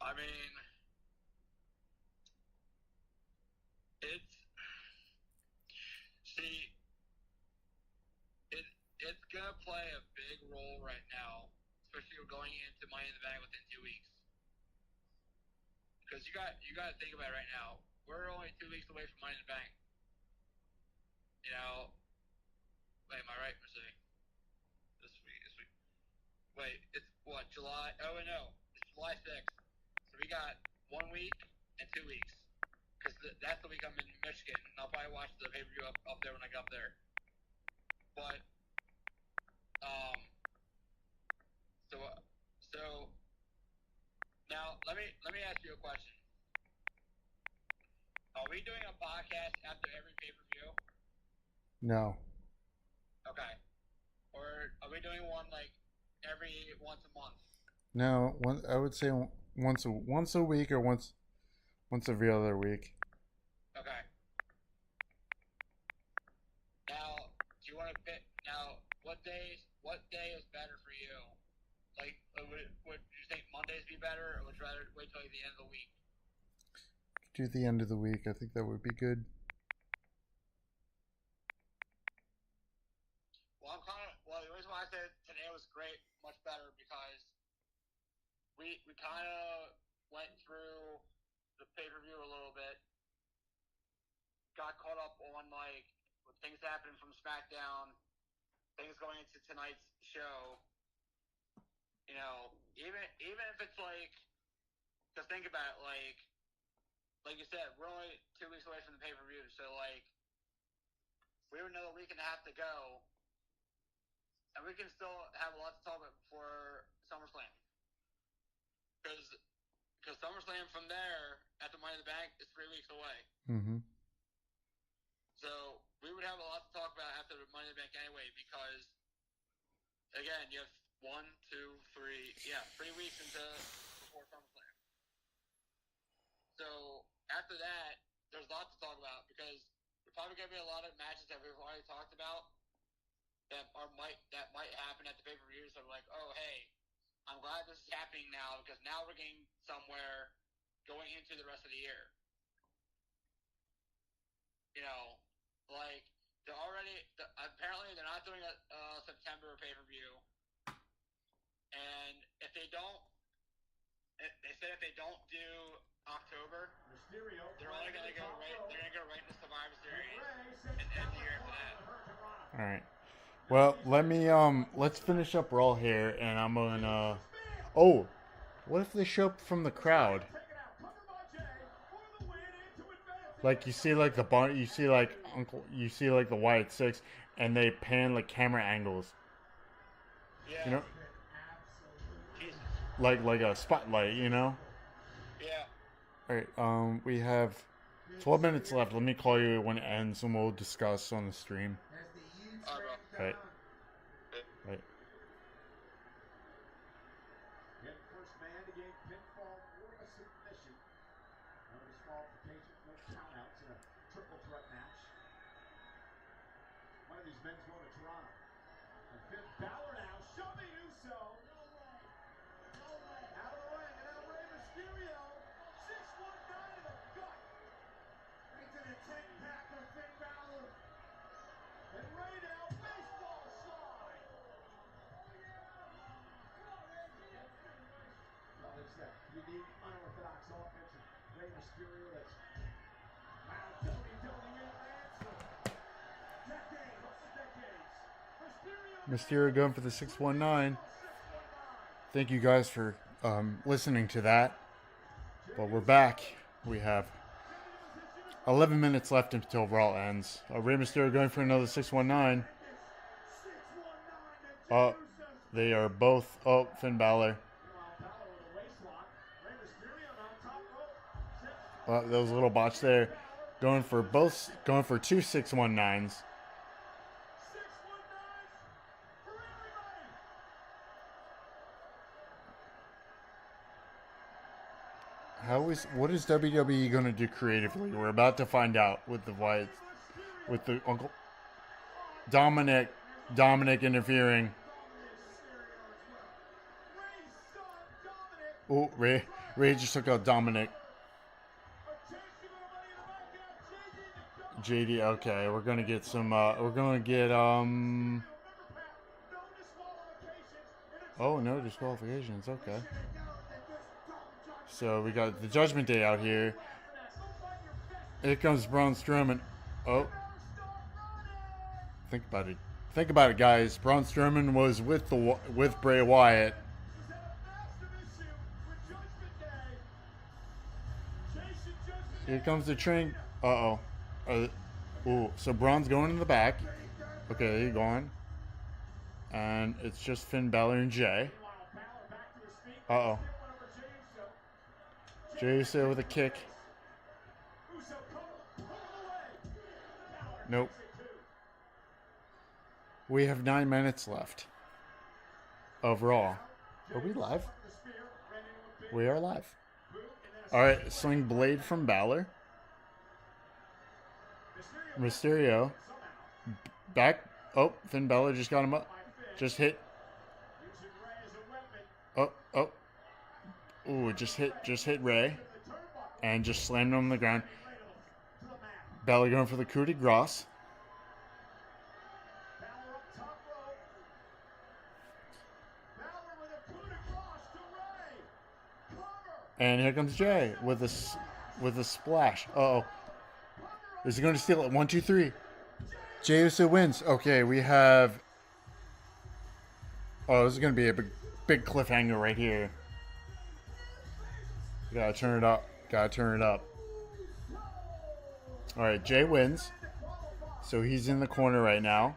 I mean, it's gonna play a big role right now, especially going into Money in the Bank within 2 weeks. Because you got to think about it right now. We're only 2 weeks away from Money in the Bank. You know, wait, am I right? Let's see. This week. Wait, it's what, July? Oh, no, it's July 6th. So we got 1 week and 2 weeks. Because that's the week I'm in Michigan, and I'll probably watch the pay-per-view up there when I get up there. But so now let me ask you a question. Are we doing a podcast after every pay-per-view? No. Okay. Or are we doing one like once a month? No, I would say once a week or once every other week. Okay. Now, do you want to pick? Now, what day is better for you? Like, would you think Mondays be better, or would you rather wait till the end of the week? Do the end of the week. I think that would be good. Well, the reason why I said today was great, much better, because we kind of went through the pay-per-view a little bit, got caught up on like what things happening from SmackDown, things going into tonight's show. You know, even if it's like, just think about it, like you said, we're only 2 weeks away from the pay-per-view, so like we have another week and a half to go, and we can still have a lot to talk about before SummerSlam. Because SummerSlam from there, after Money in the Bank, is 3 weeks away. Mm-hmm. So we would have a lot to talk about after the Money in the Bank anyway, because, again, you have 1, 2, 3 weeks before SummerSlam. So after that, there's lots to talk about, because there's probably going to be a lot of matches that we've already talked about that might happen at the pay-per-view. So we're like, oh, hey, I'm glad this is happening now, because now we're getting somewhere going into the rest of the year. You know, like, apparently they're not doing a September pay-per-view. And if they don't, they said if they don't do October, they're only going to go right. They're going to go right into Survivor Series and end the year after that. All right. Well, let's finish up Raw here, and I'm gonna. Oh, what if they show up from the crowd? Like you see like the bar, you see like the Wyatt Six, and they pan like camera angles. Yeah. You know, Jesus. like a spotlight. You know. Yeah. All right. We have 12 minutes left. Let me call you when it ends, and we'll discuss on the stream. Right. Right. Hit first man to gain pinfall or a submission. No disqualifications, no countouts in a triple threat match. One of these men's going to Toronto. And Finn Balor now shoving Uso. No way. No way. Out of the ring, and now Rey Mysterio. 619 in the gut. Right to the 10-pack of Finn Balor. And Rey now baseball slide. Well, it's that unique, unorthodox offense of Rey Mysterio that's wow, WWE fans for decades, almost decades. Mysterio going for the 619. Thank you guys for listening to that. But we're back. We have 11 minutes left until Raw ends. Rey Mysterio going for another 619. They are both. Oh, Finn Balor. There was a little botch there. Going for two 619s. What is WWE going to do creatively? We're about to find out with the Wyatts, with the Uncle Dominic interfering. Oh, Ray just took out Dominic. JD, okay, we're gonna get some. Oh, no disqualifications. Okay. So we got the Judgment Day out here. Here comes Braun Strowman. Oh. Think about it, guys. Braun Strowman was with Bray Wyatt. Here comes the train. Uh-oh. Ooh, so Braun's going in the back. Okay, he's going. And it's just Finn Balor and Jay. Uh-oh. Jey Uso with a kick. Nope. We have 9 minutes left of Raw. Are we live? We are live. Alright, swing blade from Balor. Mysterio. Back. Oh, Finn Balor just got him up. Just hit. Oh. Ooh, just hit Rey. And just slammed him on the ground. Balor going for the coup de grace. And here comes Jay with a splash. Uh-oh. Is he going to steal it? 1, 2, 3. Jey Uso wins. Okay, we have... Oh, this is going to be a big cliffhanger right here. Gotta turn it up. Alright, Jay wins. So he's in the corner right now.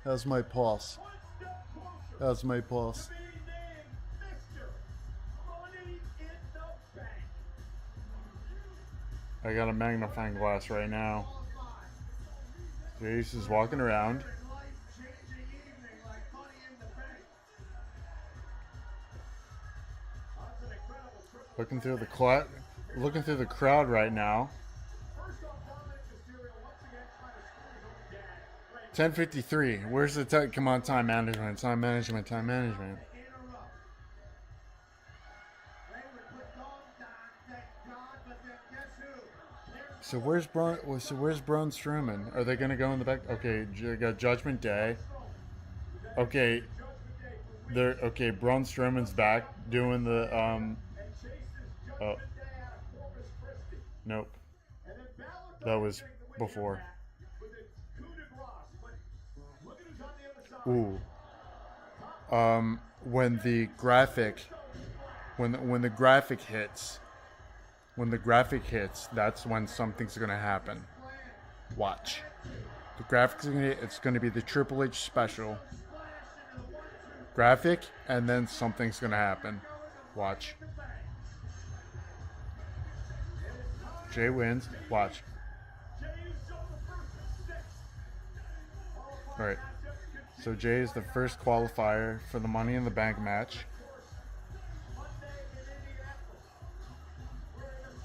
How's my pulse? I got a magnifying glass right now. Jace is walking around. Looking through the crowd right now. 10:53. Where's the time? Come on, time management. So where's Braun Strowman? Are they gonna go in the back? Okay, got Judgment Day. Okay, Braun Strowman's back doing the Oh. Nope. That was before. Ooh. when the graphic when the graphic hits, that's when something's gonna happen. Watch. The graphics it's gonna be the Triple H special graphic, and then something's gonna happen. Watch. Jay wins. Watch. Alright. So Jay is the first qualifier for the Money in the Bank match.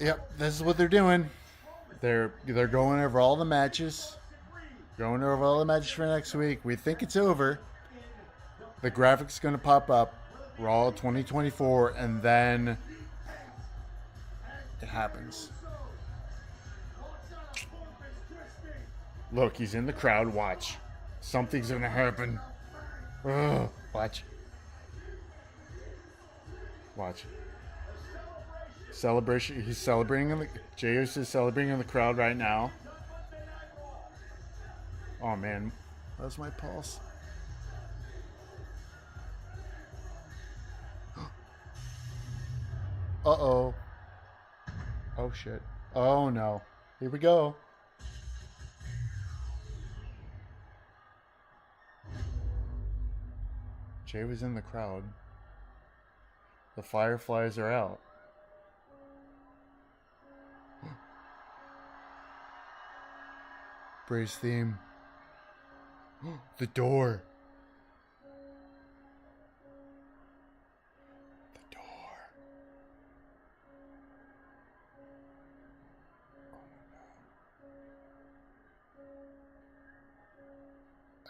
Yep, this is what they're doing. They're going over all the matches. Going over all the matches for next week. We think it's over. The graphics going to pop up. Raw 2024, and then it happens. Look, he's in the crowd. Watch. Something's going to happen. Ugh. Watch. Watch. Celebration. He's celebrating. Jey Uso is celebrating in the crowd right now. Oh, man. That's my pulse. Uh-oh. Oh, shit. Oh, no. Here we go. Jay was in the crowd. The Fireflies are out. Bray's theme. The door. The door.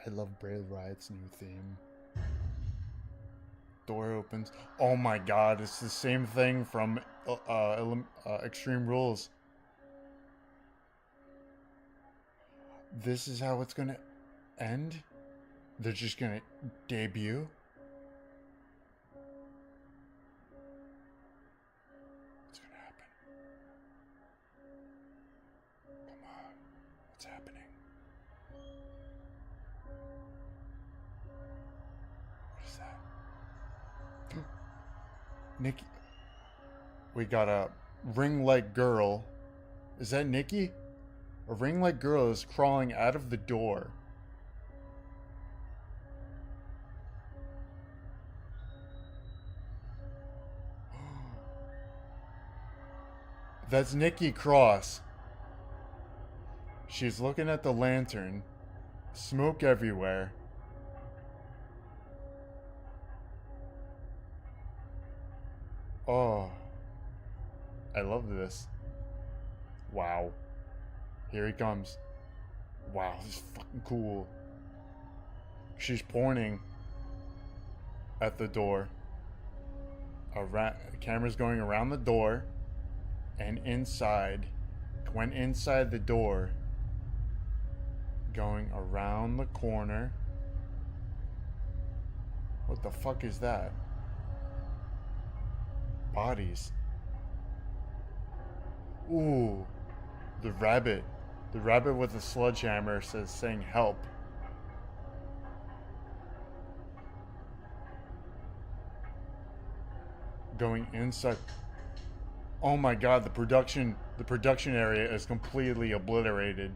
I love Bray Wyatt's new theme. Door opens. Oh my god, it's the same thing from Extreme Rules. This is how it's gonna end? They're just gonna debut? What's gonna happen? Come on. What's happening? What is that? Nikki. We got a ring-leg girl. Is that Nikki? A ring-leg girl is crawling out of the door. That's Nikki Cross. She's looking at the lantern. Smoke everywhere. Oh. I love this. Wow. Here he comes. Wow, this is fucking cool. She's pointing at the door. The camera's going around the door and inside. Went inside the door. Going around the corner. What the fuck is that? Bodies. Ooh. The rabbit. The rabbit with the sledgehammer saying help. Going inside. Oh my god, the production area is completely obliterated.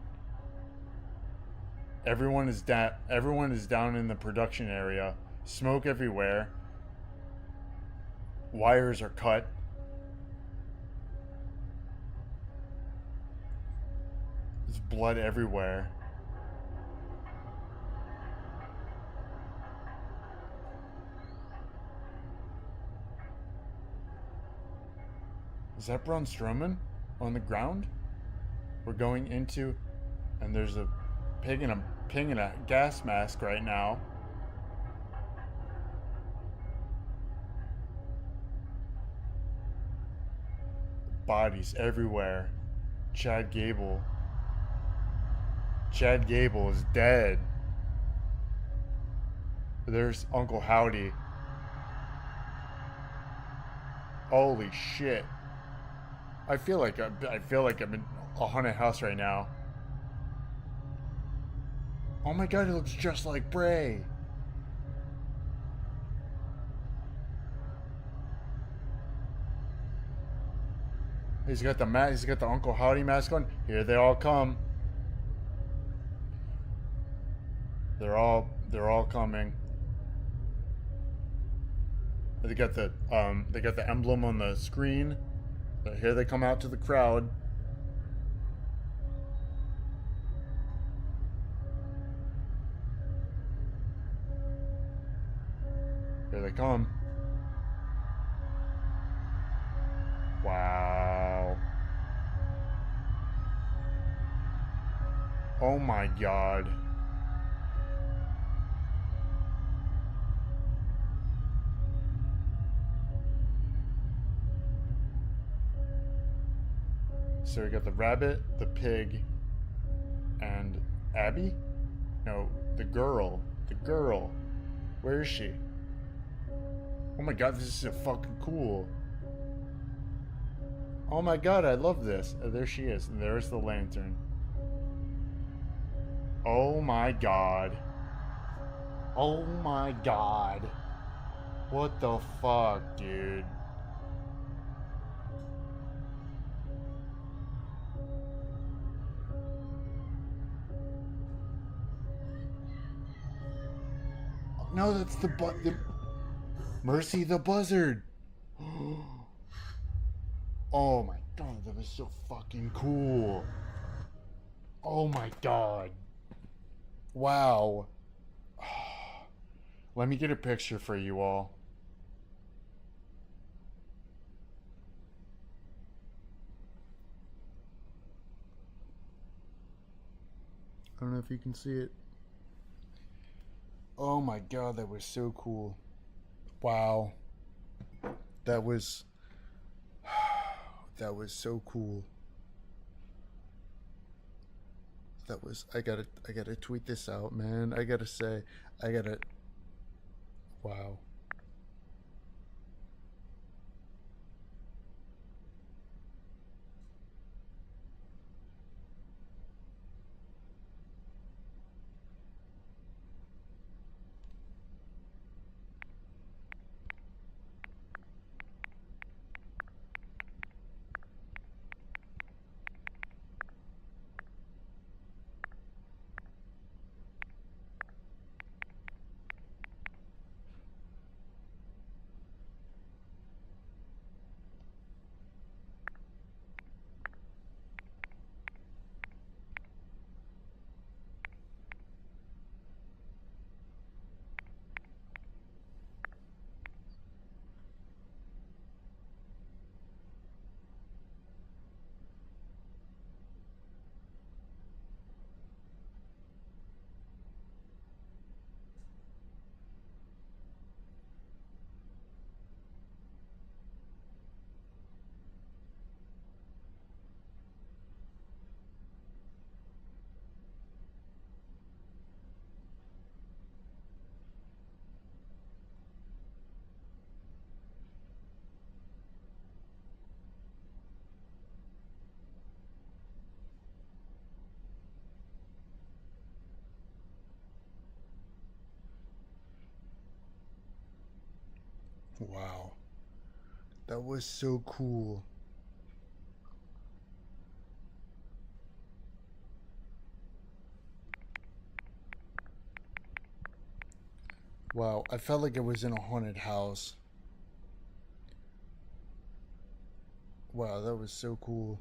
Everyone is down in the production area. Smoke everywhere. Wires are cut. There's blood everywhere. Is that Braun Strowman on the ground? We're going into, and there's a pig in a gas mask right now. Bodies everywhere. Chad Gable is dead. There's Uncle Howdy. Holy shit. I feel like I'm in a haunted house right now. Oh my god, he looks just like Bray. He's got the He's got the Uncle Howdy mask on. Here they all come. They're all coming. They got the emblem on the screen. Here they come out to the crowd. Here they come. Wow. Oh my God. So we got the rabbit, the pig, and Abby? No, the girl. The girl. Where is she? Oh my God, this is so fucking cool. Oh my God, I love this. Oh, there she is. And there's the lantern. Oh my God. Oh my God. What the fuck, dude? No, that's the Mercy the Buzzard. Oh my God, that was so fucking cool. Oh my God. Wow. Let me get a picture for you all. I don't know if you can see it. Oh my God, that was so cool. Wow. That was so cool. I gotta tweet this out, man. I gotta say, wow. Wow. That was so cool. Wow, I felt like I was in a haunted house. Wow, that was so cool.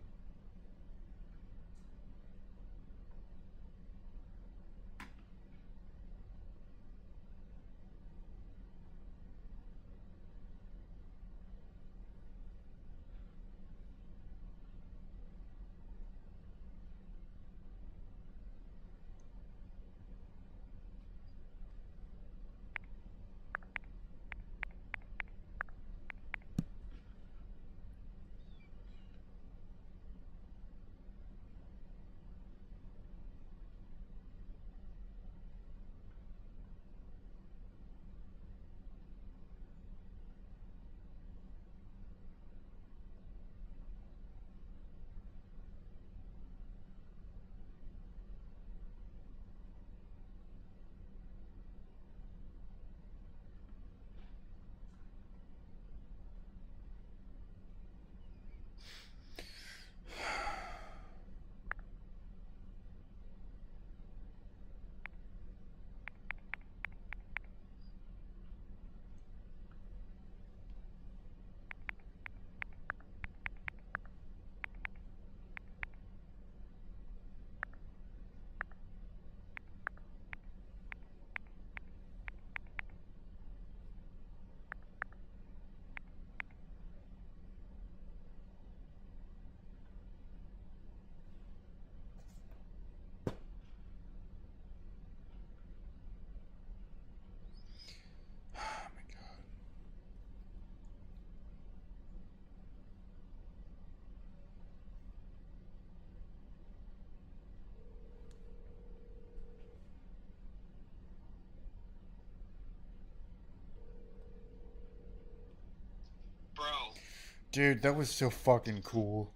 Dude, that was so fucking cool.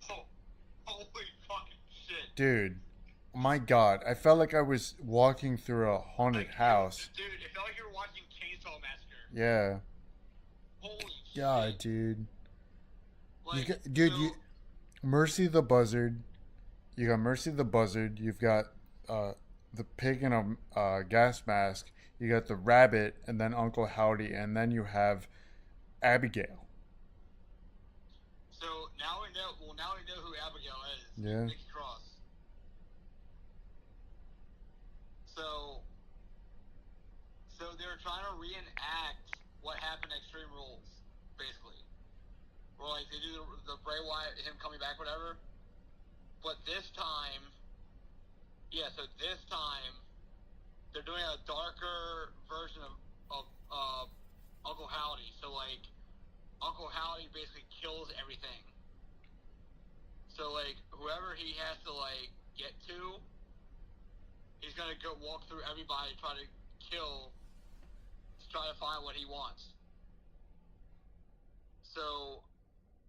Oh, holy fucking shit. Dude, my God. I felt like I was walking through a haunted house. Dude, it felt like you were watching Chainsaw Massacre. Yeah. Holy God, shit. dude. Like, You Mercy the Buzzard. You got Mercy the Buzzard. You've got the pig in a gas mask. You got the rabbit, and then Uncle Howdy, and then you have Abigail. So now we know. Well, now we know who Abigail is. Yeah. Nikki Cross. So they're trying to reenact what happened at Extreme Rules, basically. Where like they do the Bray Wyatt, him coming back, whatever. But this time, so this time they're doing a darker version of Uncle Howdy. So like Uncle Howdy basically kills everything. So like whoever he has to like get to, he's gonna go walk through everybody, try to kill, to try to find what he wants. So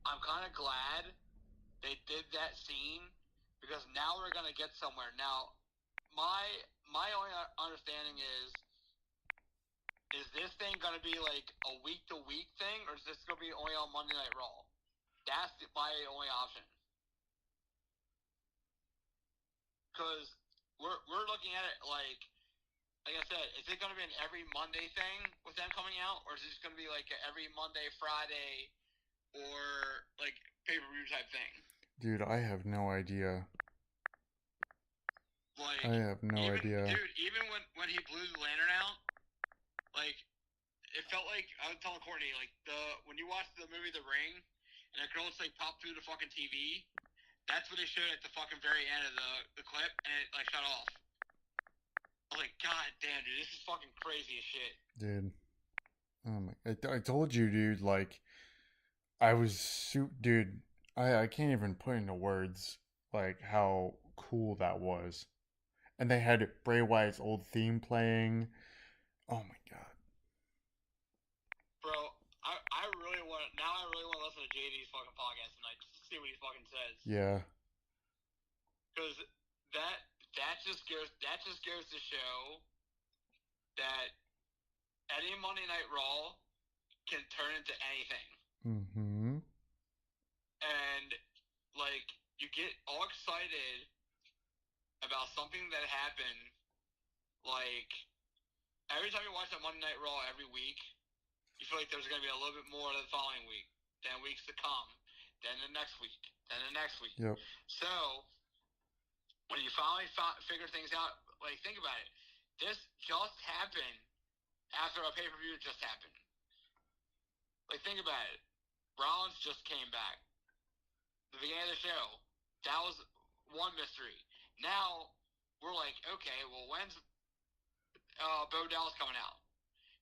I'm kind of glad they did that scene because now we're gonna get somewhere. Now, my only understanding is this thing gonna be like a week to week thing, or is this gonna be only on Monday Night Raw? That's my only option. Because we're looking at it like I said, is it gonna be an every Monday thing with them coming out, or is it just gonna be like an every Monday, Friday, or like pay-per-view type thing? Dude, I have no idea. Like, I have no idea. Dude, even when he blew the lantern out, like, it felt like, I was telling Courtney, like, when you watch the movie The Ring, and a girl just, like, popped through the fucking TV, that's what they showed at the fucking very end of the clip, and it, like, shut off. I was like, God damn, dude, this is fucking crazy as shit. Dude. Oh my, I told you, dude, like, dude, I can't even put into words, like, how cool that was. And they had Bray Wyatt's old theme playing. Oh my God. Bro, I really want to listen to JD's fucking podcast tonight just to see what he fucking says. Yeah. Because that just goes to show that any Monday Night Raw can turn into anything. Mm-hmm. And like you get all excited about something that happened. Like every time you watch that Monday Night Raw every week, you feel like there's going to be a little bit more the following week, then weeks to come, then the next week, then the next week. Yep. So when you finally figure things out, like think about it. This just happened after a pay-per-view just happened. Like think about it. Rollins just came back. The beginning of the show, that was one mystery. Now we're like, okay, well, when's Bo Dallas coming out?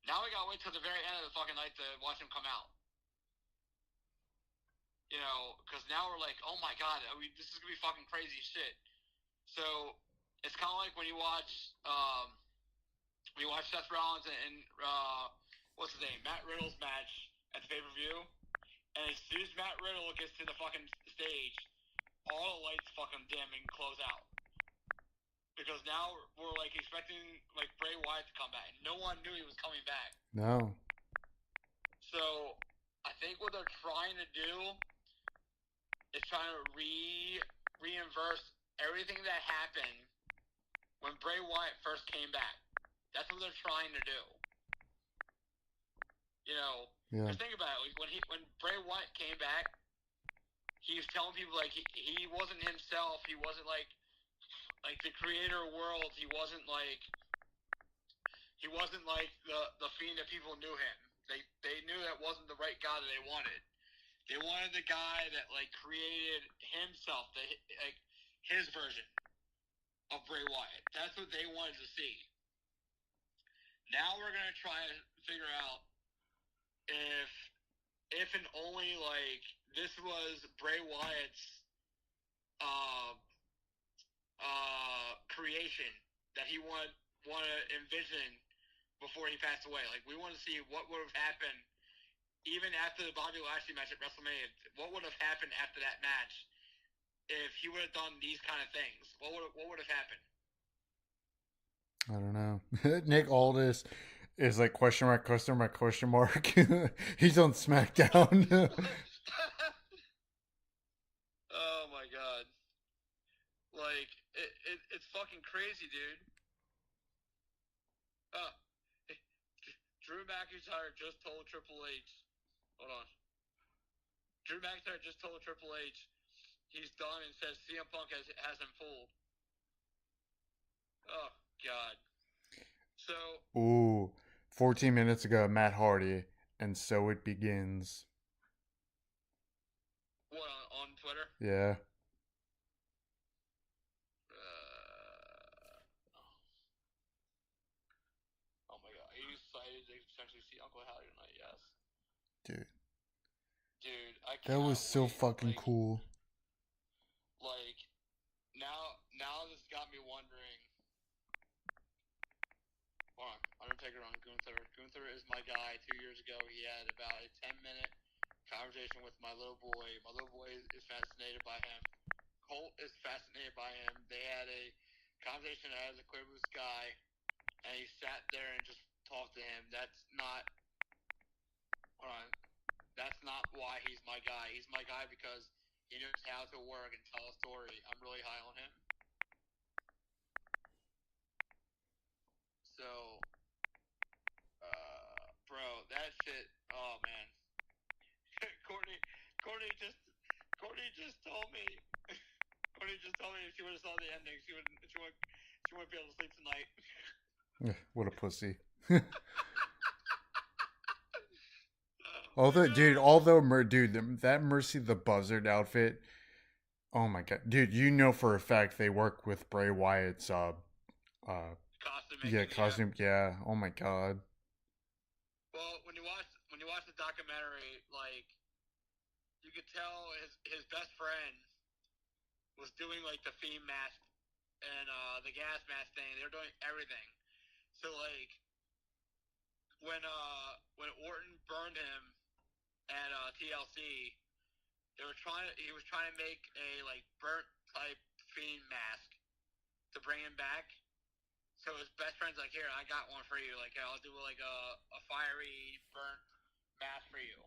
Now we gotta wait till the very end of the fucking night to watch him come out. You know, because now we're like, oh my God, this is gonna be fucking crazy shit. So it's kind of like when you watch Seth Rollins and what's his name, Matt Riddle's match at the pay-per-view, and as soon as Matt Riddle gets to the fucking stage, all the lights fucking dim and close out. Because now we're like expecting like Bray Wyatt to come back. No one knew he was coming back. No. So I think what they're trying to do is trying to reinverse everything that happened when Bray Wyatt first came back. That's what they're trying to do. You know, because think about it. Like, when Bray Wyatt came back, he was telling people like he wasn't himself. He wasn't like the creator of worlds. He wasn't like the Fiend that people knew him. They knew that wasn't the right guy that they wanted. They wanted the guy that like created himself, like his version of Bray Wyatt. That's what they wanted to see. Now we're gonna try to figure out if and only like this was Bray Wyatt's creation that he want to envision before he passed away. Like we want to see what would have happened even after the Bobby Lashley match at WrestleMania, what would have happened after that match if he would have done these kind of things? What would have happened? I don't know. Nick Aldis is like question mark, question mark, question mark. He's on SmackDown. Oh my god. Like, it's fucking crazy, dude. Drew McIntyre just told Triple H. Hold on. Drew McIntyre just told Triple H he's done and says CM Punk has him fooled. Oh, God. So... Ooh, 14 minutes ago, Matt Hardy, and so it begins. What, on Twitter? Yeah. Oh my god. Are you excited to potentially see Uncle Howdy tonight? Yes. Dude, I can't that was so wait. fucking cool. Like, now this got me wondering. Hold on. Undertaker on Gunther. Gunther is my guy. 2 years ago, he had about a 10-minute conversation with my little boy. My little boy is fascinated by him. Colt is fascinated by him. They had a conversation as a Corpus guy, and he sat there and just talked to him. That's not. Hold on. That's not why he's my guy. He's my guy because he knows how to work and tell a story. I'm really high on him. So, bro, that shit. Oh man, Courtney just told me. Courtney just told me if she would have saw the ending, she wouldn't be able to sleep tonight. What a pussy. Dude, that Mercy the Buzzard outfit. Oh my god, dude! You know for a fact they work with Bray Wyatt's costume. Yeah. Oh my god. Well, when you watch the documentary, like you could tell his best friend was doing like the Fiend mask and the gas mask thing. They were doing everything. So like when Orton burned him at TLC, he was trying to make a like burnt type Fiend mask to bring him back. So his best friend's like, here, I got one for you. Like, I'll do like a fiery burnt mask for you.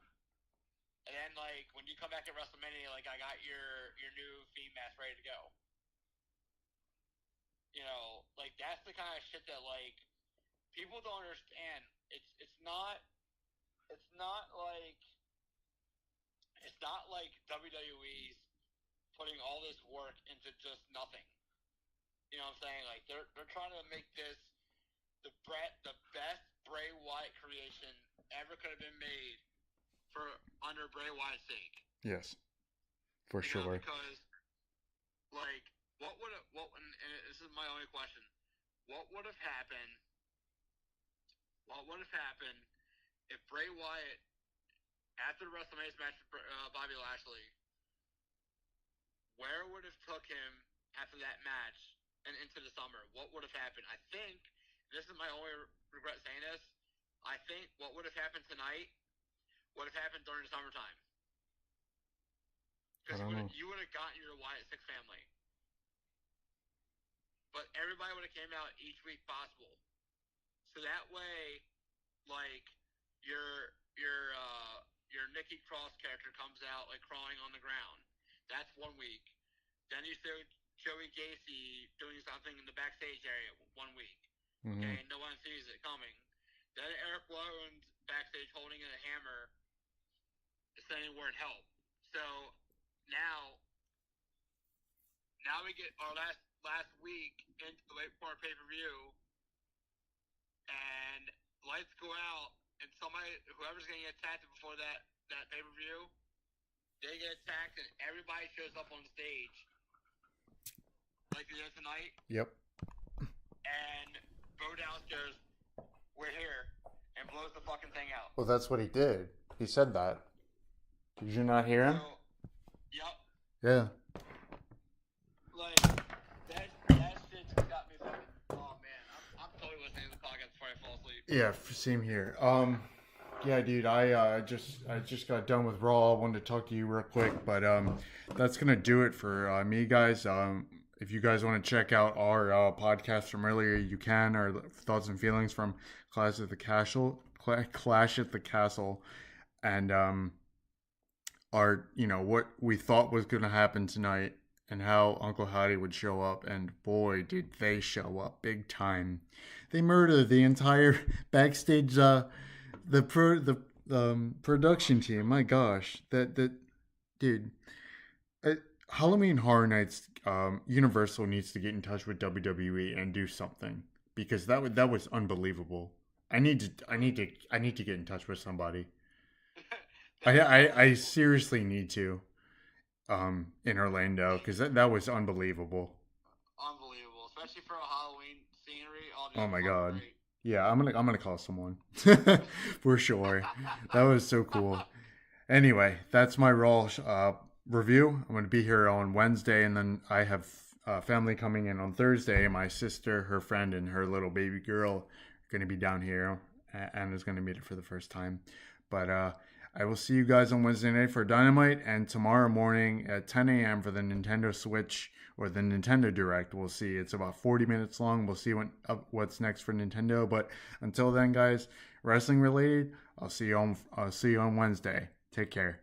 And then like when you come back at WrestleMania, like I got your new Fiend mask ready to go. You know, like that's the kind of shit that like people don't understand. It's not like WWE's putting all this work into just nothing. You know what I'm saying? Like they're trying to make this the best Bray Wyatt creation ever could have been made for under Bray Wyatt's sake. Yes, for sure. Because like and this is my only question. What would have happened? What would have happened if Bray Wyatt, after the WrestleMania match with Bobby Lashley, where would have took him after that match and into the summer? What would have happened? I think, this is my only regret saying this, I think what would have happened tonight would have happened during the summertime. Because you would have gotten your Wyatt 6 family. But everybody would have came out each week possible. So that way, like, your Nikki Cross character comes out, like, crawling on the ground. That's 1 week. Then you see Joey Gacy doing something in the backstage area 1 week. Mm-hmm. Okay, no one sees it coming. Then Eric Rowan's backstage holding in a hammer, saying word help. So now we get our last week into the late part pay-per-view, and lights go out, and whoever's going to get attacked before that pay-per-view, they get attacked, and everybody shows up on stage like they did tonight. Yep. And Bo Dallas goes, "We're here," and blows the fucking thing out. Well, that's what he did. He said that. Did you not hear him? Yep. Yeah. Like, that shit just got me fucking, oh man, I'm totally listening to the podcast before I fall asleep. Yeah, same here. Yeah, dude, I just got done with Raw. I wanted to talk to you real quick, but that's gonna do it for me, guys. If you guys want to check out our podcast from earlier, you can. Our thoughts and feelings from Clash at the Castle, and our what we thought was gonna happen tonight, and how Uncle Howdy would show up, and boy, did they show up big time. They murdered the entire backstage. The production team, my gosh, that dude, Halloween Horror Nights, Universal needs to get in touch with WWE and do something, because that was unbelievable. I need to get in touch with somebody. I seriously need to, in Orlando, because that was unbelievable. Unbelievable, especially for a Halloween scenery. Oh my god. Great. Yeah, I'm gonna call someone for sure. That was so cool. Anyway, that's my Raw review. I'm gonna be here on Wednesday, and then I have family coming in on Thursday. My sister, her friend, and her little baby girl are gonna be down here, and is gonna meet it for the first time. But I will see you guys on Wednesday night for Dynamite, and tomorrow morning at 10 a.m. for the Nintendo Switch, or the Nintendo Direct. We'll see. It's about 40 minutes long. We'll see what's next for Nintendo. But until then, guys, wrestling related, I'll see you on Wednesday. Take care.